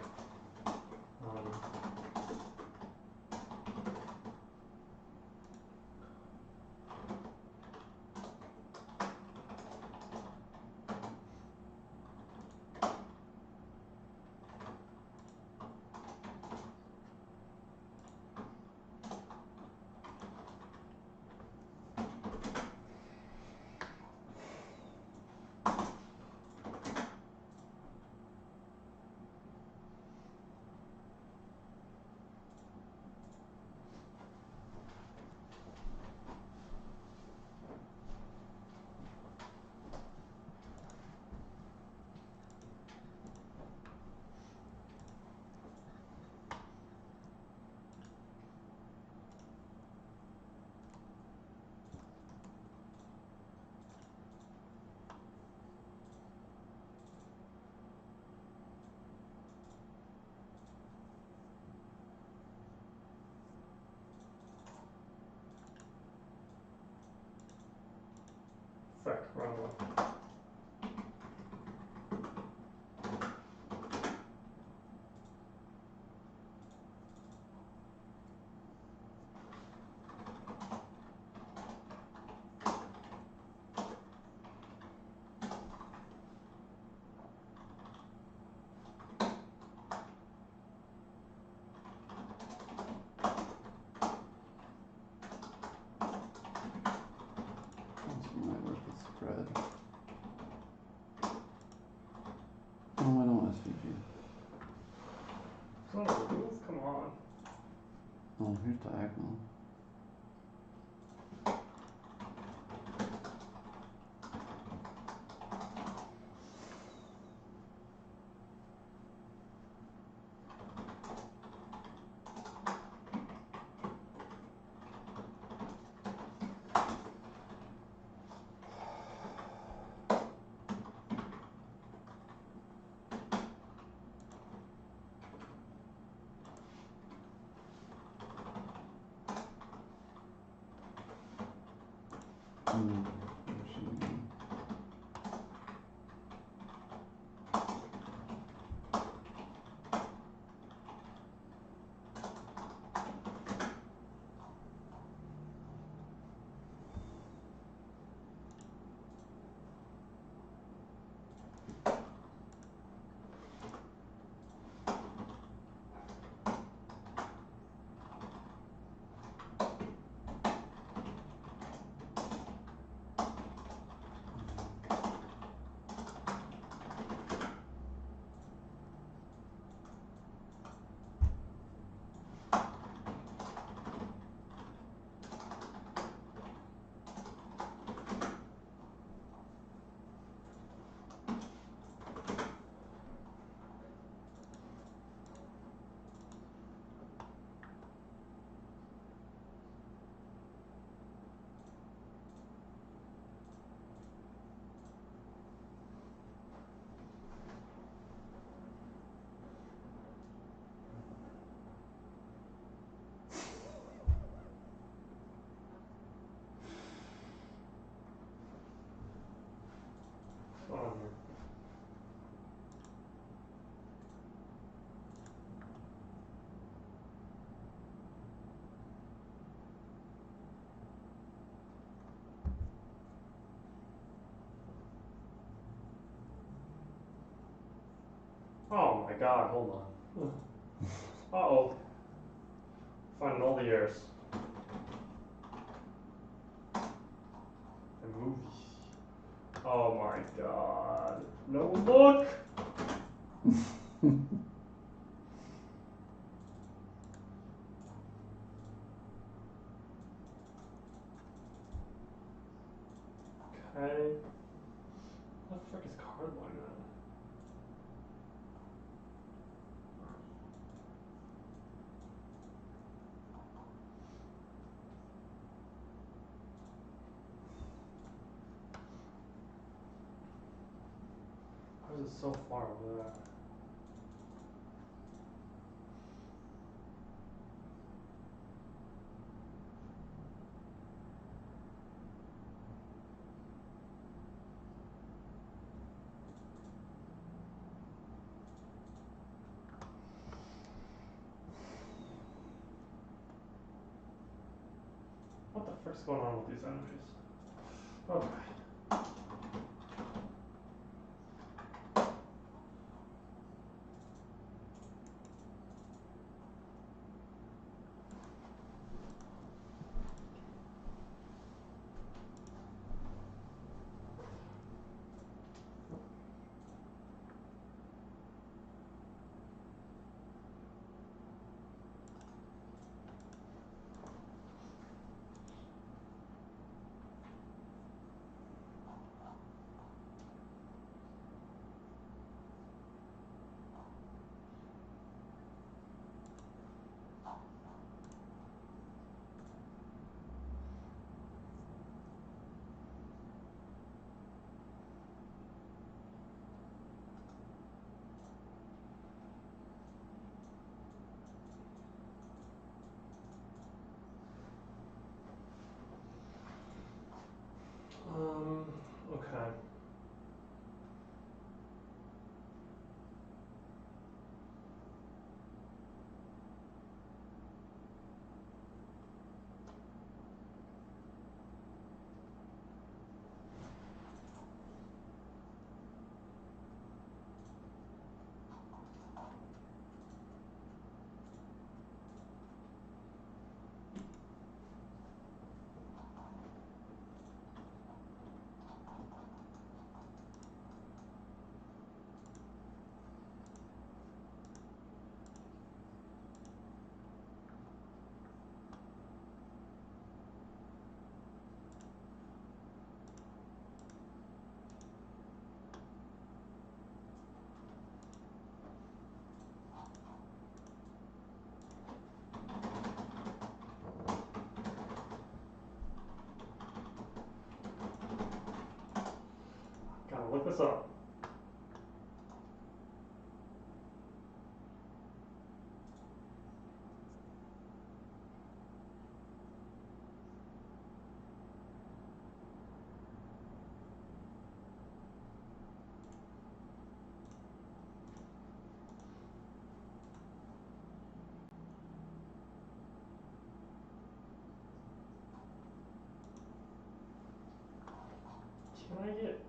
S6: Frick, wrong one.
S5: Thread. Oh, I don't want SVG.
S6: Oh, move, come on.
S5: Oh, here's diagonal.
S6: Oh my god, hold on. Uh-oh. Finding all the errors. The movie. Oh my god. No, look! Okay. What the frick is card line then? Why is it so far over there? What the frick's going on with these enemies? Okay. this up. Can I get...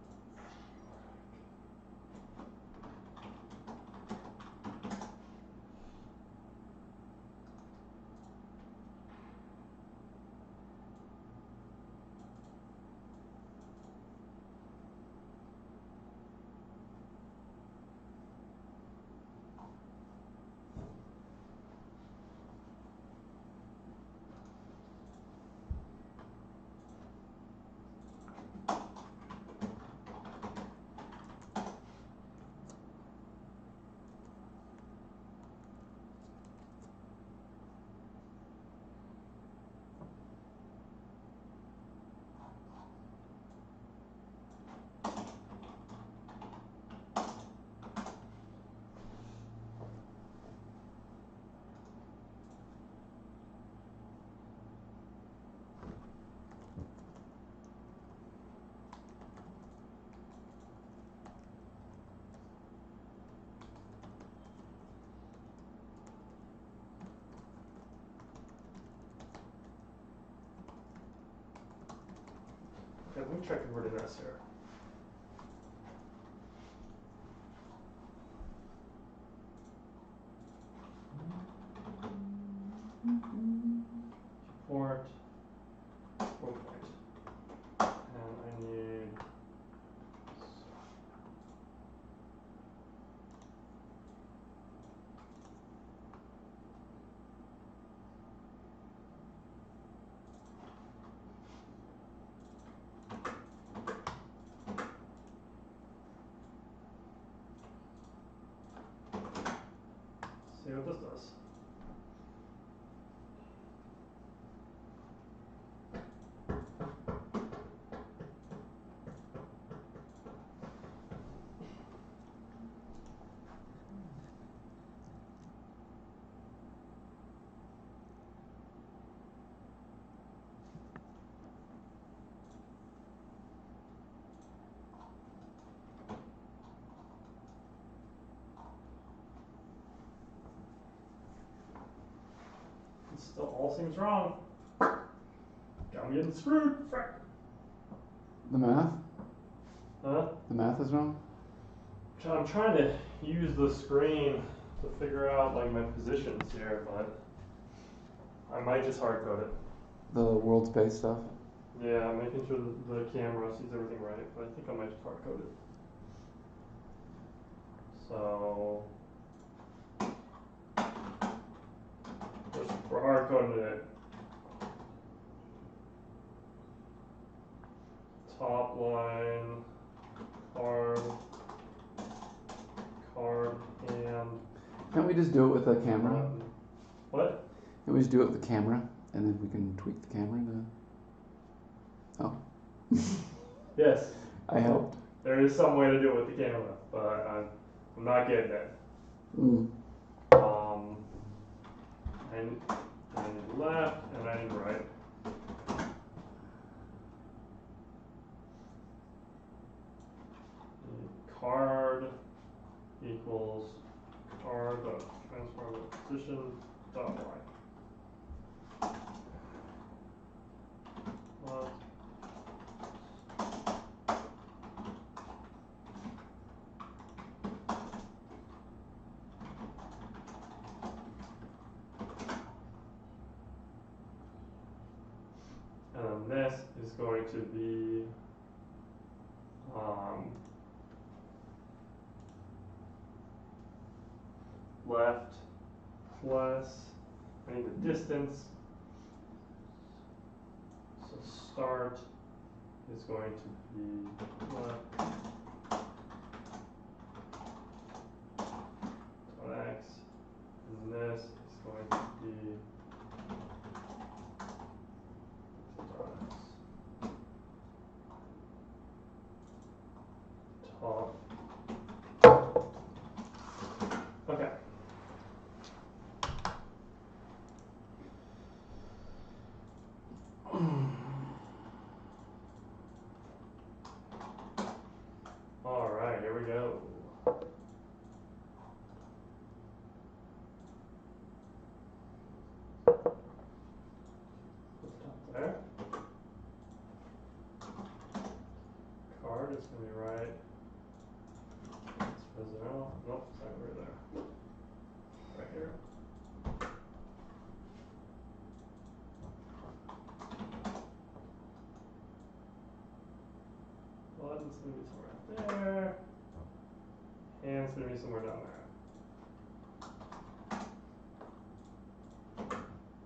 S6: Okay, let me check the word in this here. Port 4 point. And I need see what this does. It still all seems wrong. I'm getting screwed. Frick.
S5: The math?
S6: Huh?
S5: The math is wrong?
S6: I'm trying to use the screen to figure out like my positions here, but I might just hard code it.
S5: The world space stuff?
S6: Yeah, I'm making sure that the camera sees everything right, but I think I might just hard code it. So we're hard coding it. Top line, carb, and...
S5: Can't we just do it with a camera?
S6: What?
S5: Can't we just do it with the camera, and then we can tweak the camera to... Oh.
S6: Yes.
S5: I helped.
S6: There is some way to do it with the camera, but I'm not getting it.
S5: Mm.
S6: I need left, and I need right. Card equals card dot transform the position dot y. And then this is going to be left plus, I need the distance, so start is going to be left on x, and this is going to be tough. Okay. All right, here we go. There. Card is going to be right. Spins it out. Nope, it's not over there. Right here. Button's going to be somewhere up there. Hand's going to be somewhere down there.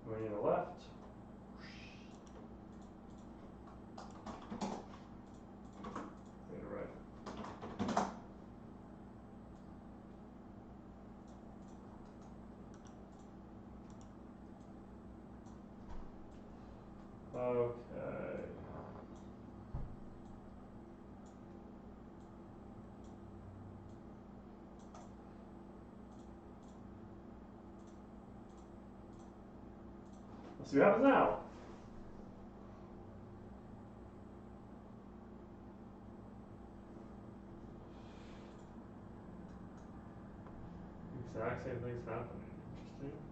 S6: Going to the left. Okay. Let's see what happens now. Exact same thing's happening. Interesting.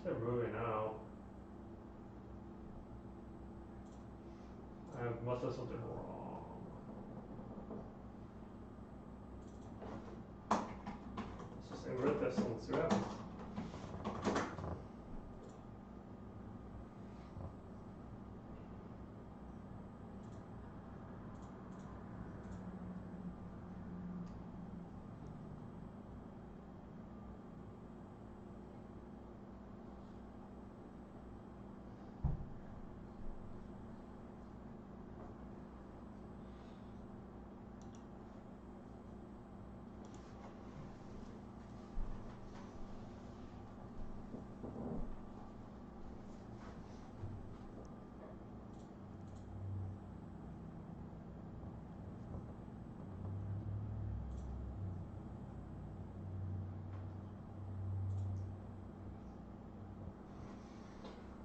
S6: They're moving out. I must have something wrong. Let's just invert this and let's see what happens.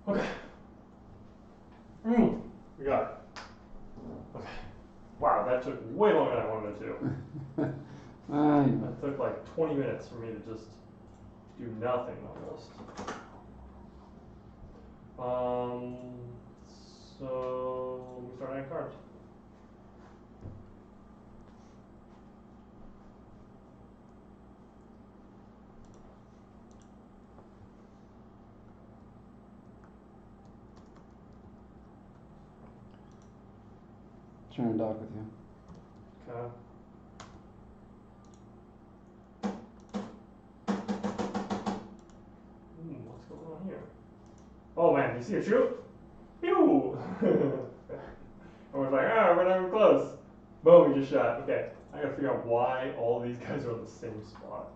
S6: Okay. We got it. Okay. Wow, that took way longer than I wanted it to. That took like 20 minutes for me to just do nothing almost. So we start adding cards.
S5: Trying to dock with you.
S6: Okay. What's going on here? Oh man, you see a shoot? Pew! I was like, we're not even close. Boom, you just shot. Okay, I gotta figure out why all these guys are in the same spot.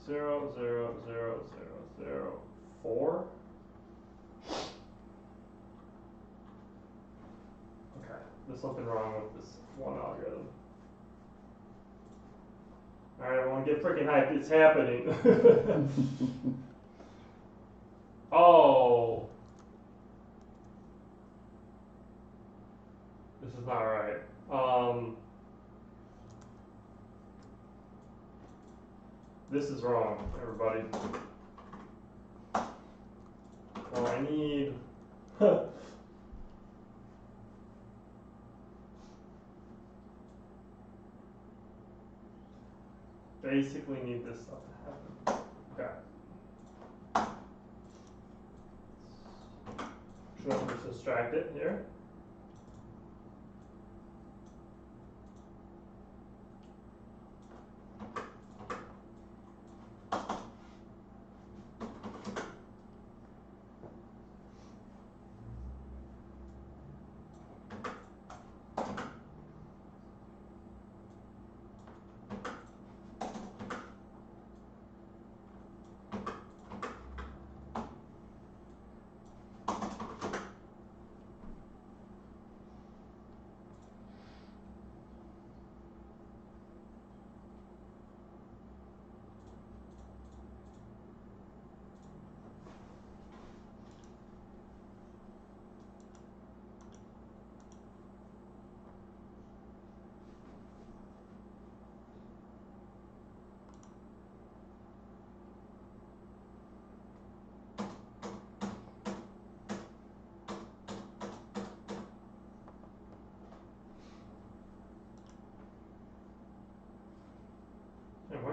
S6: Zero, 0, 0, 0, 0, 4. Okay, there's something wrong with this one algorithm. Alright, everyone get freaking hyped, it's happening. Oh. This is not right. This is wrong, everybody. Well, I need... basically need this stuff to happen. Okay. Should I just extract it here?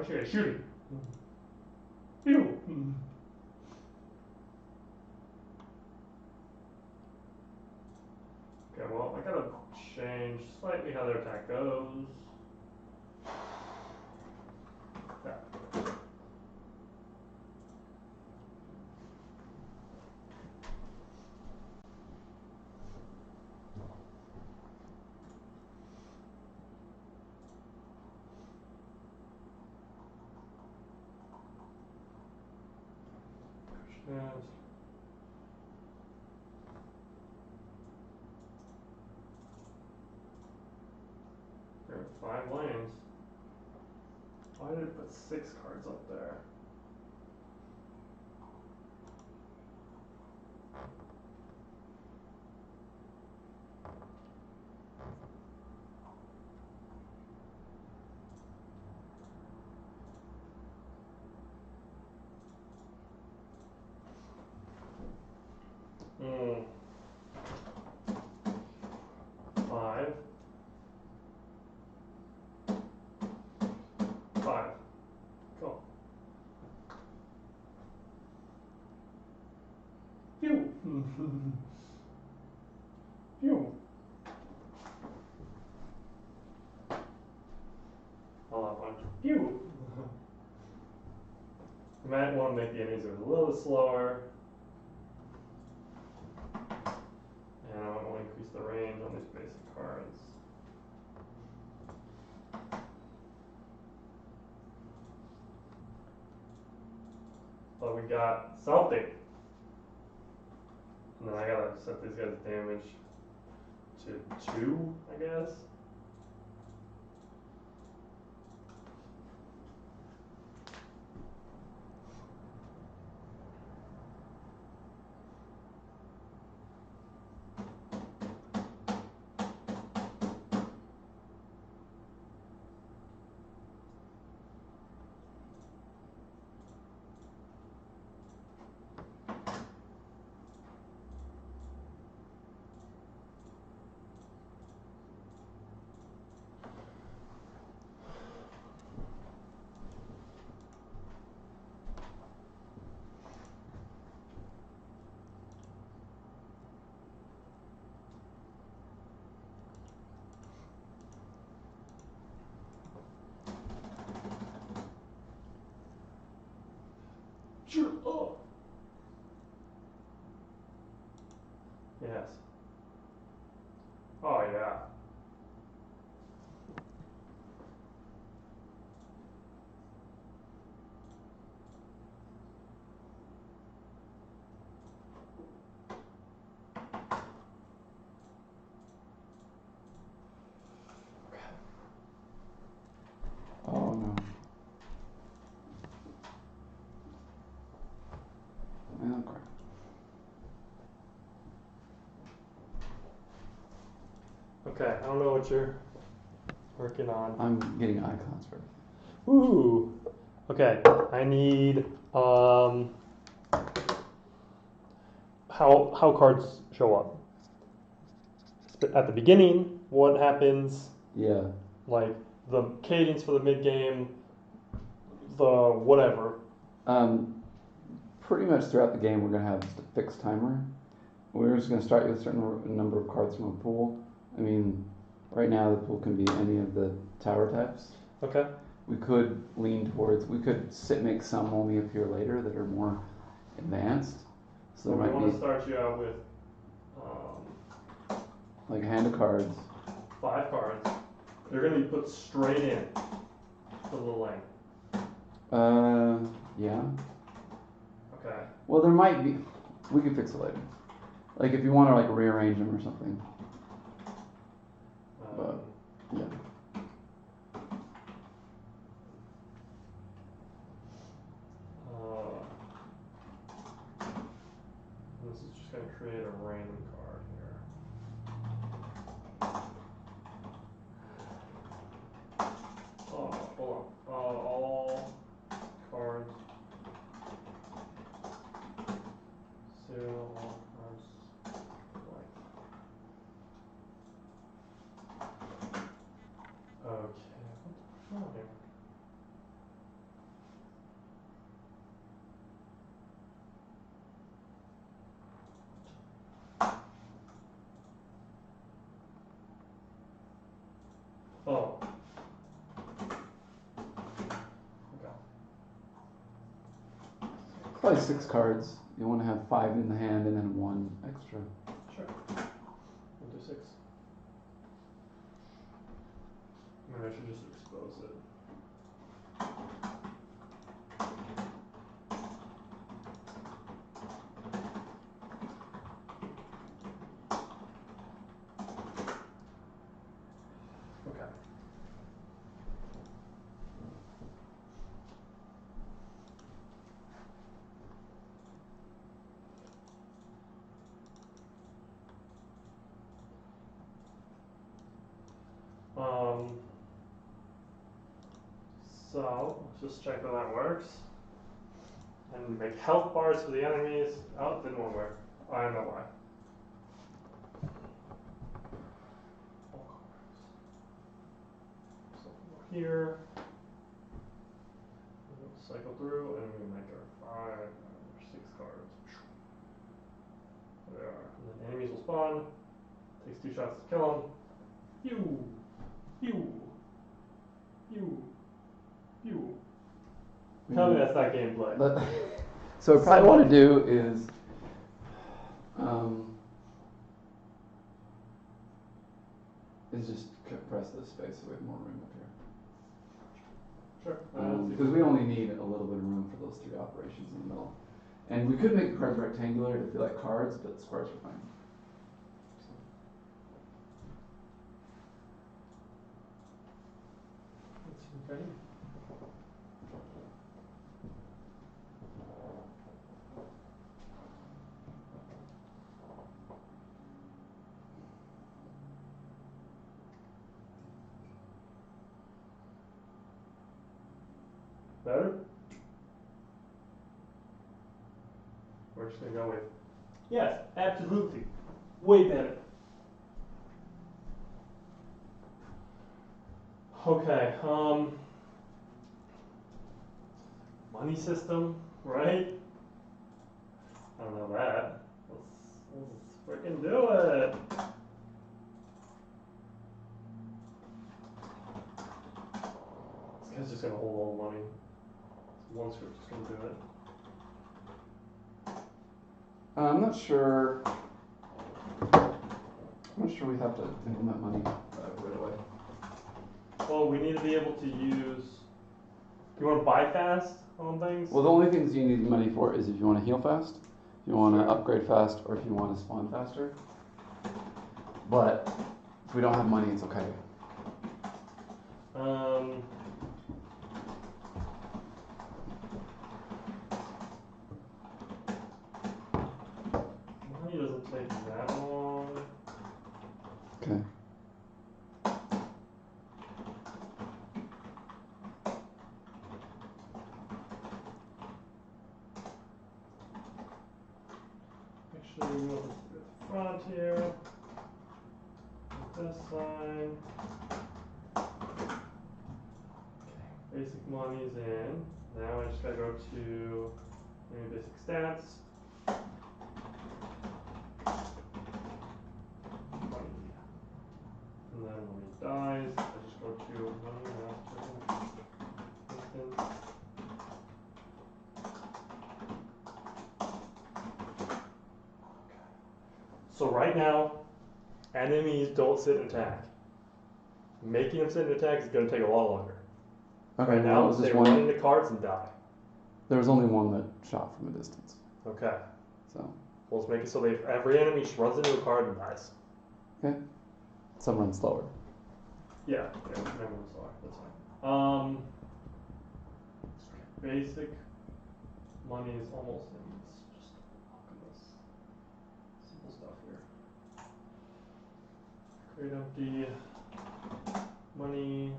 S6: aren't you gonna shoot him? Pew! Okay, well, I gotta change slightly how their attack goes. Yeah. And there are 5 lanes. Why did it put 6 cards up there? Hmm. 5. 5. Cool. Pew! Pew! I'll have one. Pew! You might want to make the enemies a little slower. And I might want to increase the range on these basic cards. But we got something. And then I gotta set these guys' damage to 2, I guess. Sure. Oh. Yes. Oh yeah.
S5: Oh no. Oh crap.
S6: Okay, I don't know what you're working on.
S5: I'm getting icons for everything.
S6: Ooh. Okay, I need how cards show up. At the beginning, what happens?
S5: Yeah.
S6: Like the cadence for the mid game, the whatever.
S5: Pretty much throughout the game, we're gonna have just a fixed timer. We're just gonna start with a certain number of cards from a pool. I mean, right now the pool can be any of the tower types.
S6: Okay.
S5: We could lean towards. We could make some only appear later that are more advanced. So there might
S6: we want
S5: be
S6: to start you out with
S5: like a hand of cards.
S6: 5 cards. They're going to be put straight in to the lane.
S5: Yeah.
S6: Okay.
S5: Well, there might be. We could fix it later. Like if you want to like rearrange them or something. But yeah.
S6: This is just going to create a random card here. Oh, hold on. All cards. 0, all cards blank. Oh. Okay.
S5: Probably 6 cards. You want to have 5 in the hand and then 1 extra.
S6: Sure. We'll do 6. Maybe I should just expose it. Okay. So let's just check how that works. And make health bars for the enemies. Oh, it didn't want to work. I know why. So here, we'll cycle through, and we make our 6 cards. There they are. And then enemies will spawn. Takes 2 shots to kill them. Pew! Pew! Pew! Pew! Tell me that's not gameplay.
S5: But, so what I probably want to do is just compress this space so we have more room up here.
S6: Sure.
S5: Because we only need a little bit of room for those 3 operations in the middle. And we could make the cards rectangular to feel like cards, but squares are fine.
S6: Okay. Better? We're just gonna go with yes, absolutely. Way better. Okay, money system, right? I don't know that. Let's freaking do it. This guy's just gonna hold all the money. One script is gonna do it.
S5: I'm not sure. I'm not sure we have to implement money right away.
S6: Well, we need to be able to use. You want to buy fast on things?
S5: Well, the only things you need money for is if you want to heal fast, if you want to upgrade fast, or if you want to spawn faster. But if we don't have money, it's okay.
S6: Money doesn't take that long.
S5: Okay.
S6: Actually, we want this to go to the front here. This side. Okay, basic money's in. Now I just gotta go to maybe basic stats. Money. And then when he dies, I just go to money master instance. So right now, enemies don't sit and attack. Making them sit and attack is going to take a lot longer.
S5: Okay.
S6: Right now, they run into cards and die.
S5: There was only one that shot from a distance.
S6: Okay.
S5: So.
S6: Well, let's make it so every enemy runs into a card and dies.
S5: Okay. Some run slower.
S6: Yeah, never run slower. That's fine. Basic money is almost in. Let's just alchemist. Simple stuff here. Create empty money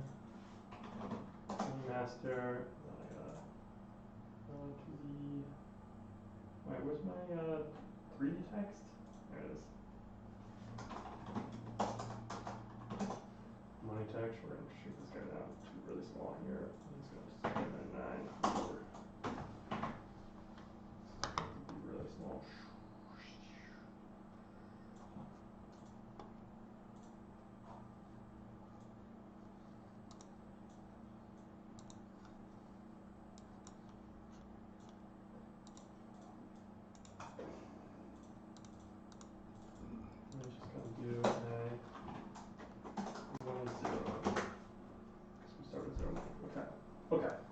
S6: master. Then I gotta go into the. Wait, where's my 3D text? There it is. Money text. We're gonna shrink this guy down to really small here. He's gonna just get a 9. Be really small.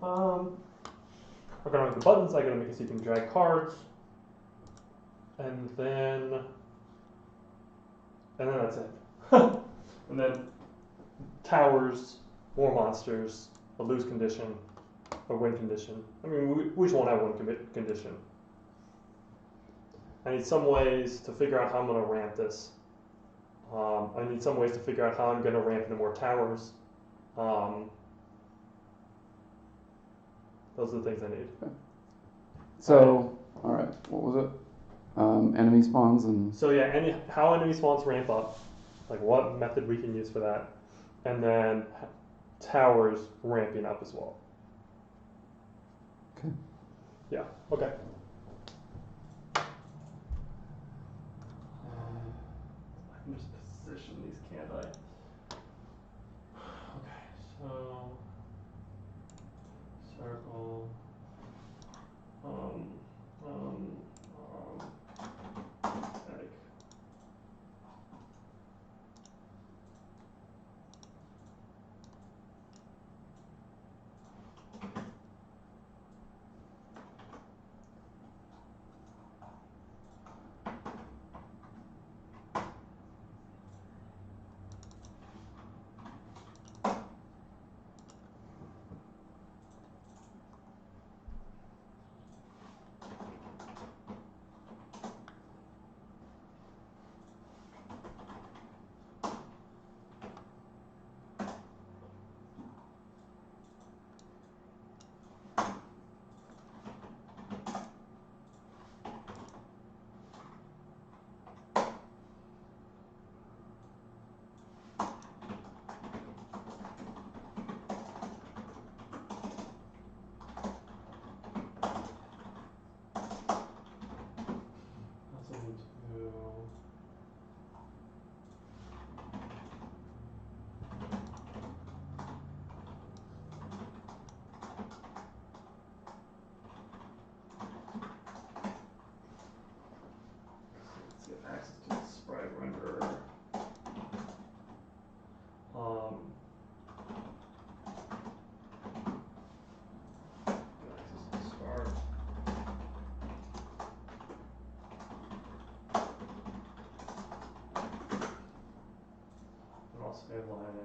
S6: I gotta make the buttons. I gotta make it so you can drag cards, and then that's it. And then towers, more monsters, a lose condition, a win condition. I mean, we just won't have one condition. I need some ways to figure out how I'm going to ramp this. I need some ways to figure out how I'm going to ramp into more towers. Those are the things I need.
S5: Okay. So, all right, what was it? Enemy spawns and...
S6: So yeah, how enemy spawns ramp up, like what method we can use for that, and then towers ramping up as well.
S5: Okay.
S6: Yeah, okay. I can just position these, can't I? Okay, so circle. Static. Access to the sprite renderer. Access to start. And also like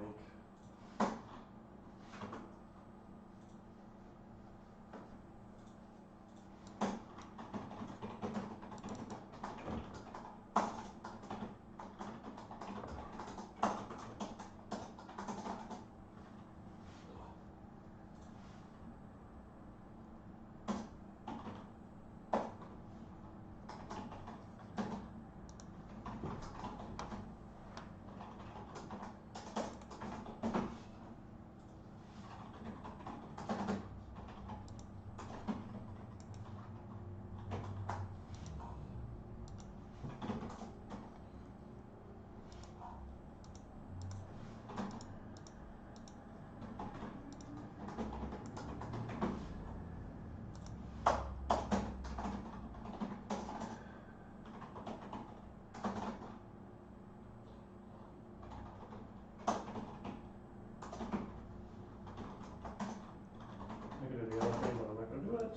S6: I'm gonna do the other thing, but I'm not gonna do it.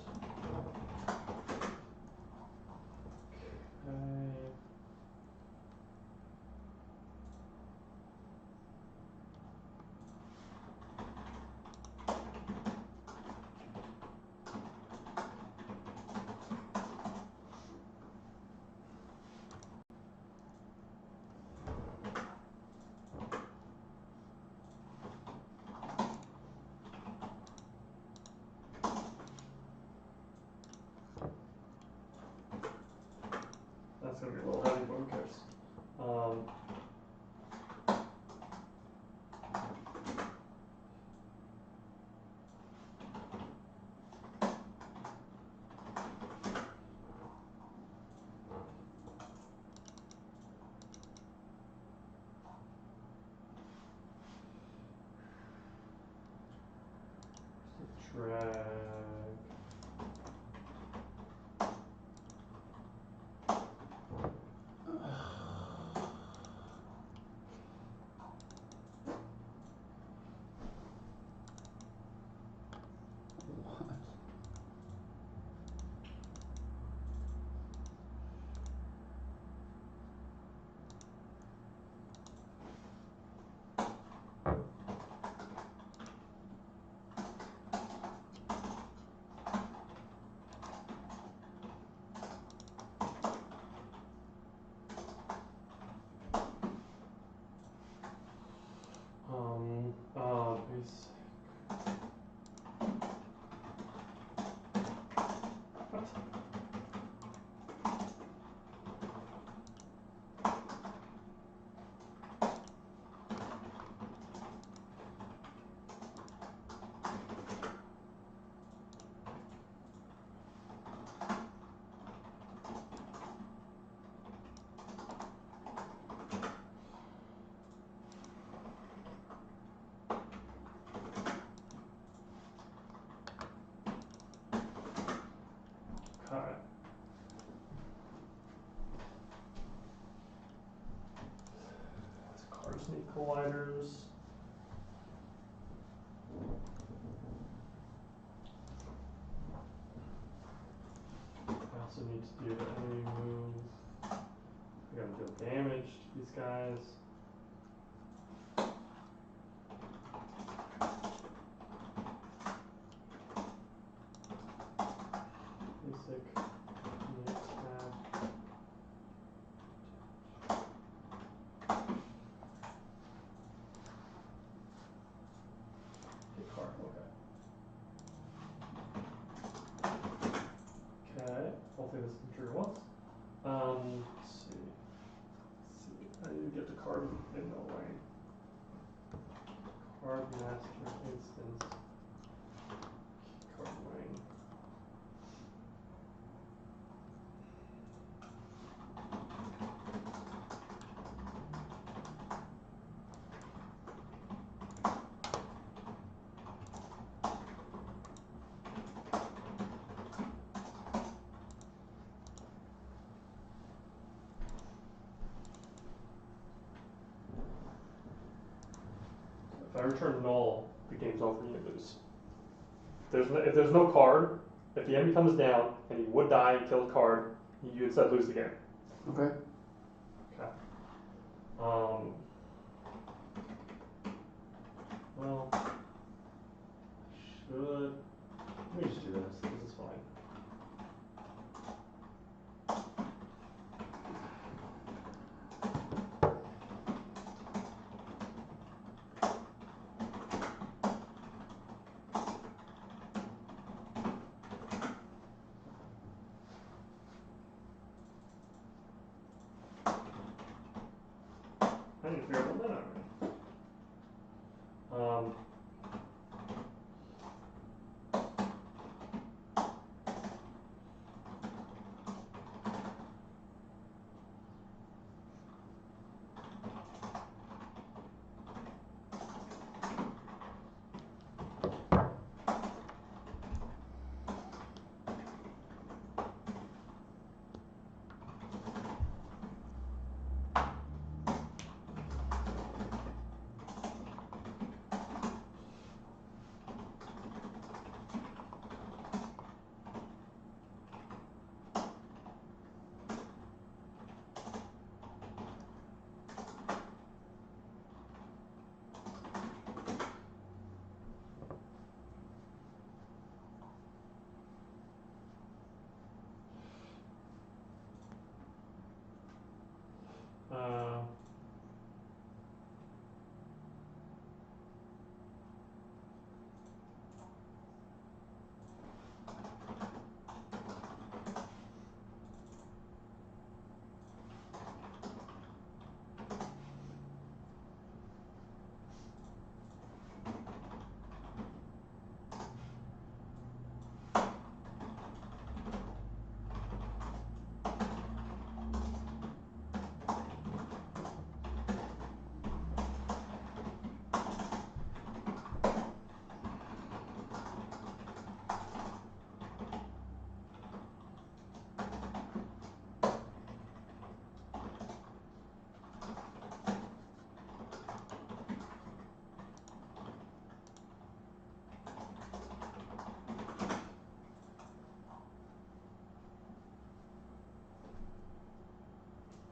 S6: Okay. That's gonna be a little heavy, but who cares? Drag. colliders. I also need to do the enemy move. I gotta deal damage to these guys. Basic unit attack. Get card, okay. Okay, hopefully this can trigger once. Let's see. I need to get the card in the way. Card master instance. Card wing. If I return null, the game's over and you lose. If there's no card, if the enemy comes down and he would die and kill a card, you instead lose the game.
S5: Okay.
S6: Okay. Well, should let me just do this. This is fine. I need to figure out what that already.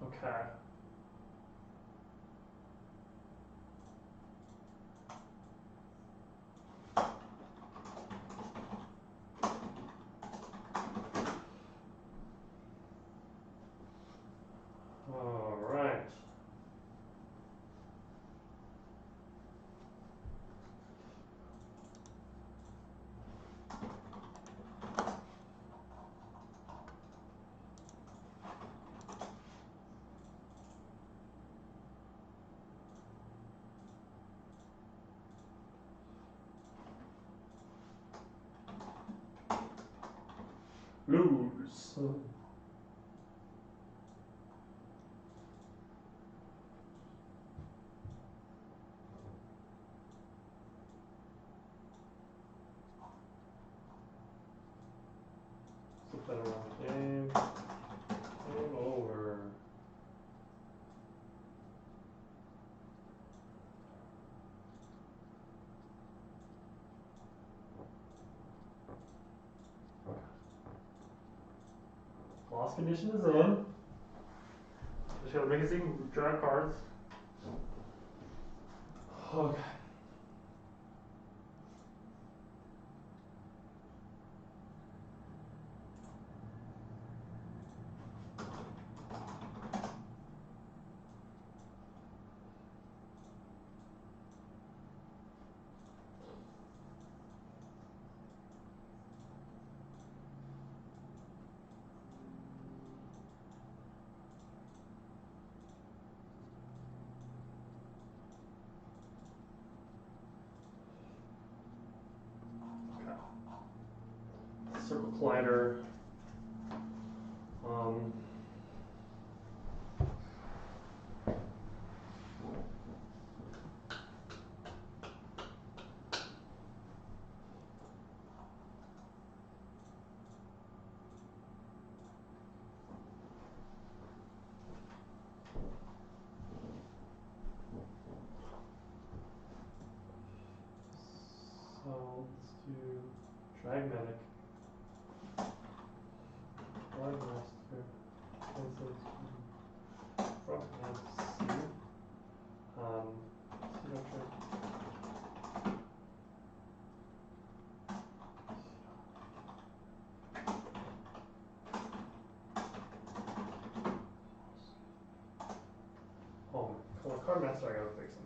S6: Okay. All right. Lose. Flip that around. Game over. Lost condition is in. Just gotta make it so you can draw cards. Okay. Circle Collider. So let's do Dragmatic. Dragmaster. Front hand C. Oh, for Card Master, I gotta fix something.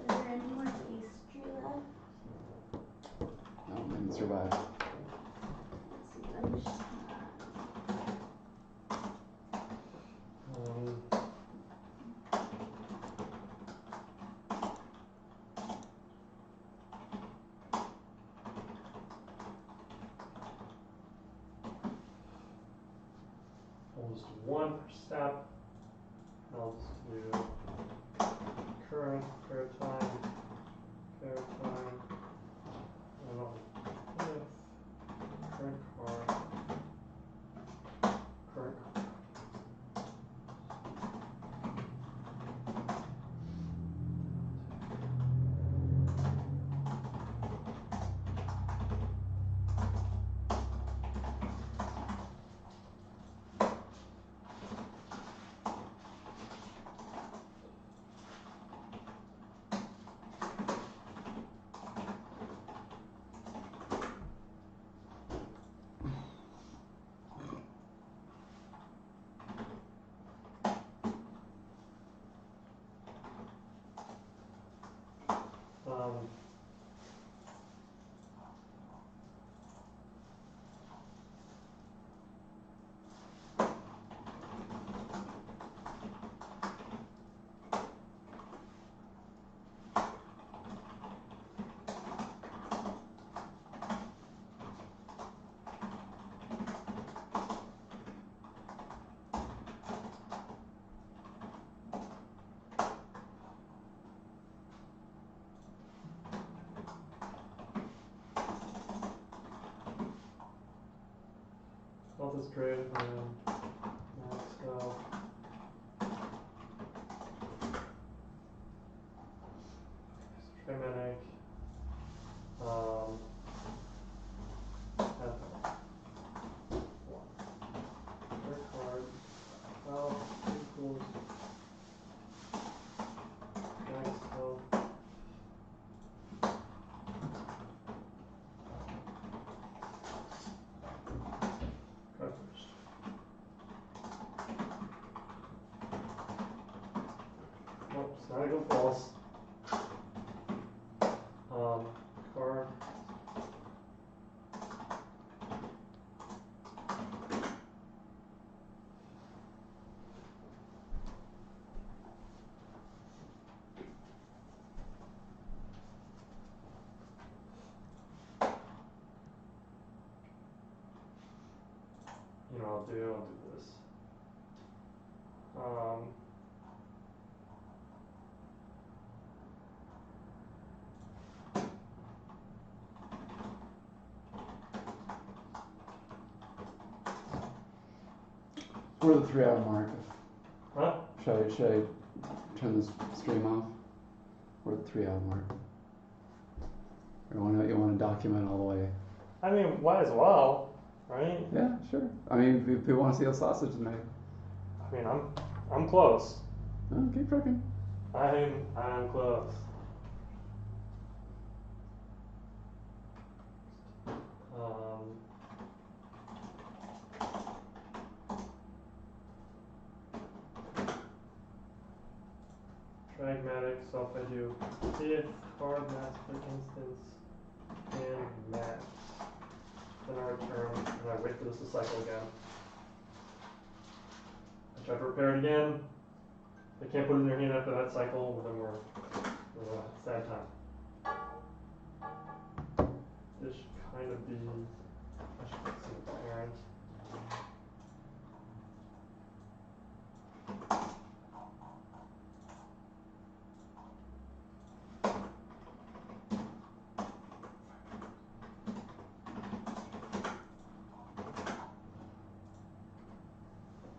S8: Are there any more Ace Druid?
S5: No, didn't survive.
S8: Let's see, let me just.
S6: I'll just do one per step. I'll just do current, time, and I'll with current card, current card. Health is great, so Dragmatic. Third card. Health equals max health. Card first. Nope, it's not even false. Card. You know, I'll do this.
S5: We're the 3 hour mark.
S6: Huh?
S5: Should I turn this stream off? We're at the 3 hour mark. You want to document all the way?
S6: I mean, might as well, right?
S5: Yeah, sure. I mean, if people want to see the sausage tonight.
S6: I mean, I'm close.
S5: Oh, keep trucking.
S6: I'm close. Pragmatic self I do if card master instance and max. Then I return and I wait for this to cycle again. I try to repair it again. They can't put it in their hand after that cycle, then we're a sad time. This should kind of be, I should put some parent.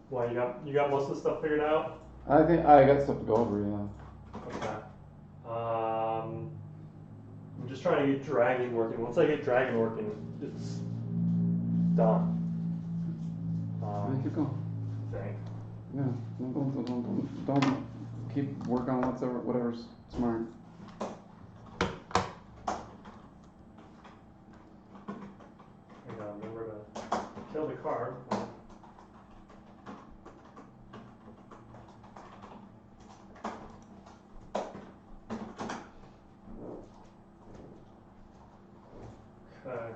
S6: Why, you got most of the stuff figured out?
S5: I think I got stuff to go over, yeah.
S6: Okay. I'm just trying to get Dragon working. Once I get Dragon working, it's done.
S5: Keep going.
S6: Think.
S5: Yeah, don't keep working on whatever's smart.
S6: I gotta remember to kill the card. Okay.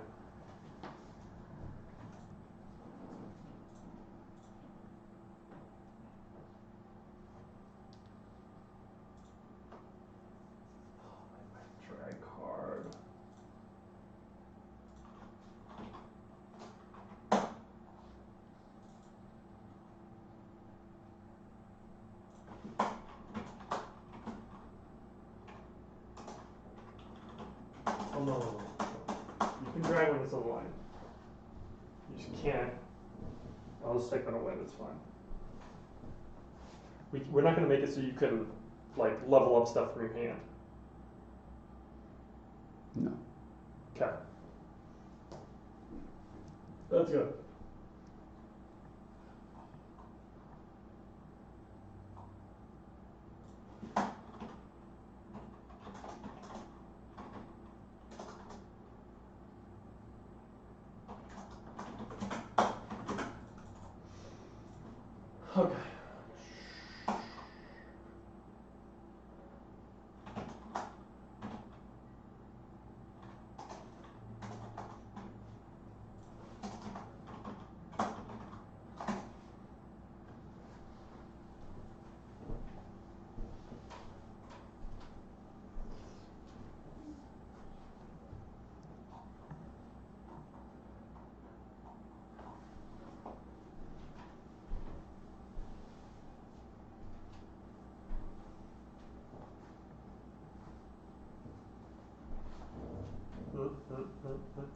S6: Drag card. Oh no. You can drag when it's a line. You just can't. I'll just take that away, that's fine. We're not going to make it so you can, like, level up stuff from your hand.
S5: No.
S6: Okay. That's good. Okay.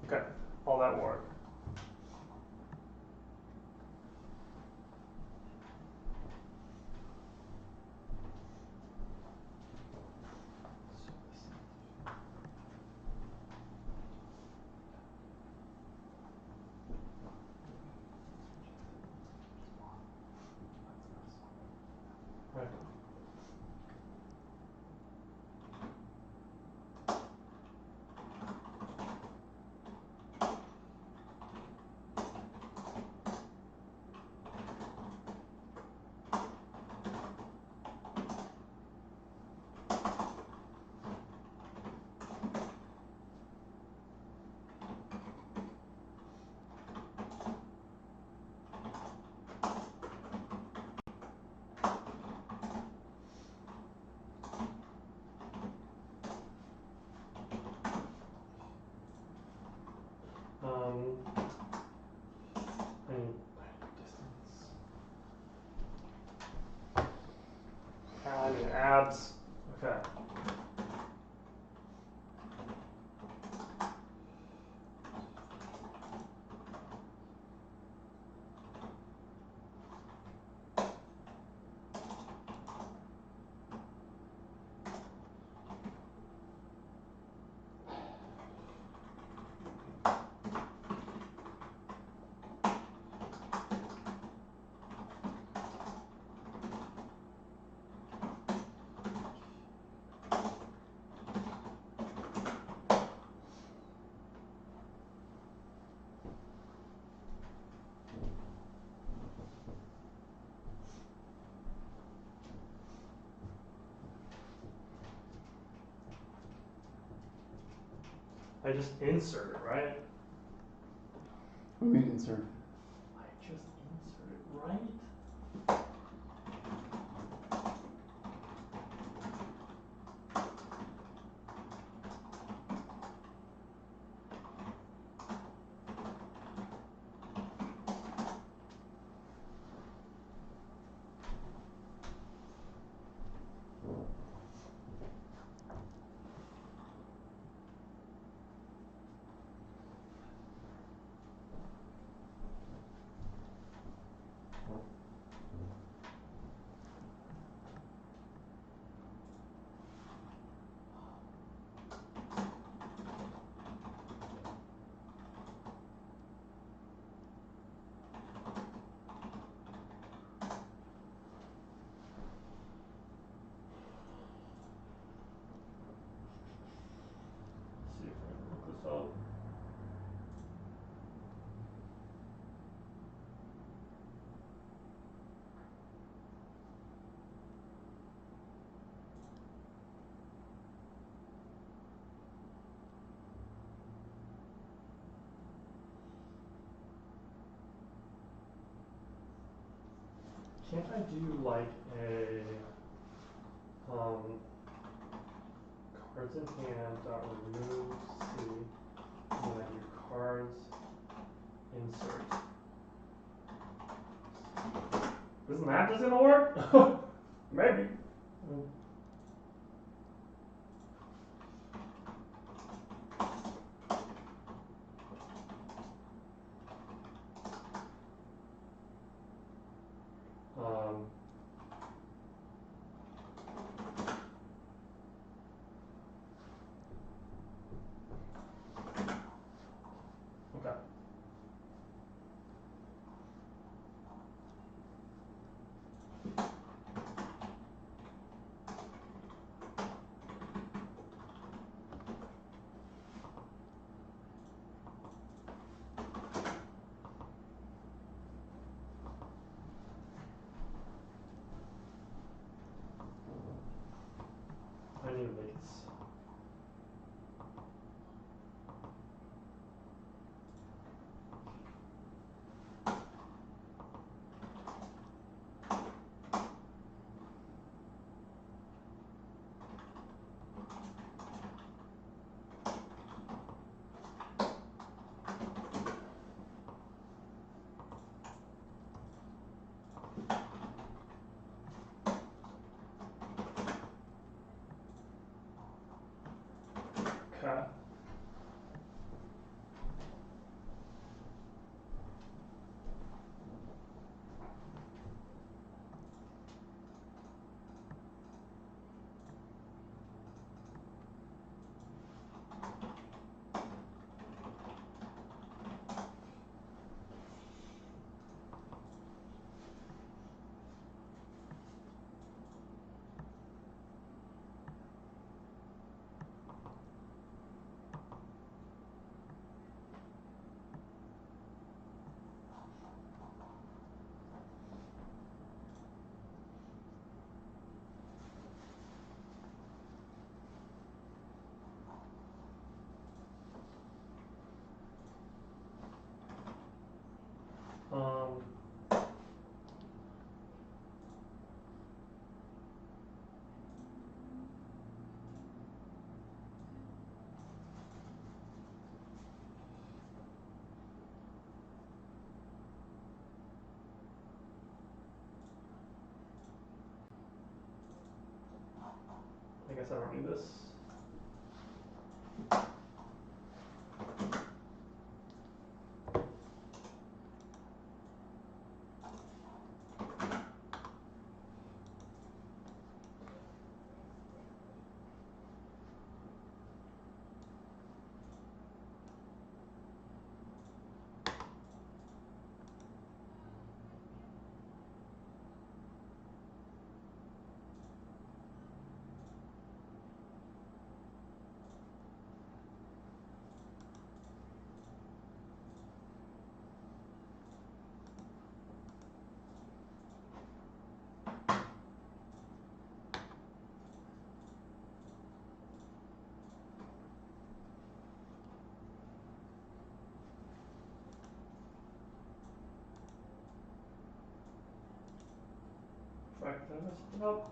S6: Okay, all that work. Right. And distance. I need abs. Okay. I just insert it, right?
S5: What do you mean insert?
S6: I just insert it, right? See if I can look this up. Can't I do like a cards in hand dot remove C and then I do cards insert. This map is gonna work? Maybe. Okay. I need to make it. Okay. Um, I guess I don't need this. Fuck, did I mess it up?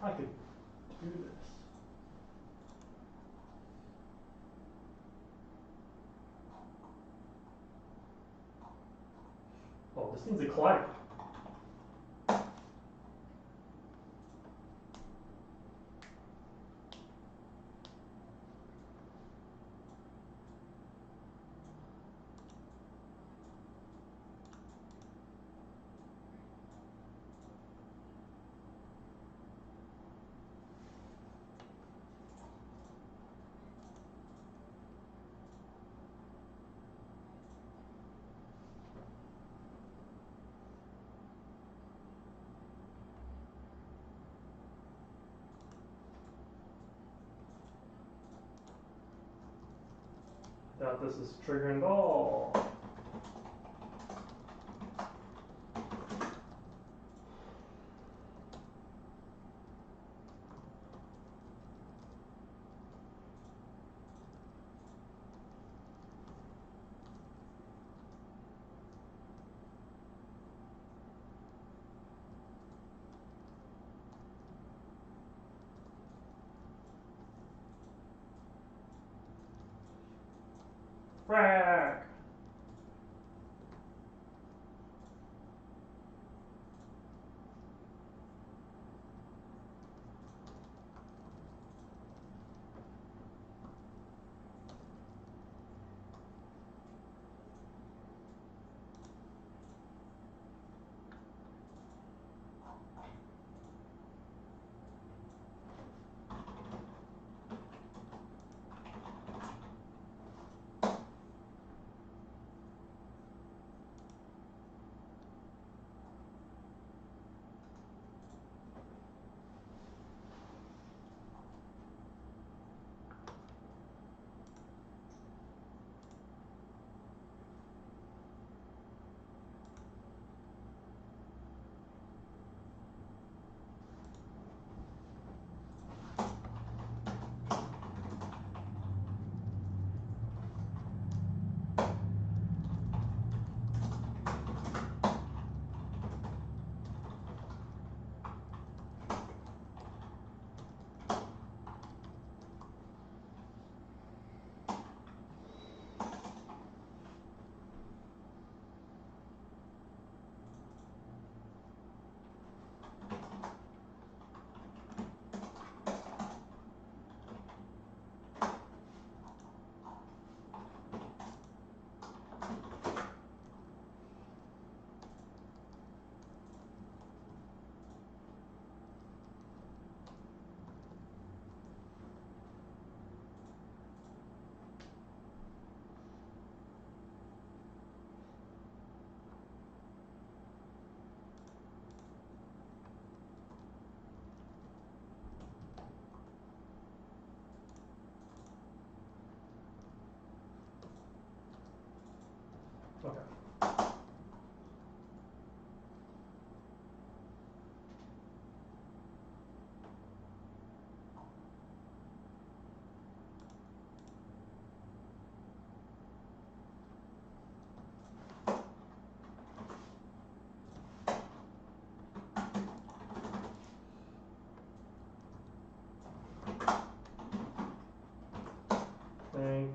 S6: I could do this. Oh, this needs a collect. Doubt this is triggering at all. Frack! think.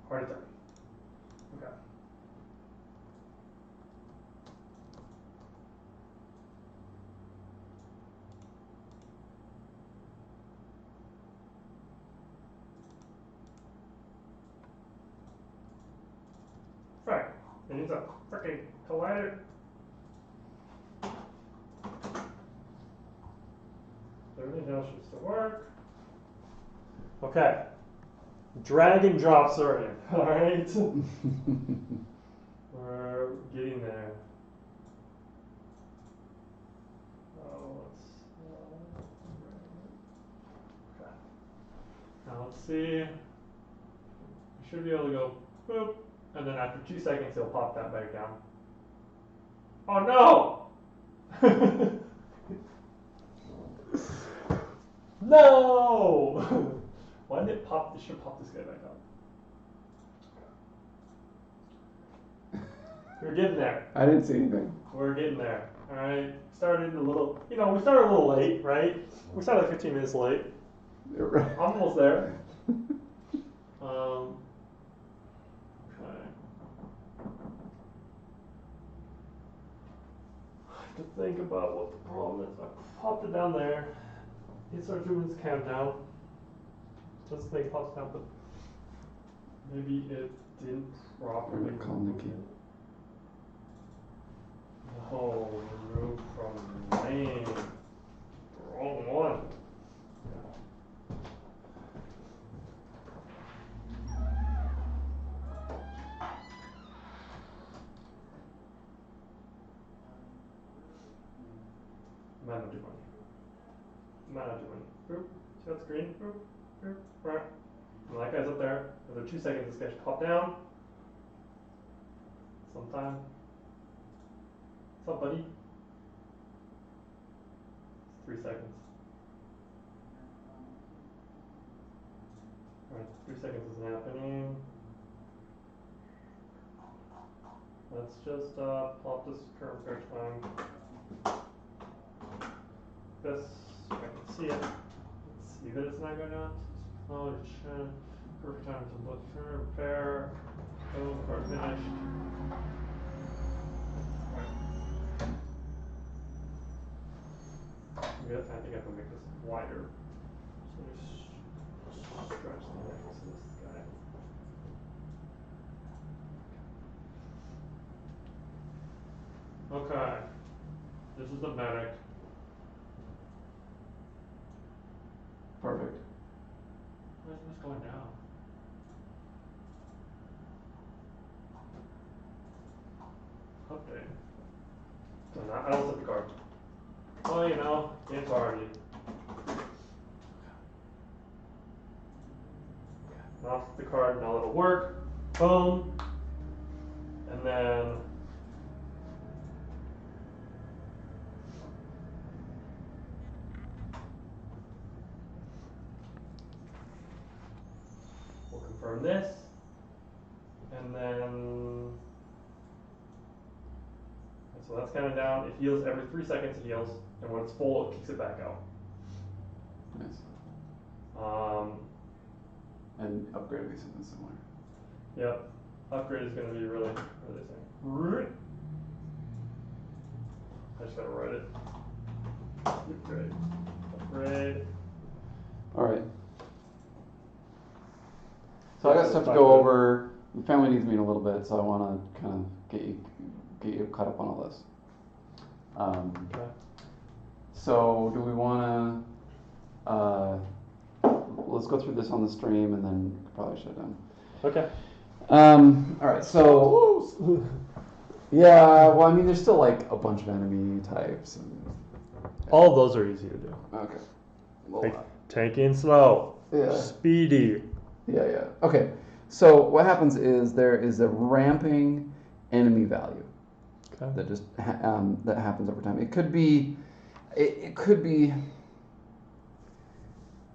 S6: Party time. Okay. Right. It needs a freaking collider. Everything else should still work. Okay. Drag and drop sorting. Alright. We're getting there. Oh, okay. Now let's see. We should be able to go boop, and then after 2 seconds he'll pop that back down. Oh no! No! Why did it pop? It should pop this guy back up. We're getting there.
S5: I didn't see anything.
S6: We're getting there. Alright. Started a little, we started a little late, right? We started like 15 minutes late.
S5: Right.
S6: Almost there. Okay. I have to think about what the problem is. I popped it down there. It starts doing its countdown. This thing pops down, but maybe it didn't properly.
S5: Call Nikki.
S6: No, remove from lane. Wrong one. Manager money. Manager money. Boop. See that screen? Boop. Boop. Right. And that guy's up there. Another 2 seconds, this guy should pop down. Sometime. What's up, buddy? 3 seconds. Alright, 3 seconds isn't happening. Let's just plot this current search time. This, I can see it. Let's see that it's not going down. Oh, perfect time to look for repair. Oh, card finished. Good. I think I can make this wider. So let me stretch the legs of this guy. Okay. This is the medic.
S5: Perfect.
S6: Why isn't this going down? Update. So now I don't set the card. Oh, game's already. Now the card, now it'll work. Boom. And then we'll confirm this. And then so that's kind of down. It heals every 3 seconds. It heals, and when it's full, it kicks it back out.
S5: Nice. And upgrade will be something similar.
S6: Yep. Upgrade is going to be really thing. I just got to write it. Upgrade.
S5: All right. So I got stuff to go over. The family needs me in a little bit, so I want to kind of get you caught up on all this.
S6: Okay.
S5: So do we want to, let's go through this on the stream and then probably shut down.
S6: Okay.
S5: All right, so Yeah, well, I mean, there's still like a bunch of enemy types. And,
S6: All of those are easy to do.
S5: okay. Well,
S6: Like tanky and slow.
S5: yeah.
S6: Speedy.
S5: Yeah. Okay. So what happens is there is a ramping enemy value that just that happens over time. It could be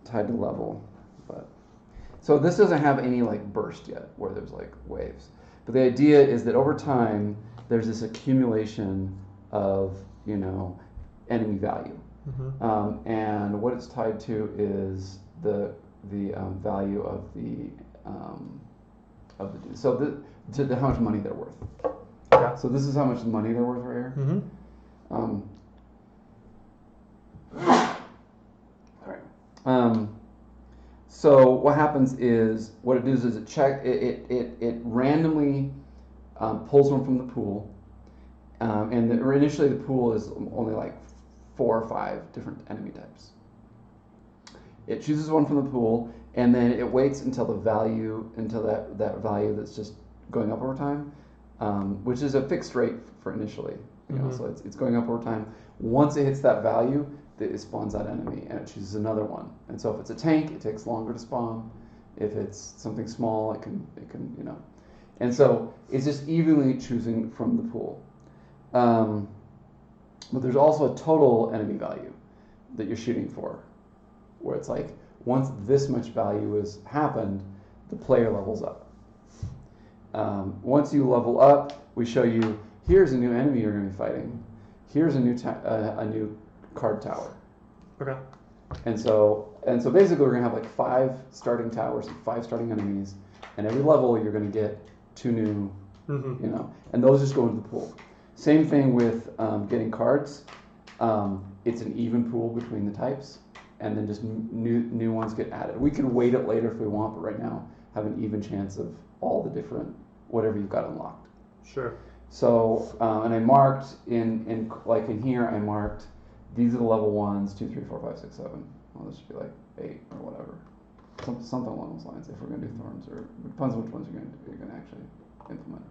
S5: tied to level, but so this doesn't have any like burst yet where there's like waves. But the idea is that over time there's this accumulation of enemy value, and what it's tied to is the value of the to how much money they're worth.
S6: Okay.
S5: So this is how much money they're worth right here.
S6: Mm-hmm.
S5: All right. So what happens is what it does is it randomly pulls one from the pool, and initially the pool is only like 4 or 5 different enemy types. It chooses one from the pool, and then it waits until that value that's just going up over time, which is a fixed rate for initially. So it's going up over time. Once it hits that value, it spawns that enemy, and it chooses another one. And so if it's a tank, it takes longer to spawn. If it's something small, it can. And so it's just evenly choosing from the pool. But there's also a total enemy value that you're shooting for, where it's like once this much value has happened, the player levels up. Once you level up, we show you here's a new enemy you're going to be fighting. Here's a new card tower.
S6: Okay.
S5: And so basically we're going to have like 5 starting towers and 5 starting enemies, and every level you're going to get 2 new, and those just go into the pool. Same thing with getting cards. It's an even pool between the types, and then just new ones get added. We could wait it later if we want, but right now have an even chance of all the different whatever you've got unlocked.
S6: Sure.
S5: So and I marked in here I marked these are the level 1s, 2, 3, 4, 5, 6, 7. Well, this should be like 8 or whatever, something along those lines. If we're going to do thorns, or it depends on which ones you're going to actually implement.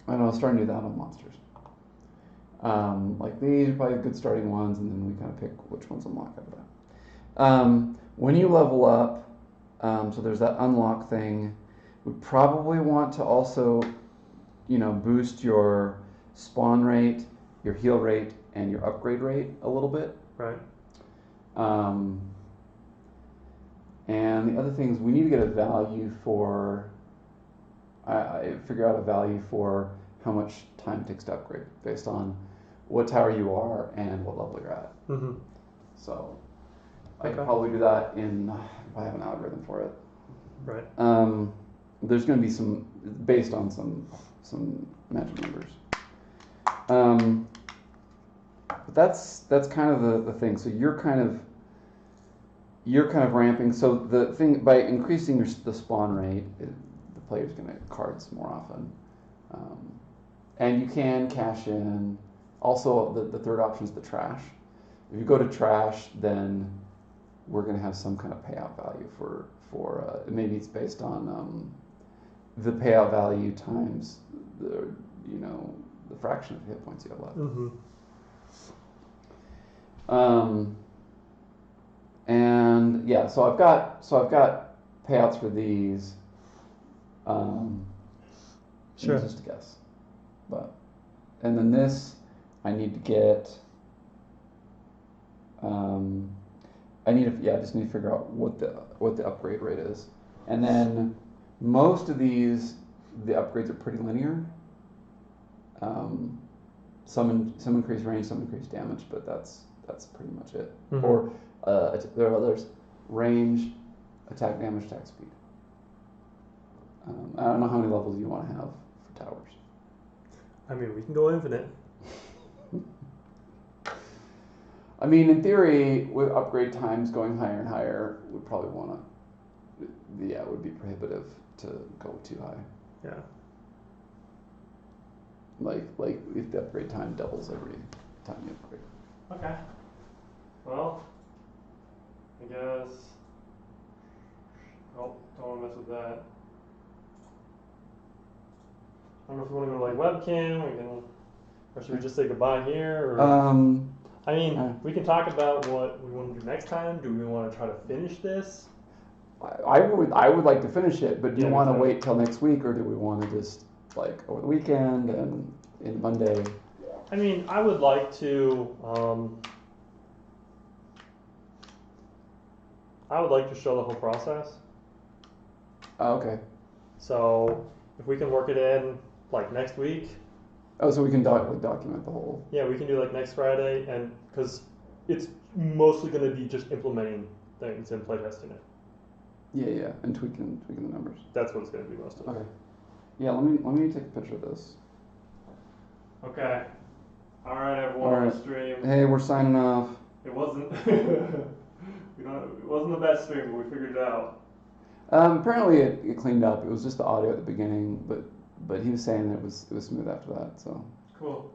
S5: I don't know, I was starting to do that on monsters. Like these are probably good starting ones, and then we kind of pick which ones unlock out of that. When you level up, so there's that unlock thing. We probably want to also, boost your spawn rate, your heal rate, and your upgrade rate a little bit.
S6: Right.
S5: And the other thing is we need to get a value for. I figure out a value for how much time it takes to upgrade based on what tower you are and what level you're at. So I could probably do that if I have an algorithm for it.
S6: Right.
S5: There's going to be some based on some magic numbers. But that's kind of the thing. So you're kind of ramping. So the thing by increasing the spawn rate, the player's going to get cards more often, and you can cash in. Also, the third option is the trash. If you go to trash, then we're going to have some kind of payout value for maybe it's based on the payout value times the fraction of hit points you have left. And yeah, so I've got payouts for these.
S6: Sure.
S5: It's just a guess, and then this I need to get. I just need to figure out what the upgrade rate is, and then most of these the upgrades are pretty linear. Some increase range, some increase damage, but that's pretty much it. Or there are others: range, attack damage, attack speed. I don't know how many levels you want to have for towers.
S6: I mean, we can go infinite.
S5: I mean, in theory, with upgrade times going higher and higher, we'd probably want to. Yeah, it would be prohibitive to go too high.
S6: Yeah.
S5: Like if the upgrade time doubles every time you upgrade.
S6: Okay. Well, I guess. Oh, don't want to mess with that. I don't know if we want to go to like webcam. Or should we just say goodbye here? Or, I mean, we can talk about what we want to do next time. Do we want to try to finish this?
S5: I would like to finish it, but do you want to wait till next week, or do we want to just like over the weekend and in Monday?
S6: I mean, I would like to. I would like to show the whole process.
S5: Oh, okay.
S6: So if we can work it in like next week.
S5: Oh, so we can document the whole.
S6: Yeah, we can do like next Friday, and because it's mostly going to be just implementing things and playtesting it.
S5: Yeah, and tweaking the numbers.
S6: That's what it's going to be most of.
S5: Okay. Yeah, let me take a picture of this.
S6: Okay. All right, everyone on the stream.
S5: Hey, we're signing off.
S6: It wasn't. It wasn't the best stream, but we figured it out.
S5: Apparently it cleaned up. It was just the audio at the beginning, but he was saying that it was smooth after that. So
S6: cool.